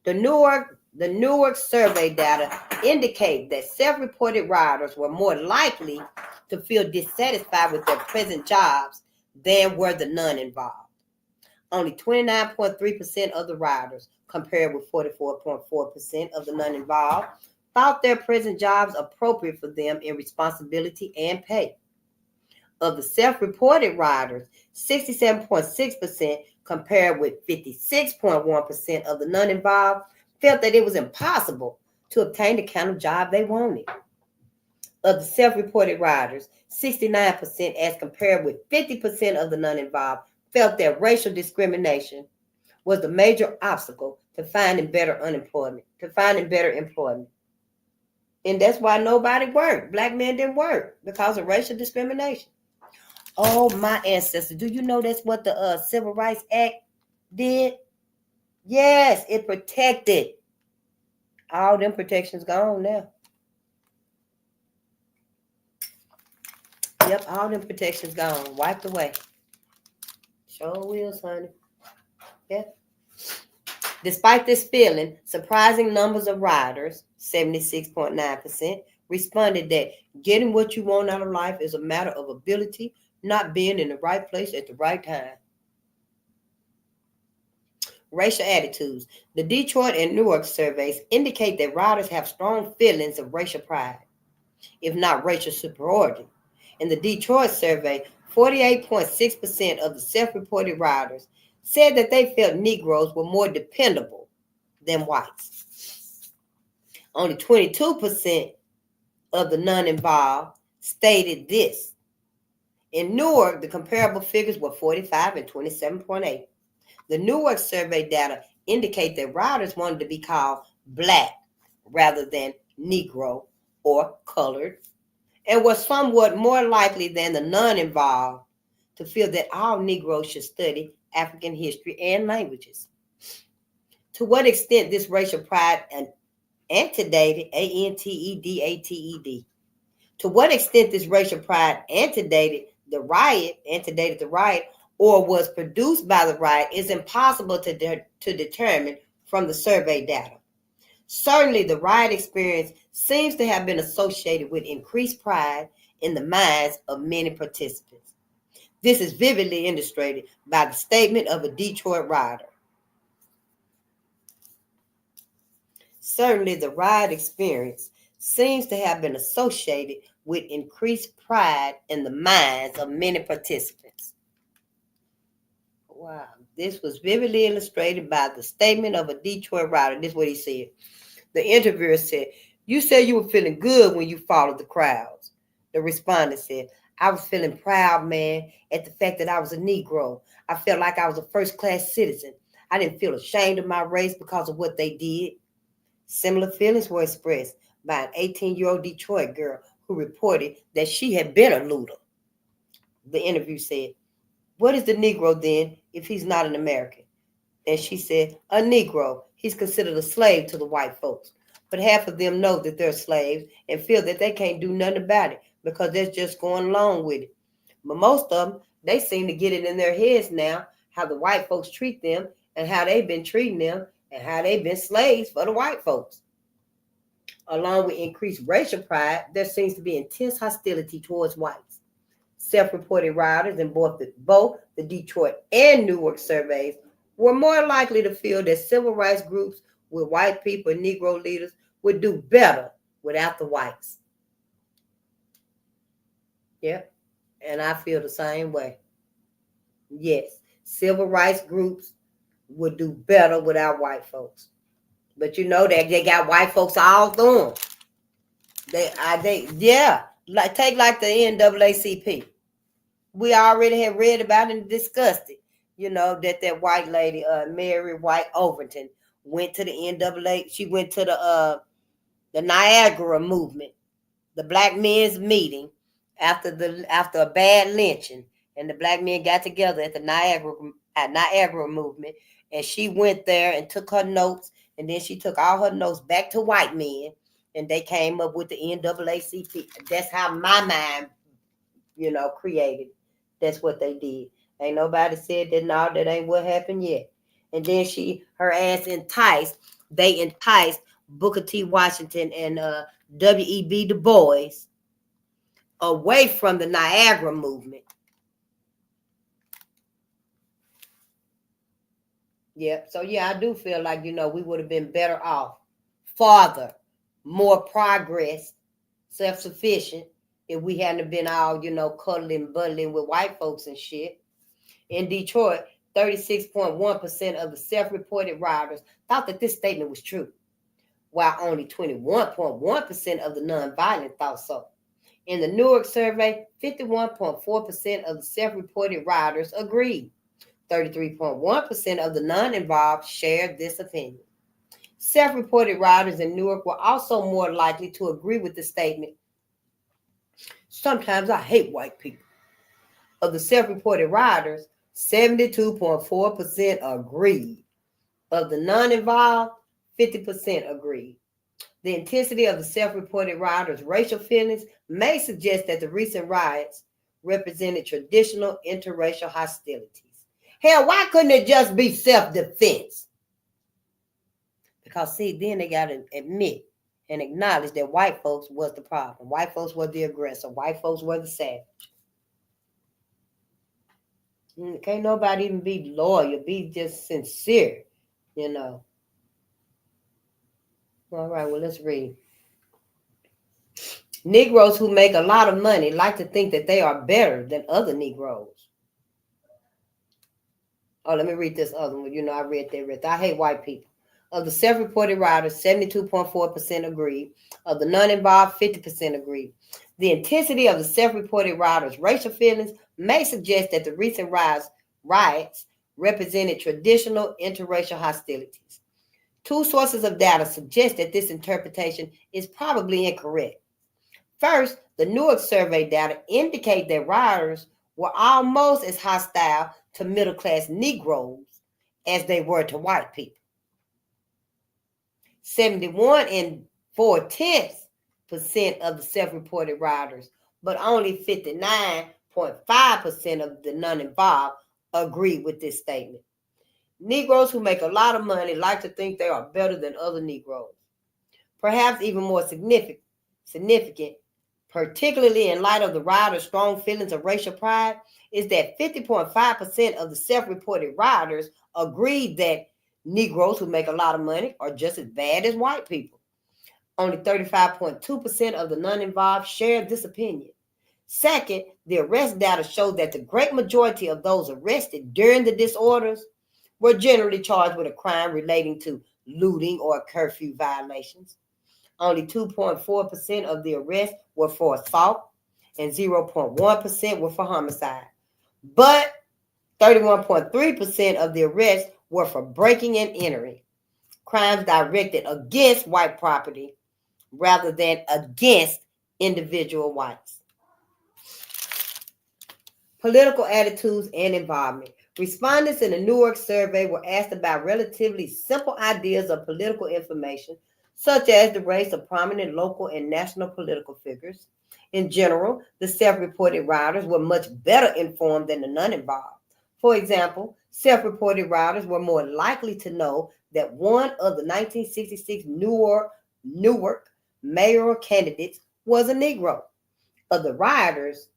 The Newark survey data indicate that self-reported rioters were more likely to feel dissatisfied with their present jobs than were the non-involved. Only 29.3% of the rioters, compared with 44.4% of the non-involved, thought their present jobs appropriate for them in responsibility and pay. Of the self-reported rioters, 67.6%, compared with 56.1% of the non-involved, felt that it was impossible to obtain the kind of job they wanted. Of the self-reported rioters, 69%, as compared with 50% of the non-involved, felt that racial discrimination was the major obstacle to finding better employment. And that's why nobody worked. Black men didn't work because of racial discrimination. Oh, my ancestors. Do you know that's what the Civil Rights Act did? Yes, it protected. All them protections gone now. Yep, all them protections gone. Wiped away. Sure will, honey. Yeah. Despite this feeling, surprising numbers of rioters, 76.9%, responded that getting what you want out of life is a matter of ability, not being in the right place at the right time. Racial attitudes. The Detroit and Newark surveys indicate that rioters have strong feelings of racial pride, if not racial superiority. In the Detroit survey, 48.6% of the self-reported rioters said that they felt Negroes were more dependable than whites. Only 22% of the non-involved stated this. In Newark, the comparable figures were 45 and 27.8. The Newark survey data indicate that rioters wanted to be called Black rather than Negro or colored, and were somewhat more likely than the non-involved to feel that all Negroes should study African history and languages. To what extent this racial pride antedated, A-N-T-E-D-A-T-E-D, to what extent this racial pride antedated the riot, or was produced by the riot is impossible to determine from the survey data. Certainly, the riot experience seems to have been associated with increased pride in the minds of many participants. This is vividly illustrated by the statement of a Detroit rioter. Certainly, the riot experience seems to have been associated with increased pride in the minds of many participants. Wow, this was vividly illustrated by the statement of a Detroit rioter. This is what he said. The interviewer said, "You said you were feeling good when you followed the crowds." The respondent said, "I was feeling proud, man, at the fact that I was a Negro. I felt like I was a first-class citizen. I didn't feel ashamed of my race because of what they did." Similar feelings were expressed by an 18-year-old Detroit girl who reported that she had been a looter. The interview said, "What is the Negro then if he's not an American?" And she said, "A Negro. He's considered a slave to the white folks. But half of them know that they're slaves and feel that they can't do nothing about it because they're just going along with it. But most of them, they seem to get it in their heads now how the white folks treat them and how they've been treating them and how they've been slaves for the white folks." Along with increased racial pride, there seems to be intense hostility towards whites. Self-reported rioters in both the Detroit and Newark surveys were more likely to feel that civil rights groups with white people and Negro leaders would do better without the whites. Yep, and I feel the same way. Yes, civil rights groups would do better without white folks. But you know that they got white folks all through them. Take like the NAACP. We already have read about it and discussed it. You know, that white lady, Mary White Overton, went to the NAA. She went to the Niagara movement, the Black Men's Meeting, after a bad lynching, and the black men got together at the Niagara movement, and she went there and took her notes, and then she took all her notes back to white men, and they came up with the NAACP. That's how my mind, created. That's what they did. Ain't nobody said that. No, that ain't what happened yet. And then her ass they enticed Booker T. Washington and W.E.B. Du Bois away from the Niagara movement. Yeah, so I do feel like, we would have been better off, farther, more progress, self-sufficient, if we hadn't been all, cuddling, buddling with white folks and shit. In Detroit, 36.1% of the self-reported rioters thought that this statement was true, while only 21.1% of the nonviolent thought so. In the Newark survey, 51.4% of the self-reported rioters agreed. 33.1% of the non-involved shared this opinion. Self-reported rioters in Newark were also more likely to agree with the statement, "Sometimes I hate white people." Of the self-reported rioters, 72.4% agreed. Of the non-involved, 50% agreed. The intensity of the self-reported rioters' racial feelings may suggest that the recent riots represented traditional interracial hostilities. Hell, why couldn't it just be self-defense? Because, see, then they got to admit and acknowledge that white folks was the problem. White folks were the aggressor. White folks were the savage. Can't nobody even be loyal. Be just sincere, All right, well, let's read. Negroes who make a lot of money like to think that they are better than other Negroes. Oh, let me read this other one. I read that. I hate white people. Of the self-reported rioters, 72.4% agreed. Of the non-involved, 50% agreed. The intensity of the self-reported rioters' racial feelings may suggest that the recent riots represented traditional interracial hostilities. Two sources of data suggest that this interpretation is probably incorrect. First, the Newark survey data indicate that rioters were almost as hostile to middle-class Negroes as they were to white people. 71.4% of the self-reported rioters, but only 59.5% of the non-involved agree with this statement. Negroes who make a lot of money like to think they are better than other Negroes. Perhaps even more significant, particularly in light of the rioters' strong feelings of racial pride, is that 50.5% of the self-reported rioters agreed that Negroes who make a lot of money are just as bad as white people. Only 35.2% of the non-involved shared this opinion. Second, the arrest data showed that the great majority of those arrested during the disorders were generally charged with a crime relating to looting or curfew violations. Only 2.4% of the arrests were for assault and 0.1% were for homicide. But 31.3% of the arrests were for breaking and entering, crimes directed against white property rather than against individual whites. Political attitudes and involvement. Respondents in the Newark survey were asked about relatively simple ideas of political information, such as the race of prominent local and national political figures. In general, the self-reported rioters were much better informed than the non-involved. For example, self-reported rioters were more likely to know that one of the 1966 Newark mayoral candidates was a Negro. Of the rioters,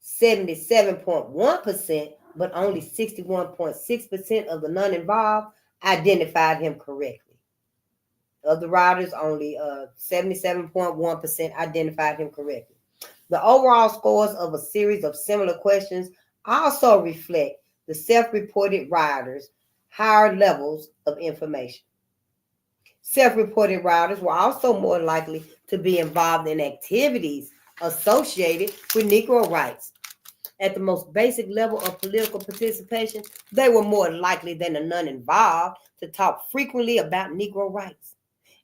77.1%, but only 61.6% of the non-involved identified him correctly. Of the rioters, only 77.1% identified him correctly. The overall scores of a series of similar questions also reflect the self-reported rioters' higher levels of information. Self-reported rioters were also more likely to be involved in activities associated with Negro rights. At the most basic level of political participation, they were more likely than the non-involved to talk frequently about Negro rights.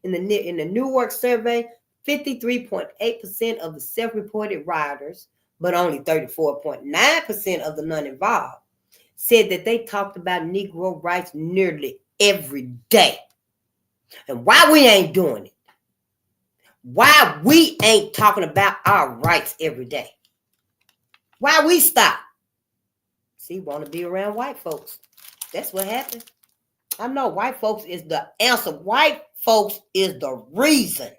In the Newark survey, 53.8% of the self-reported rioters, but only 34.9% of the non-involved said that they talked about Negro rights nearly every day. And why we ain't doing it? Why we ain't talking about our rights every day? Why we stop? See, want to be around white folks. That's what happened. I know white folks is the answer. White folks is the reason.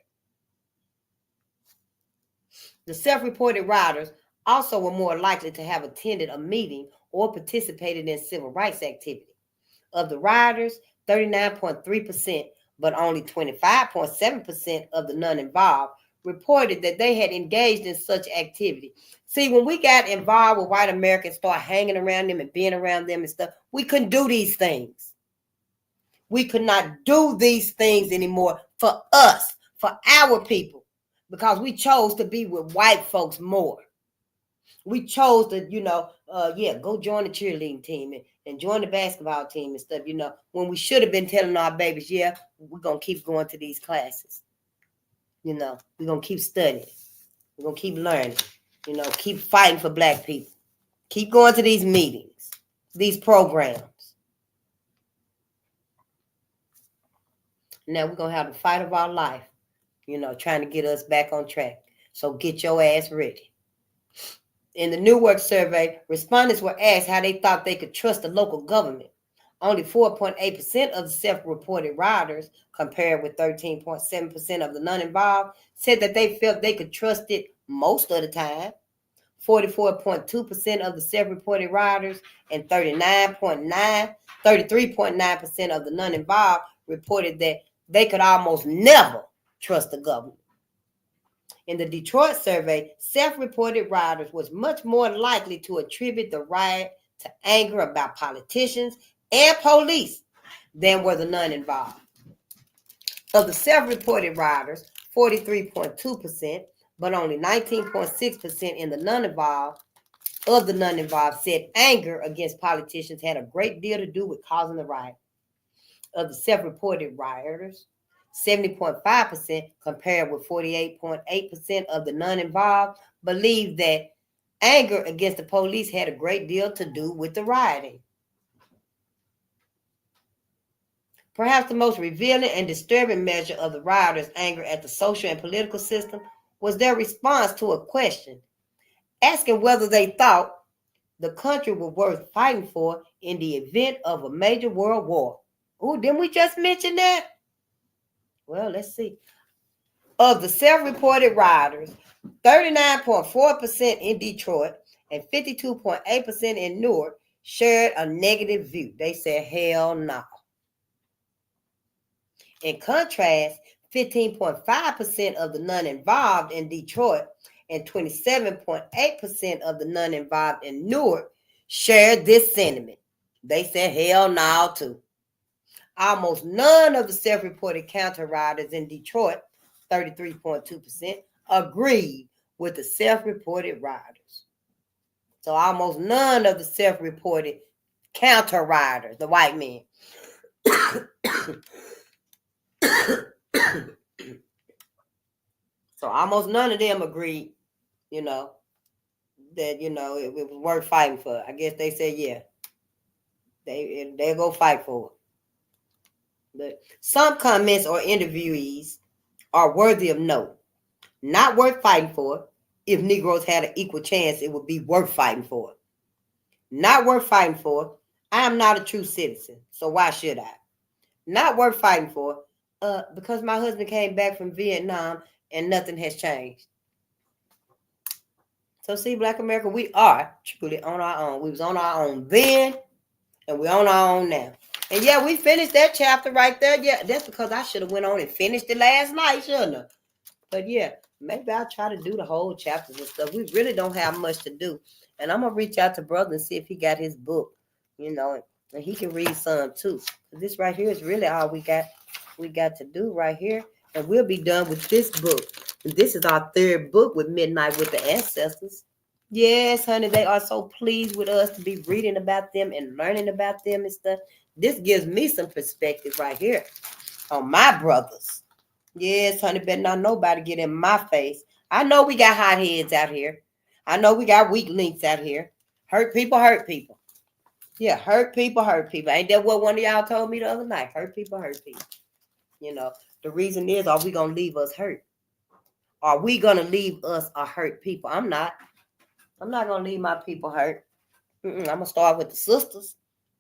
The self-reported rioters also were more likely to have attended a meeting or participated in civil rights activity. Of the rioters, 39.3%, but only 25.7% of the non-involved reported that they had engaged in such activity. See, when we got involved with white Americans, start hanging around them and being around them and stuff, we couldn't do these things. We could not do these things anymore for us, for our people, because we chose to be with white folks more. We chose to, go join the cheerleading team and join the basketball team and stuff, when we should have been telling our babies, yeah, we're going to keep going to these classes. We're going to keep studying. We're going to keep learning, keep fighting for black people. Keep going to these meetings, these programs. Now we're going to have the fight of our life, trying to get us back on track. So get your ass ready. In the Newark survey, respondents were asked how they thought they could trust the local government. Only 4.8% of the self-reported rioters, compared with 13.7% of the non-involved, said that they felt they could trust it most of the time. 44.2% of the self-reported rioters and 33.9% of the non-involved reported that they could almost never trust the government. In the Detroit survey, self-reported rioters was much more likely to attribute the riot to anger about politicians and police than were the non-involved. Of the self-reported rioters, 43.2%, but only 19.6% in the non-involved said anger against politicians had a great deal to do with causing the riot. Of the self-reported rioters, 70.5%, compared with 48.8% of the non-involved, believed that anger against the police had a great deal to do with the rioting. Perhaps the most revealing and disturbing measure of the rioters' anger at the social and political system was their response to a question, asking whether they thought the country was worth fighting for in the event of a major world war. Oh, didn't we just mention that? Well, let's see. Of the self-reported rioters, 39.4% in Detroit and 52.8% in Newark shared a negative view. They said, hell no. In contrast, 15.5% of the non-involved in Detroit and 27.8% of the non-involved in Newark shared this sentiment. They said, hell no, too. Almost none of the self-reported counter-rioters in Detroit, 33.2%, agreed with the self-reported rioters. So almost none of the self-reported counter-rioters, the white men, so almost none of them agreed, that, it was worth fighting for. I guess they said, yeah, they'll go fight for it. But some comments or interviewees are worthy of note. Not worth fighting for. If Negroes had an equal chance, it would be worth fighting for. Not worth fighting for. I am not a true citizen, so why should I? Not worth fighting for, because my husband came back from Vietnam and nothing has changed. So see, Black America, we are truly on our own. We was on our own then, and we're on our own now. And yeah, we finished that chapter right there. Yeah, that's because I should have went on and finished it last night, shouldn't I? But yeah, maybe I'll try to do the whole chapters and stuff. We really don't have much to do. And I'm going to reach out to brother and see if he got his book, and he can read some too. This right here is really all we got to do right here. And we'll be done with this book. And this is our third book with Midnight with the Ancestors. Yes, honey, they are so pleased with us to be reading about them and learning about them and stuff. This gives me some perspective right here on my brothers. Yes, honey, better not nobody get in my face. I know we got hot heads out here. I know we got weak links out here. Hurt people, hurt people. Yeah, hurt people, hurt people. Ain't that what one of y'all told me the other night? Hurt people, hurt people. You know, the reason is, are we going to leave us hurt? Are we going to leave us a hurt people? I'm not. I'm not going to leave my people hurt. I'm going to start with the sisters.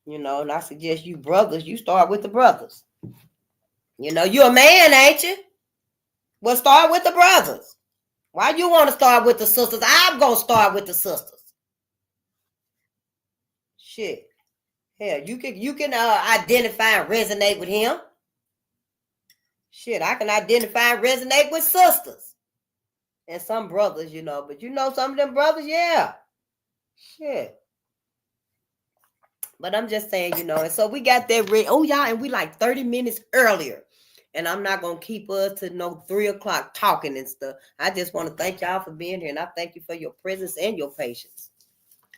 You know, and I suggest you brothers, you start with the brothers. You know, you're a man, ain't you? Well, start with the brothers. Why you want to start with the sisters? I'm going to start with the sisters. Shit. Hell, you can identify and resonate with him. Shit, I can identify and resonate with sisters. And some brothers, you know. But you know some of them brothers, yeah. Shit. But I'm just saying, you know. And so we got that ready. Oh, y'all, and we like 30 minutes earlier. And I'm not going to keep us to no 3 o'clock talking and stuff. I just want to thank y'all for being here. And I thank you for your presence and your patience.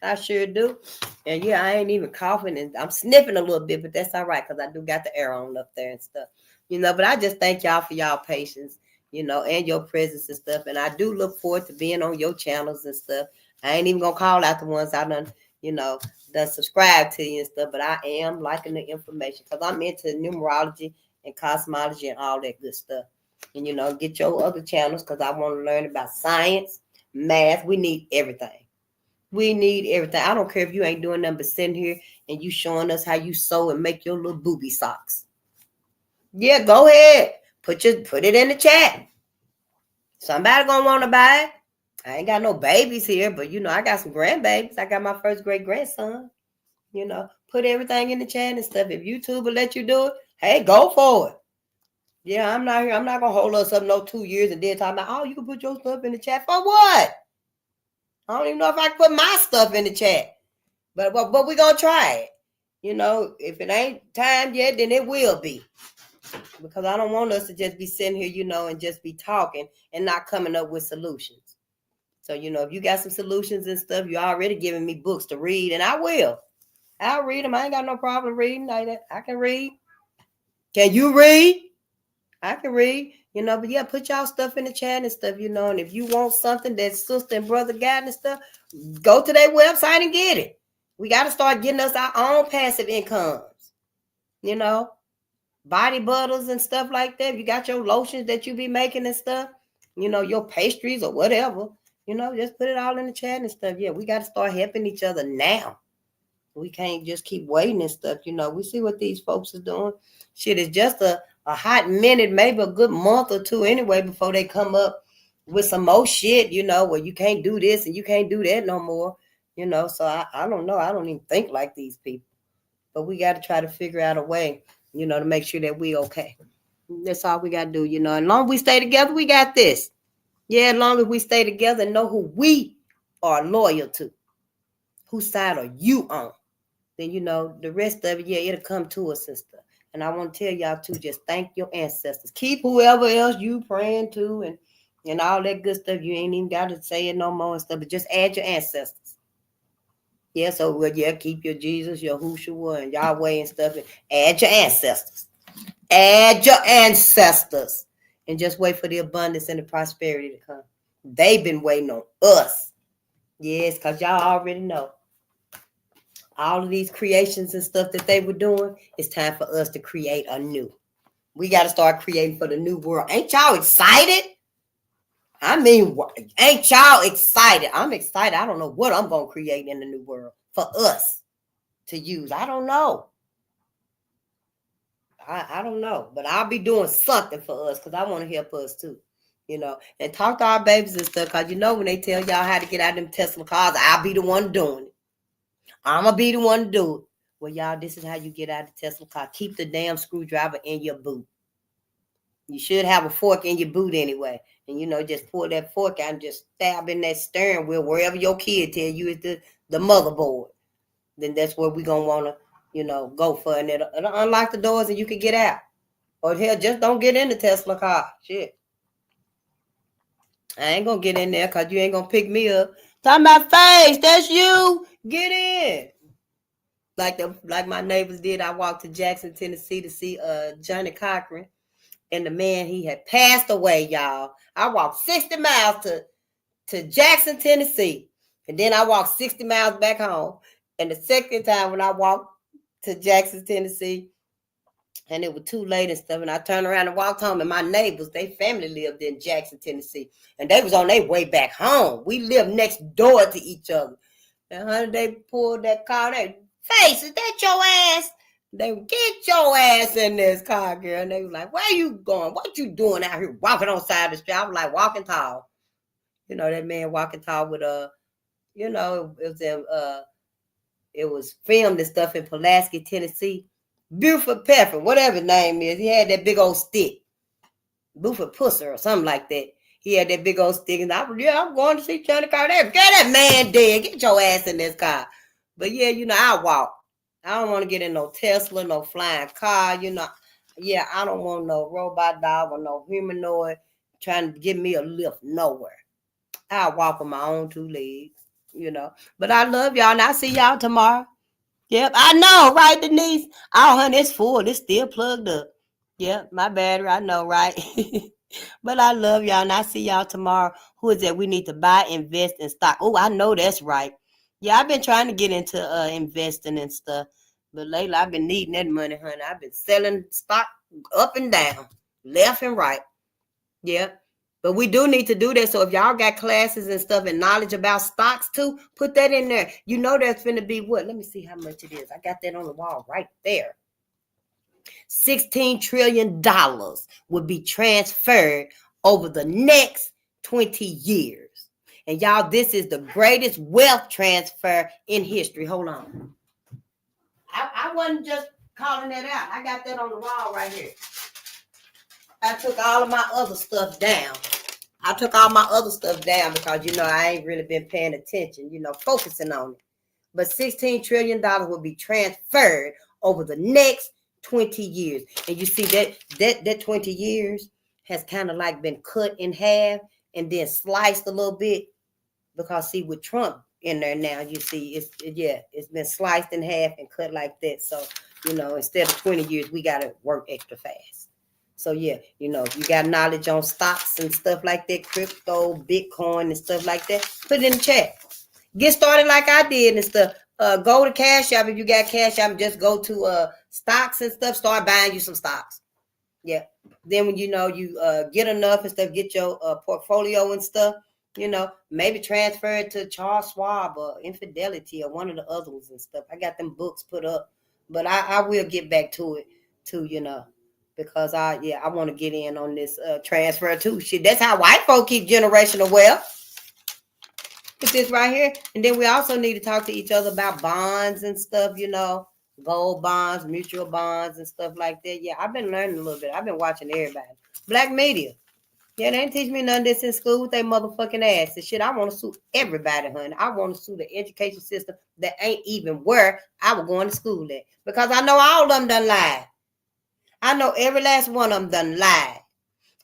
I sure do. And yeah, I ain't even coughing and I'm sniffing a little bit, but that's all right because I do got the air on up there and stuff. You know, but I just thank y'all for y'all patience, you know, and your presence and stuff. And I do look forward to being on your channels and stuff. I ain't even going to call out the ones I done, you know, done subscribe to you and stuff, but I am liking the information because I'm into numerology and cosmology and all that good stuff. And, you know, get your other channels because I want to learn about science, math. We need everything. We need everything. I don't care if you ain't doing nothing but sitting here and you showing us how you sew and make your little booby socks. Yeah, go ahead. Put it in the chat. Somebody gonna want to buy it. I ain't got no babies here, but you know, I got some grandbabies. I got my first great grandson. You know, put everything in the chat and stuff. If YouTube will let you do it, hey, go for it. Yeah, I'm not here. I'm not gonna hold us up no 2 years and then talk about, oh, you can put your stuff in the chat for what? I don't even know if I can put my stuff in the chat. But we're going to try it. You know, if it ain't time yet, then it will be. Because I don't want us to just be sitting here, you know, and just be talking and not coming up with solutions. So, you know, if you got some solutions and stuff, you're already giving me books to read, and I will. I'll read them. I ain't got no problem reading like that. I can read. Can you read? I can read. You know, but yeah, put y'all stuff in the chat and stuff, you know, and if you want something that sister and brother got and stuff, go to their website and get it. We got to start getting us our own passive incomes, you know, body butters and stuff like that. You got your lotions that you be making and stuff, you know, your pastries or whatever, you know, just put it all in the chat and stuff. Yeah, we got to start helping each other now. We can't just keep waiting and stuff, you know. We see what these folks are doing. Shit, it's just a hot minute, maybe a good month or two anyway before they come up with some more shit, you know, where you can't do this and you can't do that no more, you know. So I don't know. I don't even think like these people. But we got to try to figure out a way, you know, to make sure that we okay. That's all we got to do, you know. As long as we stay together, we got this. Yeah, as long as we stay together and know who we are loyal to. Whose side are you on? Then, you know, the rest of it, yeah, it'll come to us and stuff. And I want to tell y'all, too, just thank your ancestors. Keep whoever else you praying to and all that good stuff. You ain't even got to say it no more and stuff, but just add your ancestors. Yeah, so, well, yeah, keep your Jesus, your Hushua, and Yahweh and stuff. And add your ancestors. Add your ancestors. And just wait for the abundance and the prosperity to come. They've been waiting on us. Yes, because y'all already know. All of these creations and stuff that they were doing, it's time for us to create anew. We got to start creating for the new world. Ain't y'all excited? I mean, ain't y'all excited? I'm excited. I don't know what I'm going to create in the new world for us to use. I don't know. I don't know. But I'll be doing something for us because I want to help us too. You know, and talk to our babies and stuff because, you know, when they tell y'all how to get out of them Tesla cars, I'll be the one doing it. I'm going to be the one to do it. Well, y'all, this is how you get out of the Tesla car. Keep the damn screwdriver in your boot. You should have a fork in your boot anyway. And, you know, just pull that fork out and just stab in that steering wheel wherever your kid tell you is the motherboard. Then that's where we're going to want to, you know, go for. And it'll unlock the doors and you can get out. Or hell, just don't get in the Tesla car. Shit. I ain't going to get in there because you ain't going to pick me up. Talking about face, that's you. Get in. Like my neighbors did. I walked to Jackson, Tennessee to see Johnny Cochran. And the man, he had passed away, y'all. I walked 60 miles to Jackson, Tennessee. And then I walked 60 miles back home. And the second time when I walked to Jackson, Tennessee, and it was too late and stuff, and I turned around and walked home, and my neighbors, they family lived in Jackson, Tennessee, and they was on their way back home. We lived next door to each other. And honey, they pulled that car. They, Face, is that your ass? They would get your ass in this car, girl. And they was like, where you going? What you doing out here walking on the side of the street? I was like, walking tall. You know, that man walking tall with you know, it was filmed and stuff in Pulaski, Tennessee. Buford Pepper, whatever his name is. He had that big old stick. Buford Pusser or something like that. He had that big old stick. And I'm going to see Johnny Carter. Get that man dead. Get your ass in this car. But yeah, you know, I walk. I don't want to get in no Tesla, no flying car, you know. Yeah, I don't want no robot dog or no humanoid trying to give me a lift nowhere. I walk on my own two legs, you know. But I love y'all, and I'll see y'all tomorrow. Yep, I know, right, Denise? Oh, honey, it's full. It's still plugged up. Yep, my battery, I know, right? But I love y'all, and I'll see y'all tomorrow. Who is that? We need to buy, invest, and stock. Oh, I know that's right. Yeah, I've been trying to get into investing and stuff. But lately, I've been needing that money, honey. I've been selling stock up and down, left and right. Yep. But we do need to do that. So if y'all got classes and stuff and knowledge about stocks too, put that in there. You know there's going to be what? Let me see how much it is. I got that on the wall right there. $16 trillion would be transferred over the next 20 years. And y'all, this is the greatest wealth transfer in history. Hold on. I wasn't just calling that out. I got that on the wall right here. I took all of my other stuff down. Because, you know, I ain't really been paying attention, you know, focusing on it. But $16 trillion will be transferred over the next 20 years. And you see that 20 years has kind of like been cut in half and then sliced a little bit. Because see, with Trump in there now, you see, it's been sliced in half and cut like that. So, you know, instead of 20 years, we got to work extra fast. So, yeah, you know, if you got knowledge on stocks and stuff like that, crypto, Bitcoin and stuff like that, put it in the chat. Get started like I did and stuff. Go to Cash App. If you got Cash App, just go to stocks and stuff. Start buying you some stocks. Yeah. Then when you know you get enough and stuff, get your portfolio and stuff, you know, maybe transfer it to Charles Schwab or Infidelity or one of the other ones and stuff. I got them books put up, but I will get back to it too, you know, because I want to get in on this transfer too. Shit, that's how white folk keep generational wealth. Put this right here. And then we also need to talk to each other about bonds and stuff, you know, gold bonds, mutual bonds and stuff like that. Yeah, I've been learning a little bit. I've been watching everybody. Black media. Yeah, they didn't teach me none of this in school with their motherfucking ass. And shit, I want to sue everybody, honey. I want to sue the education system that ain't even where I was going to school at. Because I know all of them done lied. I know every last one of them done lied.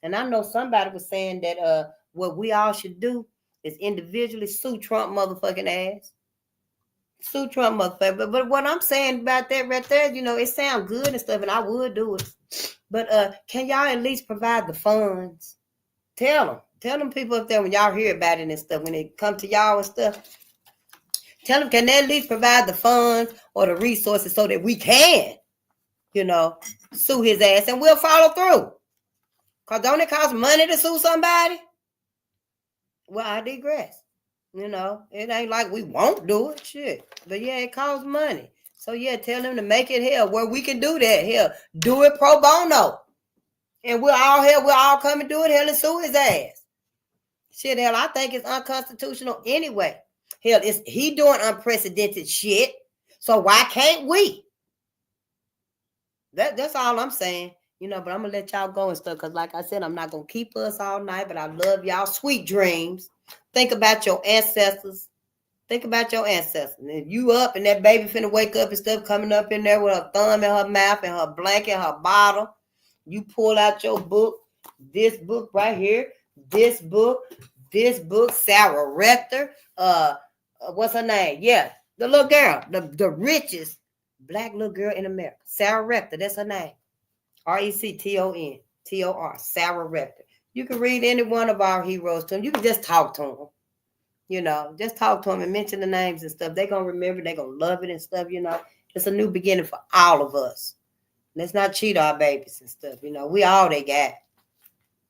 And I know somebody was saying that what we all should do is individually sue Trump motherfucking ass. Sue Trump motherfucker. But what I'm saying about that right there, you know, it sounds good and stuff, and I would do it. But can y'all at least provide the funds? Tell them people up there when y'all hear about it and stuff, when it come to y'all and stuff. Tell them, can they at least provide the funds or the resources so that we can, you know, sue his ass and we'll follow through? Because don't it cost money to sue somebody? Well, I digress. You know, it ain't like we won't do it, shit. But yeah, it costs money. So yeah, tell them to make it hell where we can do that. Hell, do it pro bono. And we'll all come and do it, hell, and sue his ass. Shit, hell, I think it's unconstitutional anyway. Hell, he doing unprecedented shit. So why can't we? That's all I'm saying. You know, but I'm going to let y'all go and stuff. Because like I said, I'm not going to keep us all night. But I love y'all. Sweet dreams. Think about your ancestors. Think about your ancestors. And if you up and that baby finna wake up and stuff coming up in there with her thumb in her mouth and her blanket, her bottle, you pull out your book, this book right here, this book, Sarah Rector, what's her name? Yeah, the little girl, the richest black little girl in America. Sarah Rector, that's her name. Rectontor, Sarah Rector. You can read any one of our heroes to them. You can just talk to them. You know, just talk to them and mention the names and stuff. They're going to remember. They're going to love it and stuff, you know. It's a new beginning for all of us. Let's not cheat our babies and stuff, you know. We all they got.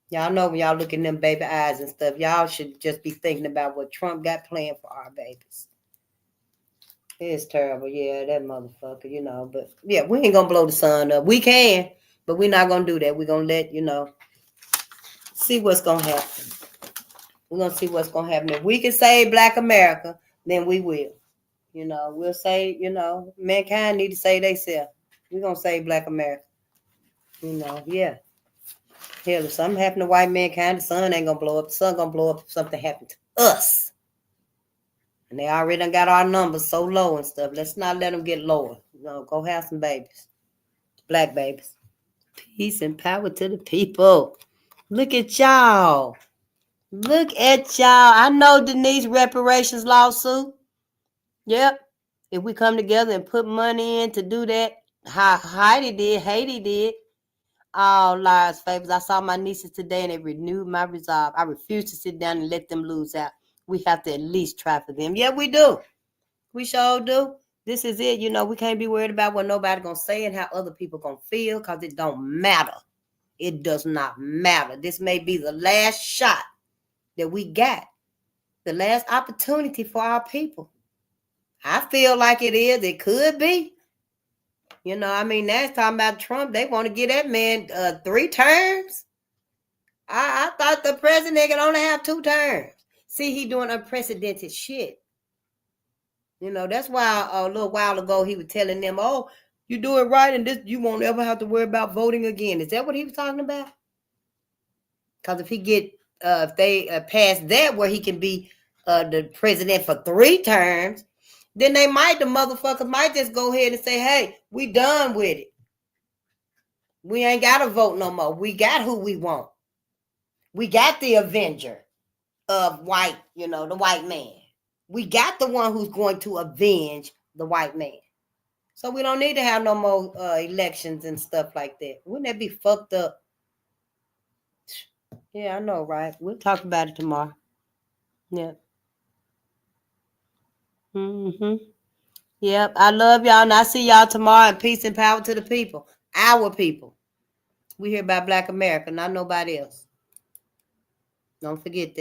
Y'all know when y'all look in them baby eyes and stuff, y'all should just be thinking about what Trump got planned for our babies. It's terrible. Yeah, that motherfucker, you know. But, yeah, we ain't going to blow the sun up. We can, but we're not going to do that. We're going to let, you know, see what's going to happen. We're going to see what's going to happen. If we can save Black America, then we will. You know, we'll say, you know, mankind need to save themselves. We're going to save Black America. You know, yeah. Hell, if something happened to white mankind, the sun ain't going to blow up. The sun going to blow up if something happened to us. And they already done got our numbers so low and stuff. Let's not let them get lower. You know, go have some babies. Black babies. Peace and power to the people. Look at y'all. Look at y'all. I know Denise reparations lawsuit. Yep. If we come together and put money in to do that, how Heidi did, Haiti did, all lives, favors. I saw my nieces today and they renewed my resolve. I refuse to sit down and let them lose out. We have to at least try for them. Yeah, we do. We sure do. This is it. You know, we can't be worried about what nobody gonna say and how other people gonna feel, because it don't matter. It does not matter. This may be the last shot that we got, the last opportunity for our people. I feel like it is. It could be. You know, I mean, that's talking about Trump. They want to give that man 3 terms. I thought the president could only have 2 terms. See, he doing unprecedented shit. You know, that's why a little while ago he was telling them, oh, you do it right and this, you won't ever have to worry about voting again. Is that what he was talking about? Because if he get, if they pass that where he can be the president for 3 terms, then the motherfuckers might just go ahead and say, hey, we done with it. We ain't got to vote no more. We got who we want. We got the avenger of white, you know, the white man. We got the one who's going to avenge the white man. So we don't need to have no more elections and stuff like that. Wouldn't that be fucked up? Yeah, I know, right? We'll talk about it tomorrow. Yeah. Yep. I love y'all, and I see y'all tomorrow. And peace and power to the people. Our people. We here about Black America, not nobody else. Don't forget that.